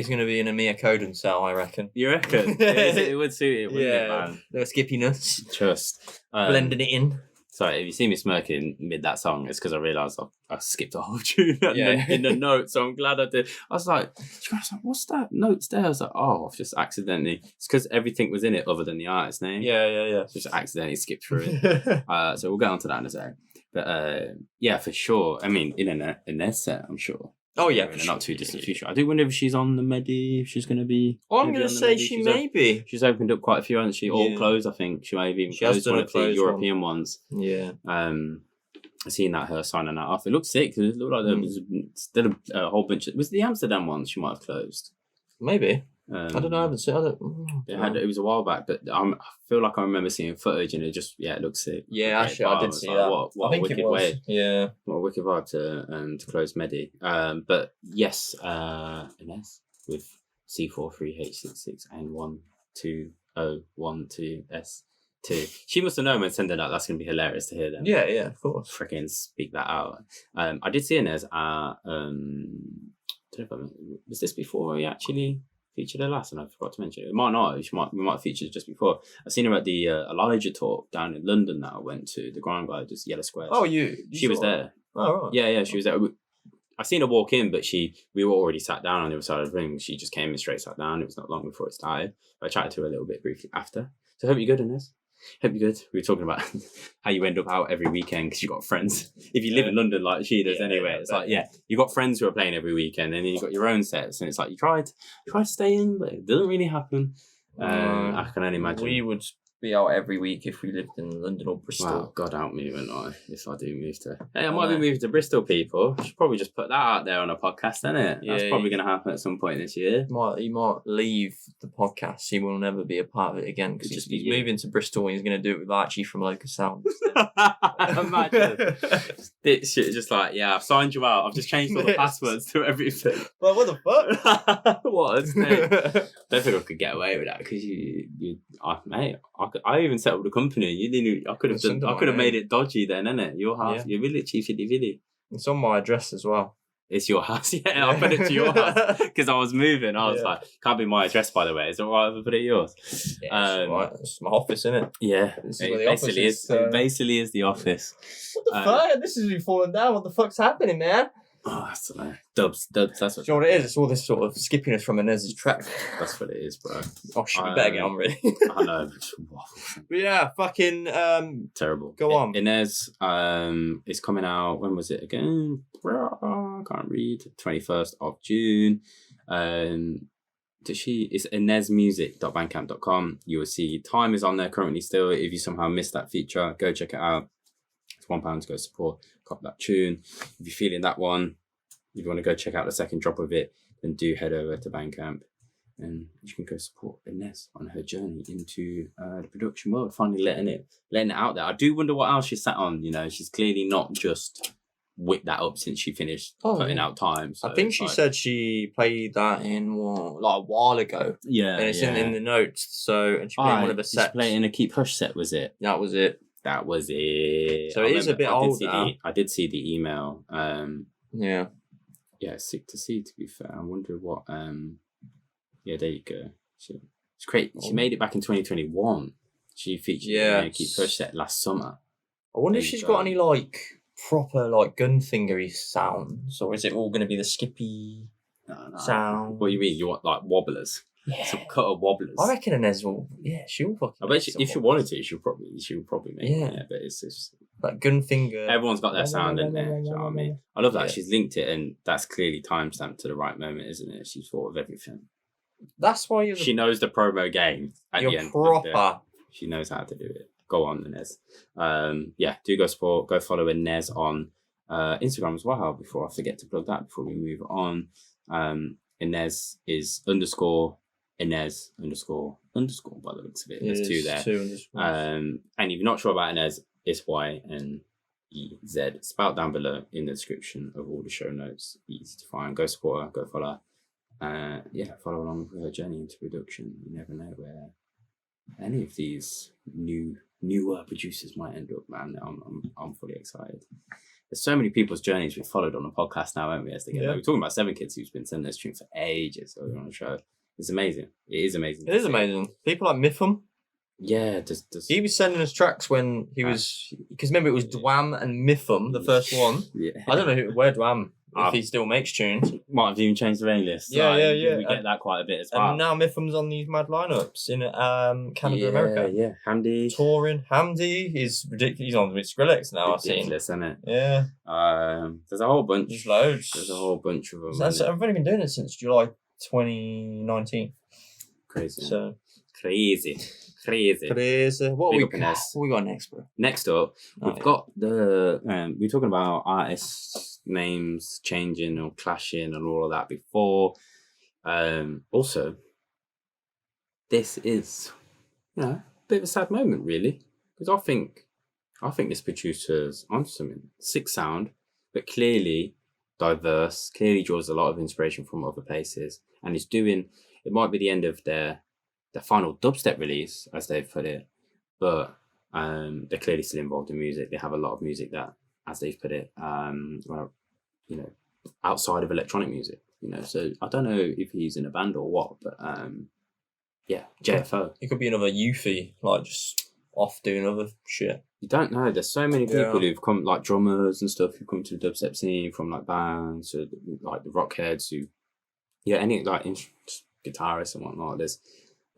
Speaker 2: He's going to be in a Mia Coden cell, I reckon.
Speaker 1: You reckon? It would suit it, wouldn't it, man?
Speaker 2: Little Skippy nuts.
Speaker 1: Just
Speaker 2: Blending it in.
Speaker 1: Sorry, if you see me smirking mid that song, it's because I realised I skipped a whole tune
Speaker 2: Yeah.
Speaker 1: in the notes, so I'm glad I did. I was like, what's that notes there? I was like, oh, I've just accidentally... It's because everything was in it other than the artist's name.
Speaker 2: Yeah.
Speaker 1: Just accidentally skipped through it. So we'll get onto that in a sec. But yeah, for sure. I mean, in an Ynez set, I'm sure.
Speaker 2: Oh, yeah.
Speaker 1: In a not too distant future. I do wonder if she's on the Medi, if she's going to be...
Speaker 2: I'm going to say she may be.
Speaker 1: She's opened up quite a few, hasn't she? All
Speaker 2: Yeah.
Speaker 1: closed, I think. She may have even
Speaker 2: She has
Speaker 1: closed
Speaker 2: done
Speaker 1: one
Speaker 2: a
Speaker 1: of the
Speaker 2: closed
Speaker 1: European ones.
Speaker 2: Yeah.
Speaker 1: I've seen that, her signing that off. It looks sick. It looked like there was still a whole bunch of... Was it the Amsterdam one she might have closed?
Speaker 2: Maybe. I don't know. I haven't seen it.
Speaker 1: It was a while back, but I feel like I remember seeing footage and it just, it looks sick.
Speaker 2: Yeah,
Speaker 1: Okay,
Speaker 2: actually,
Speaker 1: but
Speaker 2: I did
Speaker 1: was
Speaker 2: see
Speaker 1: like,
Speaker 2: that.
Speaker 1: What
Speaker 2: I think
Speaker 1: a wicked
Speaker 2: it was.
Speaker 1: way.
Speaker 2: Yeah.
Speaker 1: What a wicked vibe to close Medi. But yes, Ynez with C43H66 and 12012S2. She must have known when sending that. That's going to be hilarious to hear them.
Speaker 2: Yeah, of course.
Speaker 1: Freaking speak that out. I did see Ynez at don't know if was this before we actually featured her last, and I forgot to mention it. It might not. We might have featured just before. I've seen her at the Elijah talk down in London that I went to, the Grind Guy, just Yellow Squares.
Speaker 2: Oh, you
Speaker 1: she was there.
Speaker 2: Oh, right.
Speaker 1: Yeah, she was there. I seen her walk in, but we were already sat down on the other side of the room. She just came in straight sat down. It was not long before it started. I chatted to her a little bit briefly after. So I hope you're good, Ynez. Hope you're good. We were talking about how you end up out every weekend because you got friends. If you live in London like she does anyway, it's like, you got friends who are playing every weekend and then you got your own sets. And it's like, you try to stay in, but it doesn't really happen. I can only imagine.
Speaker 2: We would be out every week if we lived in London or Bristol.
Speaker 1: Well, God help me, wouldn't I? If I do move to... Hey, I might be moving to Bristol, people. I should probably just put that out there on a podcast, innit?
Speaker 2: Yeah,
Speaker 1: That's probably going to happen at some point this year.
Speaker 2: He might leave the podcast. He will never be a part of it again because he's moving to Bristol and he's going to do it with Archie from Locust Sound.
Speaker 1: Imagine. This shit, just like, I've signed you out. I've just changed all the passwords to everything.
Speaker 2: Well, what the fuck?
Speaker 1: What? I don't think I could get away with that because mate, I even set up the company. You didn't. I could have made it dodgy then, innit? Your house, your village, fiddy.
Speaker 2: It's on my address as well.
Speaker 1: It's your house, I put it to your house because I was moving. I was like, can't be my address, by the way. Is it alright if I put it at yours?
Speaker 2: Yeah, right. It's my office, isn't it?
Speaker 1: Yeah,
Speaker 2: It
Speaker 1: basically is the office.
Speaker 2: What the fuck? This is me falling down. What the fuck's happening, man?
Speaker 1: Oh, I don't know. Dubs. That's what.
Speaker 2: Do you know what it is? It's all this sort of skippiness from Inez's track.
Speaker 1: That's what it is, bro.
Speaker 2: Oh shit, we better get on really.
Speaker 1: I know.
Speaker 2: But yeah, fucking
Speaker 1: terrible.
Speaker 2: Go on.
Speaker 1: Ynez is coming out. When was it again? I can't read. 21st of June. It's inezmusic.bandcamp.com. You will see time is on there currently still. If you somehow missed that feature, go check it out. It's £1 to go support. Cop that tune. If you're feeling that one, if you want to go check out the second drop of it, then do head over to Bandcamp and you can go support Ynez on her journey into the production world, finally letting it out there. I do wonder what else she's sat on. You know, she's clearly not just whipped that up since she finished putting out time. So
Speaker 2: I think she said she played that in a while ago.
Speaker 1: Yeah,
Speaker 2: and it's in the notes. So and she played one of the sets.
Speaker 1: She played in a Keep Hush set, was it?
Speaker 2: That was it.
Speaker 1: So
Speaker 2: it is a bit older.
Speaker 1: I did see the email.
Speaker 2: Yeah,
Speaker 1: sick to see. To be fair, I wonder what. Yeah, there you go. It's great. She made it back in 2021. She featured in a Keep Hush set last summer.
Speaker 2: I wonder if she's got any proper gun fingery sounds, or is it all going to be the skippy sound?
Speaker 1: What do you mean? You want wobblers?
Speaker 2: Yeah.
Speaker 1: Some cut of wobblers.
Speaker 2: I reckon Inez will. Yeah, she'll fucking.
Speaker 1: I bet if she wanted to, she'll probably make it. Yeah, but it's just
Speaker 2: gun finger.
Speaker 1: Everyone's got their sound in there. Do you know what I mean? I love that she's linked it, and that's clearly timestamped to the right moment, isn't it? She's thought of everything.
Speaker 2: That's why
Speaker 1: she knows the promo game. At the end
Speaker 2: proper.
Speaker 1: She knows how to do it. Go on, Ynez. Do go support. Go follow Ynez on Instagram as well. Before I forget to plug that, before we move on, Ynez is _Ynez _ by the looks of it. There's two there. And if you're not sure about Ynez, it's Ynez. Spelled down below in the description of all the show notes. Easy to find. Go support her. Go follow her. Follow along with her journey into production. You never know where any of these newer producers might end up, man. I'm fully excited. there's so many people's journeys we've followed on the podcast now, haven't we? As they get,
Speaker 2: Yeah.
Speaker 1: we're talking about 7 Kids who's been sending us tunes for ages on the show. It's amazing. It is amazing.
Speaker 2: It is amazing. People like Miffum.
Speaker 1: Yeah, does
Speaker 2: He was sending us tracks when he was, because remember it was Dwam and Miffum, the first one.
Speaker 1: yeah.
Speaker 2: I don't know where Dwam, if
Speaker 1: Ah.
Speaker 2: he still makes tunes.
Speaker 1: Might have even changed the rain list.
Speaker 2: Yeah, yeah.
Speaker 1: We get
Speaker 2: And-
Speaker 1: that quite a bit as well.
Speaker 2: And now Miffum's on these mad lineups in Canada,
Speaker 1: yeah,
Speaker 2: America.
Speaker 1: Yeah, Hamdi.
Speaker 2: Touring. Hamdi is ridiculous. He's on with Skrillex now, I've seen.
Speaker 1: Ridiculous, isn't it?
Speaker 2: Yeah,
Speaker 1: There's a whole bunch.
Speaker 2: there's loads.
Speaker 1: There's a whole bunch of them.
Speaker 2: I've only been doing it since July 2019.
Speaker 1: Crazy.
Speaker 2: So
Speaker 1: Crazy.
Speaker 2: what
Speaker 1: Big up Inez.
Speaker 2: we got next, bro?
Speaker 1: Next up,
Speaker 2: Oh,
Speaker 1: we've got the we're talking about artists' names changing or clashing and all of that before. Also, this is a bit of a sad moment, really, because I think this producer's onto something. Sick sound, but clearly diverse. Clearly draws a lot of inspiration from other places, and is doing. It might be the end of their final dubstep release, as they've put it, but they're clearly still involved in music. They have a lot of music that, as they've put it, outside of electronic music. So I don't know if he's in a band or what, but JFO.
Speaker 2: It could be another Yoofee, like just off doing other shit.
Speaker 1: You don't know. There's so many people
Speaker 2: Yeah.
Speaker 1: who've come, like drummers and stuff, who've come to the dubstep scene from like bands, or like the rockheads who, any like guitarists and whatnot. There's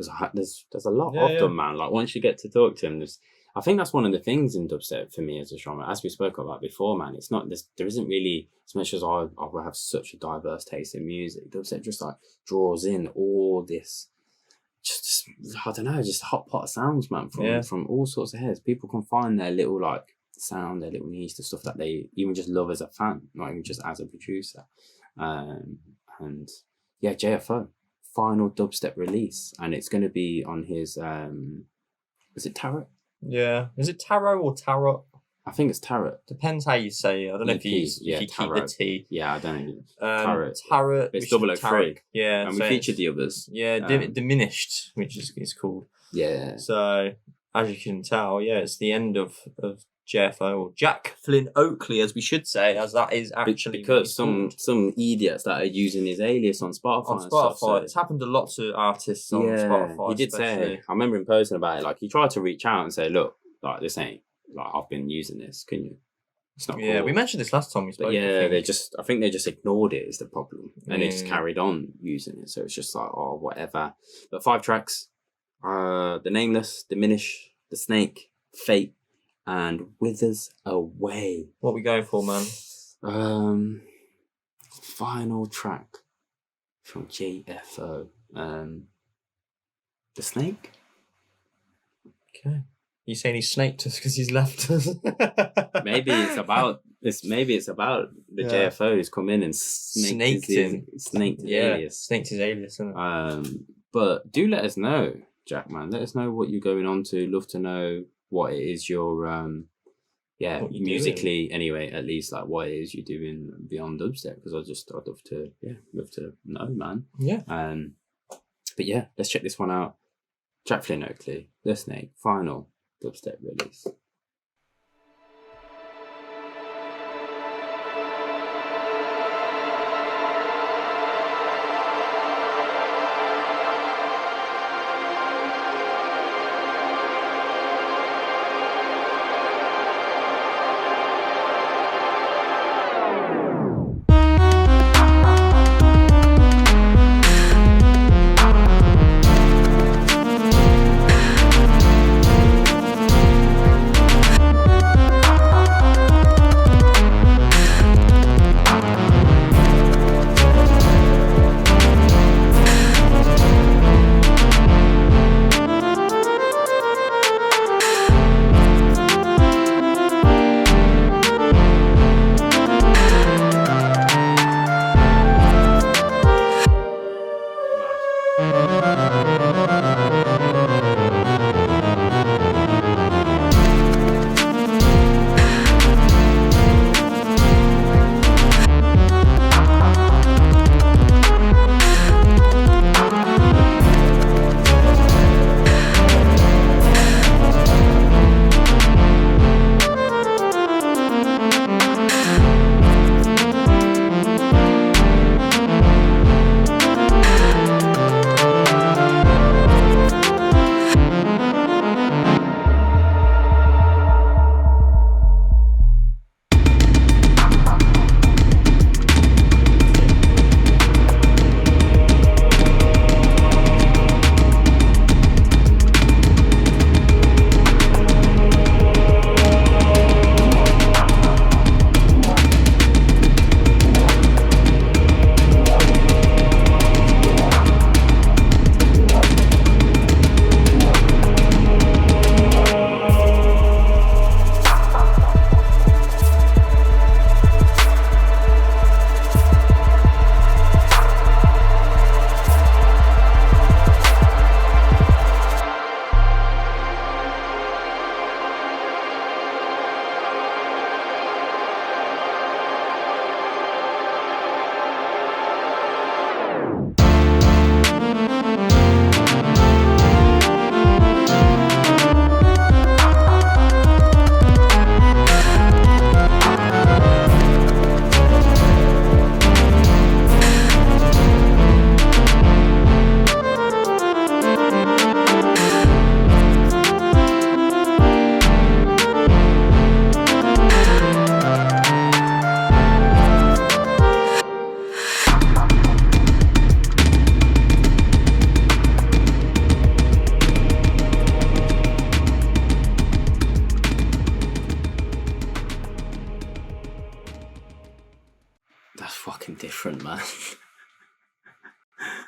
Speaker 1: a lot of them, man. Like once you get to talk to them, I think that's one of the things in dubstep for me as a genre, as we spoke about before, man. It's not there isn't really, as much as I have such a diverse taste in music, dubstep just like draws in all this, just I don't know, just hot pot of sounds, man, from all sorts of heads. People can find their little like sound, their little niche, the stuff that they even just love as a fan, not even just as a producer. And yeah, JFO. Final dubstep release, and it's going to be on his is it Tarot?
Speaker 2: Yeah, is it Tarot or Tarot?
Speaker 1: I think it's Tarot.
Speaker 2: Depends how you say it. I don't know if you keep
Speaker 1: Tarot.
Speaker 2: the T.
Speaker 1: Yeah, I don't know.
Speaker 2: Tarot.
Speaker 1: It's
Speaker 2: which is
Speaker 1: 003.
Speaker 2: Tarot. Yeah,
Speaker 1: And
Speaker 2: so
Speaker 1: we featured the others.
Speaker 2: Yeah, diminished, which is called.
Speaker 1: Yeah.
Speaker 2: So as you can tell, it's the end of JFO, or Jack Flynn Oakley, as we should say, as that is actually
Speaker 1: because some idiots that are using his alias on Spotify.
Speaker 2: On
Speaker 1: and stuff, so
Speaker 2: it's happened to lots of artists on Spotify.
Speaker 1: He did
Speaker 2: especially.
Speaker 1: say, I remember him posting about it, like he tried to reach out and say, look, like this ain't, like I've been using this, can you? It's not
Speaker 2: Yeah,
Speaker 1: cool.
Speaker 2: we mentioned this last time we spoke.
Speaker 1: But yeah,
Speaker 2: I
Speaker 1: I think they just ignored it is the problem. And they just
Speaker 2: Yeah.
Speaker 1: carried on using it. So it's just like, oh, whatever. But 5 tracks, The Nameless, Diminish, The Snake, Fate, and Withers Away.
Speaker 2: What are we going for, man?
Speaker 1: Final track from JFO. The Snake?
Speaker 2: Okay. You saying he's snaked us because he's left us?
Speaker 1: Maybe it's about the JFO who's come in and snaked his alias.
Speaker 2: Snaked his alias, isn't it?
Speaker 1: But do let us know, Jack, man. Let us know what you're going on to. Love to know what it is you're
Speaker 2: What you're
Speaker 1: musically anyway, at least like what it is you're doing beyond dubstep, because I'd love to know, man.
Speaker 2: Yeah.
Speaker 1: But yeah, let's check this one out. Jack Flynn Oakley, The Snake, final dubstep release. different, man.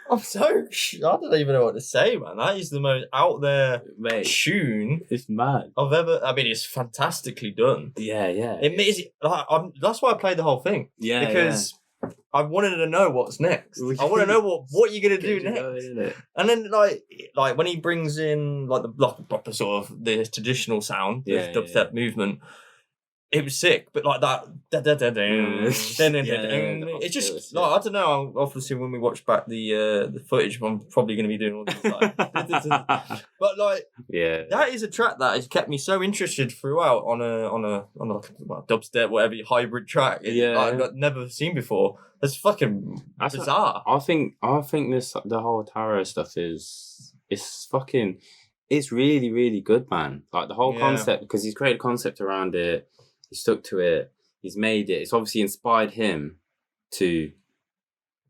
Speaker 2: I'm so... I don't even know what to say, man. That is the most out there
Speaker 1: Mate,
Speaker 2: tune
Speaker 1: it's mad.
Speaker 2: I've ever... I mean, it's fantastically done.
Speaker 1: Yeah, yeah.
Speaker 2: It is... that's why I played the whole thing.
Speaker 1: Yeah,
Speaker 2: because I wanted to know what's next. I want to know what you're going to do next. And then, like when he brings in, like, the proper sort of the traditional sound, the dubstep movement, it was sick, but like that, it's just like, I don't know. Obviously, when we watch back the footage, I'm probably going to be doing all this. Like, but like, that is a track that has kept me so interested throughout on a dubstep, whatever hybrid track. I've never seen before. That's fucking bizarre.
Speaker 1: I think the whole tarot stuff is it's really, really good, man. Like the whole concept, because he's created a concept around it. He stuck to it. He's made it. It's obviously inspired him to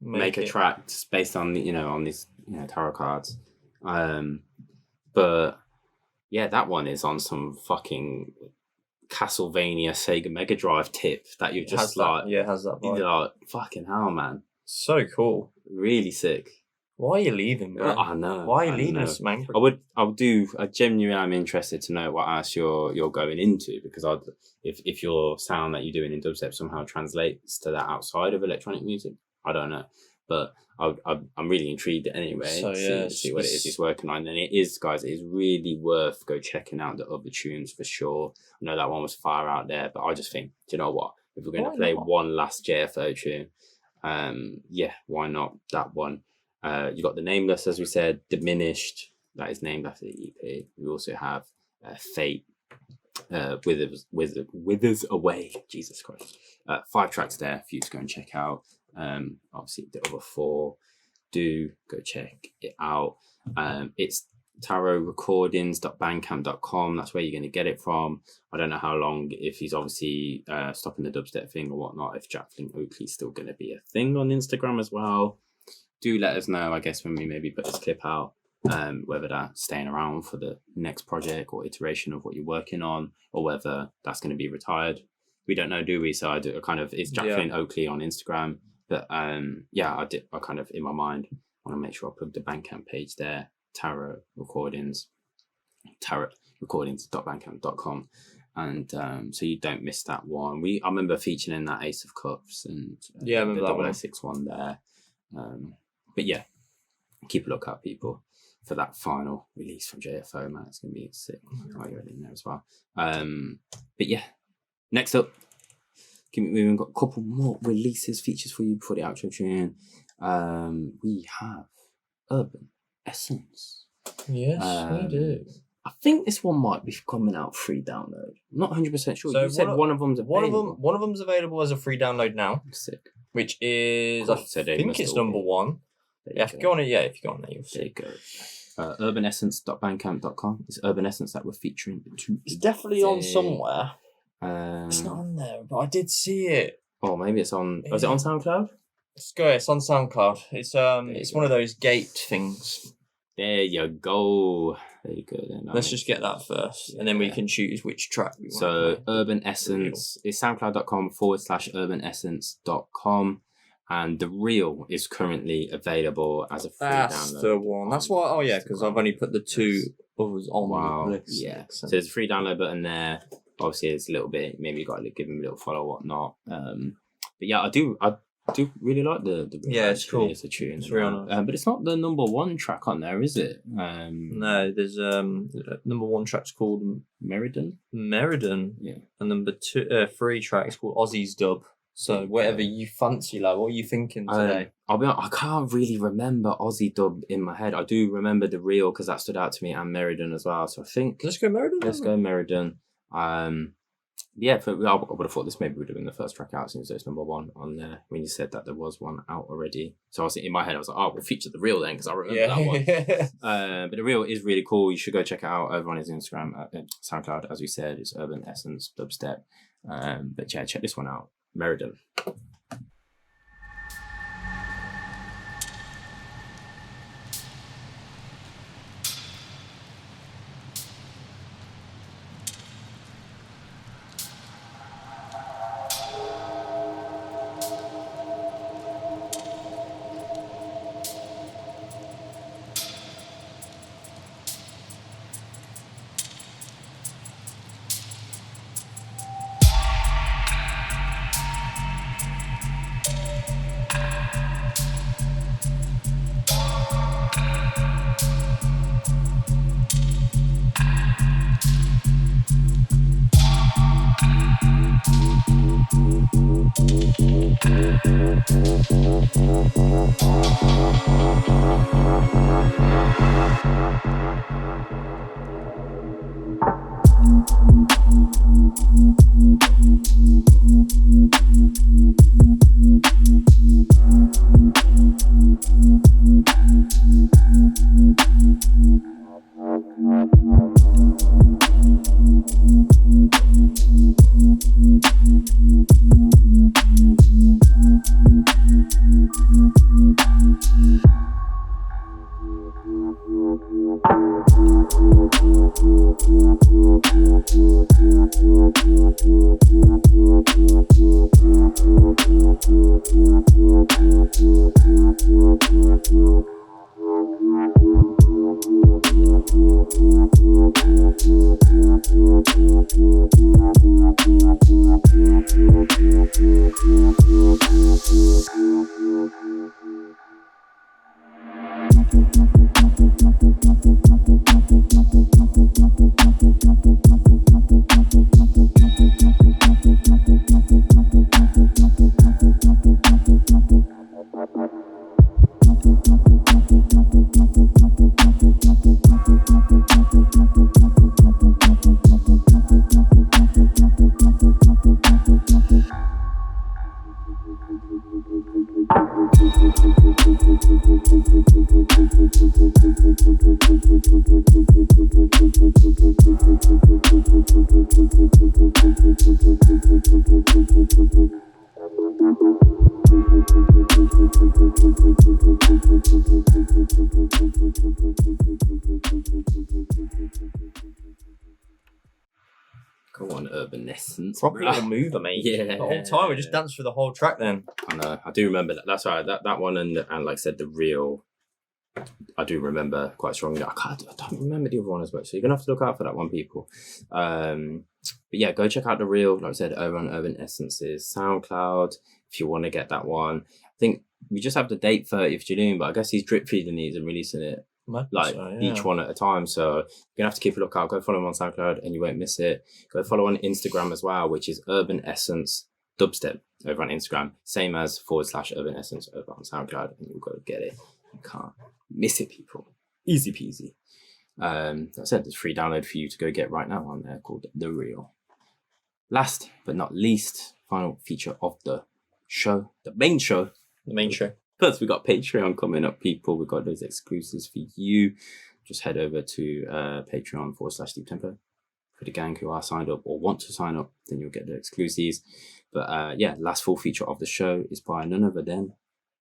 Speaker 1: make a track based on on these tarot cards. But yeah, that one is on some fucking Castlevania Sega Mega Drive tip that you're just has that vibe. You're like, fucking hell, man.
Speaker 2: So cool. Really sick. Why are you leaving, bro?
Speaker 1: I know.
Speaker 2: Why are you leaving us, man?
Speaker 1: I genuinely am interested to know what else you're going into, because if your sound that you're doing in dubstep somehow translates to that outside of electronic music, I don't know. But I'm really intrigued anyway to see what it is he's working on. And it is, guys, it is really worth go checking out the other tunes for sure. I know that one was far out there, but I just think, do you know what? If we're going to play one last JFO tune, why not that one? You got the Nameless, as we said, Diminished, that is named after the EP. We also have Fate, Withers Away, Jesus Christ. 5 tracks there for you to go and check out. Obviously, the other 4, do go check it out. It's tarotrecordings.bandcamp.com. That's where you're going to get it from. I don't know how long, if he's obviously stopping the dubstep thing or whatnot, if Jacqueline Oakley's still going to be a thing on Instagram as well. Do let us know, I guess, when we maybe put this clip out, whether that's staying around for the next project or iteration of what you're working on, or whether that's going to be retired. We don't know, do we? So it's Jacqueline Oakley on Instagram. But I kind of, in my mind, want to make sure I put the Bandcamp page there, tarotrecordings.bandcamp.com. And so you don't miss that one. I remember featuring in that Ace of Cups and
Speaker 2: I remember
Speaker 1: the 006 one there. But yeah, keep a lookout, people, for that final release from JFO, man. It's going to be sick. Oh, you're in there as well. But yeah, next up, keep it moving. Got a couple more releases, features for you before the outro tune. We have Urban Essence.
Speaker 2: Yes, we do.
Speaker 1: I think this one might be coming out free download. I'm not 100% sure. So you said one of them's available.
Speaker 2: One of them's available as a free download now.
Speaker 1: Sick.
Speaker 2: Which is, cool. I think it's number 1. If you go on it, you'll see.
Speaker 1: There you go. Urbanessence.bandcamp.com. It's Urban Essence that we're featuring.
Speaker 2: It's definitely on somewhere. It's not on there, but I did see it.
Speaker 1: Oh, maybe it's on. Was it on SoundCloud?
Speaker 2: It's on SoundCloud. It's one of those gate things.
Speaker 1: There you go. There you go. Then
Speaker 2: let's just get that first, and then we can choose which track we want.
Speaker 1: So Urban Essence is soundcloud.com/urbanessence.com, and the reel is currently available as a free download.
Speaker 2: That's the one. That's why. Oh yeah, because I've only put the 2 others on the list.
Speaker 1: Yeah. So there's a free download button there. Obviously, it's a little bit. Maybe you got to give him a little follow or whatnot. But yeah, I do really like the
Speaker 2: it's cool.
Speaker 1: It's a tune.
Speaker 2: It's real nice.
Speaker 1: But it's not the number 1 track on there, is it?
Speaker 2: No, there's number 1 track's called Meridian.
Speaker 1: Yeah.
Speaker 2: And number 3 track is called Aussie's Dub. So whatever you fancy, like, what are you thinking today?
Speaker 1: I'll be honest, I can't really remember Aussie Dub in my head. I do remember the reel because that stood out to me, and Meridian as well. So I think
Speaker 2: let's go Meridian.
Speaker 1: Let's go Meridian. Yeah, I would have thought this maybe would have been the first track out since there's number 1 on there when you said that there was one out already. So I was in my head, I was like, oh, we'll feature the reel then because I remember that one. But the reel is really cool. You should go check it out over on his Instagram, SoundCloud, as we said. It's Urban Essence Dubstep. But yeah, check this one out. Meridian. Go on, Urban Essence.
Speaker 2: Proper little mover, mate.
Speaker 1: Yeah.
Speaker 2: The whole time we just danced through the whole track then.
Speaker 1: I know. I do remember that. That's right. That one and like I said, the real. I do remember quite strongly. I don't remember the other one as much. So you're gonna have to look out for that one, people. But yeah, go check out the real. Like I said, over on Urban Essences SoundCloud if you want to get that one. I think we just have the date 30th June, but I guess he's drip feeding these and releasing it each one at a time. So you're gonna have to keep a lookout. Go follow him on SoundCloud and you won't miss it. Go follow on Instagram as well, which is Urban Essence Dubstep over on Instagram. Same as /Urban Essence over on SoundCloud, and you'll go get it. You can't miss it, people. Easy peasy. Like I said, there's free download for you to go get right now on there called The Real. Last but not least, final feature of the show, the main show. First, we got Patreon coming up, people. We've got those exclusives for you. Just head over to Patreon /DeepTempo. For the gang who are signed up or want to sign up, then you'll get the exclusives. But yeah, last full feature of the show is by none other than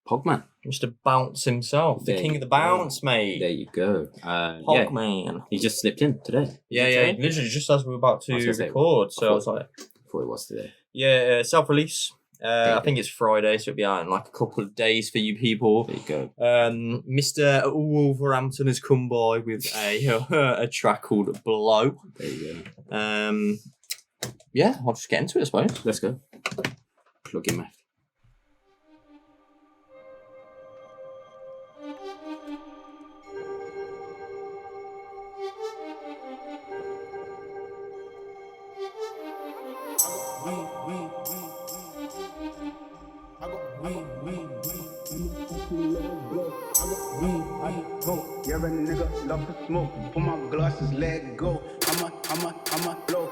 Speaker 1: Pogman.
Speaker 2: Mr. Bounce himself. The king of the bounce, mate.
Speaker 1: There you go.
Speaker 2: Pogman.
Speaker 1: Yeah, he just slipped in today.
Speaker 2: Yeah, literally just as we were about to record. So I was like...
Speaker 1: I thought it was today.
Speaker 2: Yeah, self-release. I think it's Friday, so it'll be out in like a couple of days for you people.
Speaker 1: There you go.
Speaker 2: Mr. Wolverhampton has come by with a track called Blow.
Speaker 1: There you go.
Speaker 2: Yeah, I'll just get into it, I suppose.
Speaker 1: Let's go. Plug in, mate.
Speaker 5: Yeah, a nigga love to smoke. Put my glasses, let go. I'ma blow.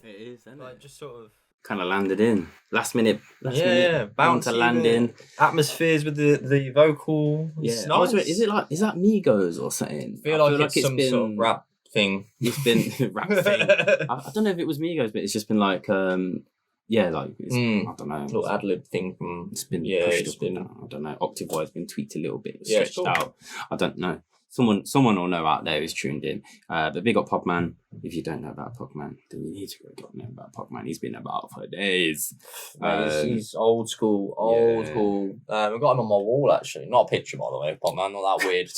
Speaker 1: It is, isn't
Speaker 2: Like
Speaker 1: it?
Speaker 2: just sort of.
Speaker 1: Kind of landed in. Last minute.
Speaker 2: Yeah,
Speaker 1: bound to
Speaker 2: bouncy,
Speaker 1: land in.
Speaker 2: Atmospheres with the vocal. It's
Speaker 1: Yeah. I was
Speaker 2: nice.
Speaker 1: wondering, is that Migos or something?
Speaker 2: I feel like it's some sort of rap thing.
Speaker 1: It's been rap thing. I don't know if it was Migos, but it's just been like yeah, like it's, I don't know.
Speaker 2: Little ad lib thing from.
Speaker 1: It's been
Speaker 2: Yeah,
Speaker 1: pushed
Speaker 2: it's
Speaker 1: up
Speaker 2: been.
Speaker 1: I don't know. Octave Y's been tweaked a little bit,
Speaker 2: Yeah, it's
Speaker 1: stretched out. I don't know. Someone will know out there who's tuned in. But big up Pogman. If you don't know about Pogman, then you need to go know about Pogman. He's been about for days.
Speaker 2: He's old school. We've got him on my wall actually. Not a picture, by the way. Pogman, not that weird.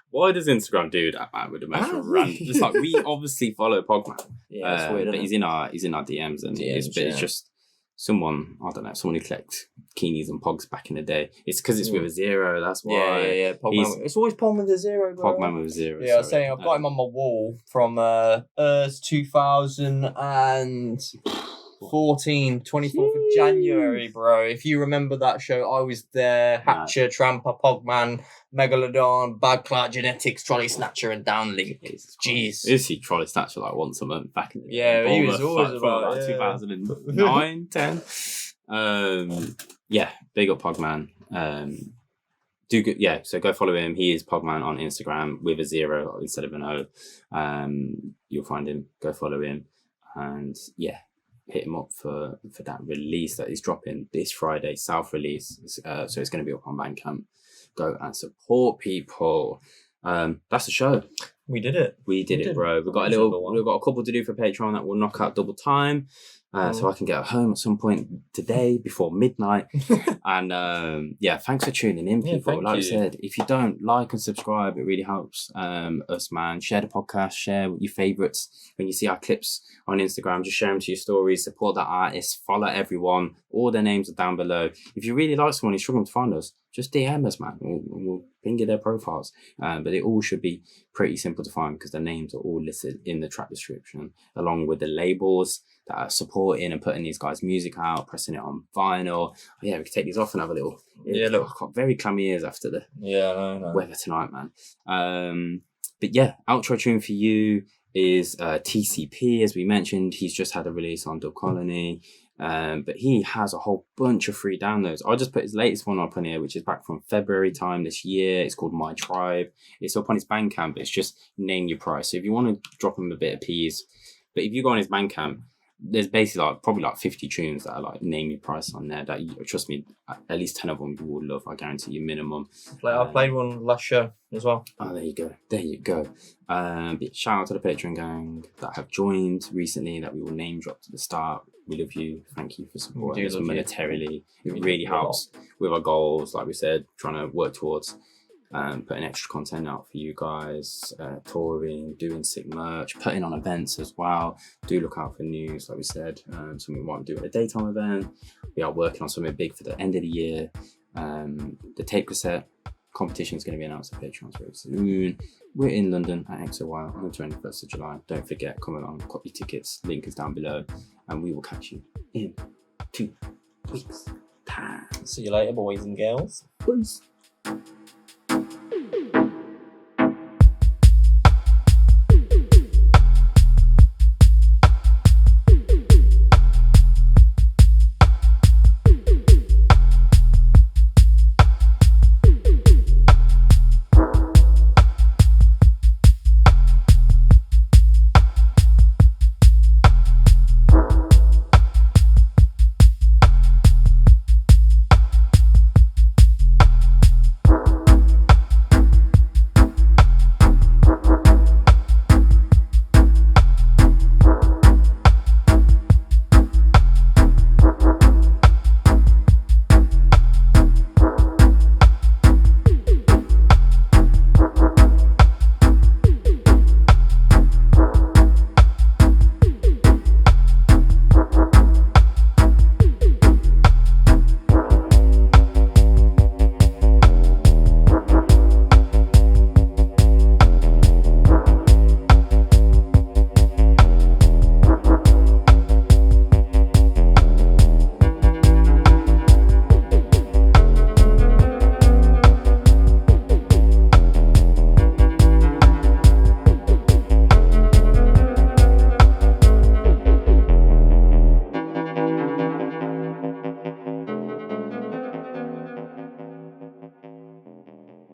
Speaker 1: Why does Instagram do that, man? With the most random. It's like we obviously follow Pogman.
Speaker 2: Yeah, it's weird.
Speaker 1: But he's in our DMs and it's just someone, I don't know, someone who collects Keenies and Pogs back in the day. It's because it's with a zero, that's why.
Speaker 2: Yeah. Pogman. It's always Pogman with a zero, bro.
Speaker 1: Pogman with a zero.
Speaker 2: Yeah, I was saying I've got him on my wall from 2014, 24th of January, bro. If you remember that show, I was there. Hatcher, Tramper, Pogman, Megalodon, Bad Cloud Genetics, Trolley Snatcher, and Downlink. Jeez.
Speaker 1: You see Trolley Snatcher like once a month back in the day.
Speaker 2: Yeah, he was always about
Speaker 1: like 2009, 10. Yeah, big up Pogman. Do good, yeah. So go follow him. He is Pogman on Instagram with a 0 instead of an O. You'll find him. Go follow him, and yeah, hit him up for that release that he's dropping this Friday, South release. So it's going to be up on Bandcamp. Go and support people. That's the show.
Speaker 2: We did it.
Speaker 1: We did it, bro. We've got a couple to do for Patreon that will knock out double time. So I can get home at some point today before midnight. And yeah, thanks for tuning in, people.
Speaker 2: Yeah,
Speaker 1: like I said, if you don't like and subscribe, it really helps us, man. Share the podcast, share your favorites. When you see our clips on Instagram, just share them to your stories, support that artist, follow everyone. All their names are down below. If you really like someone, you're struggling to find us, just DM us, man. We'll ping you their profiles. But it all should be pretty simple to find because their names are all listed in the track description, along with the labels that are supporting and putting these guys' music out, pressing it on vinyl. Oh, yeah, we can take these off and have a little. Yeah, look, I've got very clammy ears after the weather tonight, man. But yeah, outro tune for you is TCP, as we mentioned. He's just had a release on Dub Colony. But he has a whole bunch of free downloads. I just put his latest one up on here, which is back from February time this year. It's called My Tribe. It's up on his Bandcamp. It's just name your price. So if you want to drop him a bit of peas, but if you go on his Bandcamp, there's basically probably 50 tunes that are like name your price on there that trust me, at least 10 of them you will love. I guarantee you minimum.
Speaker 2: I played one last show as well.
Speaker 1: Oh, there you go. But shout out to the Patreon gang that have joined recently that we will name drop to the start. We love you. Thank you for supporting us monetarily. It really helps with our goals, like we said, trying to work towards putting extra content out for you guys, touring, doing sick merch, putting on events as well. Do look out for news, like we said. Something we want to do at a daytime event. We are working on something big for the end of the year. The tape cassette competition is going to be announced at Patreon very soon. We're in London at XOY on the 21st of July. Don't forget, come along, cop your tickets. Link is down below. And we will catch you in 2 weeks' time.
Speaker 2: See you later, boys and girls.
Speaker 1: Peace.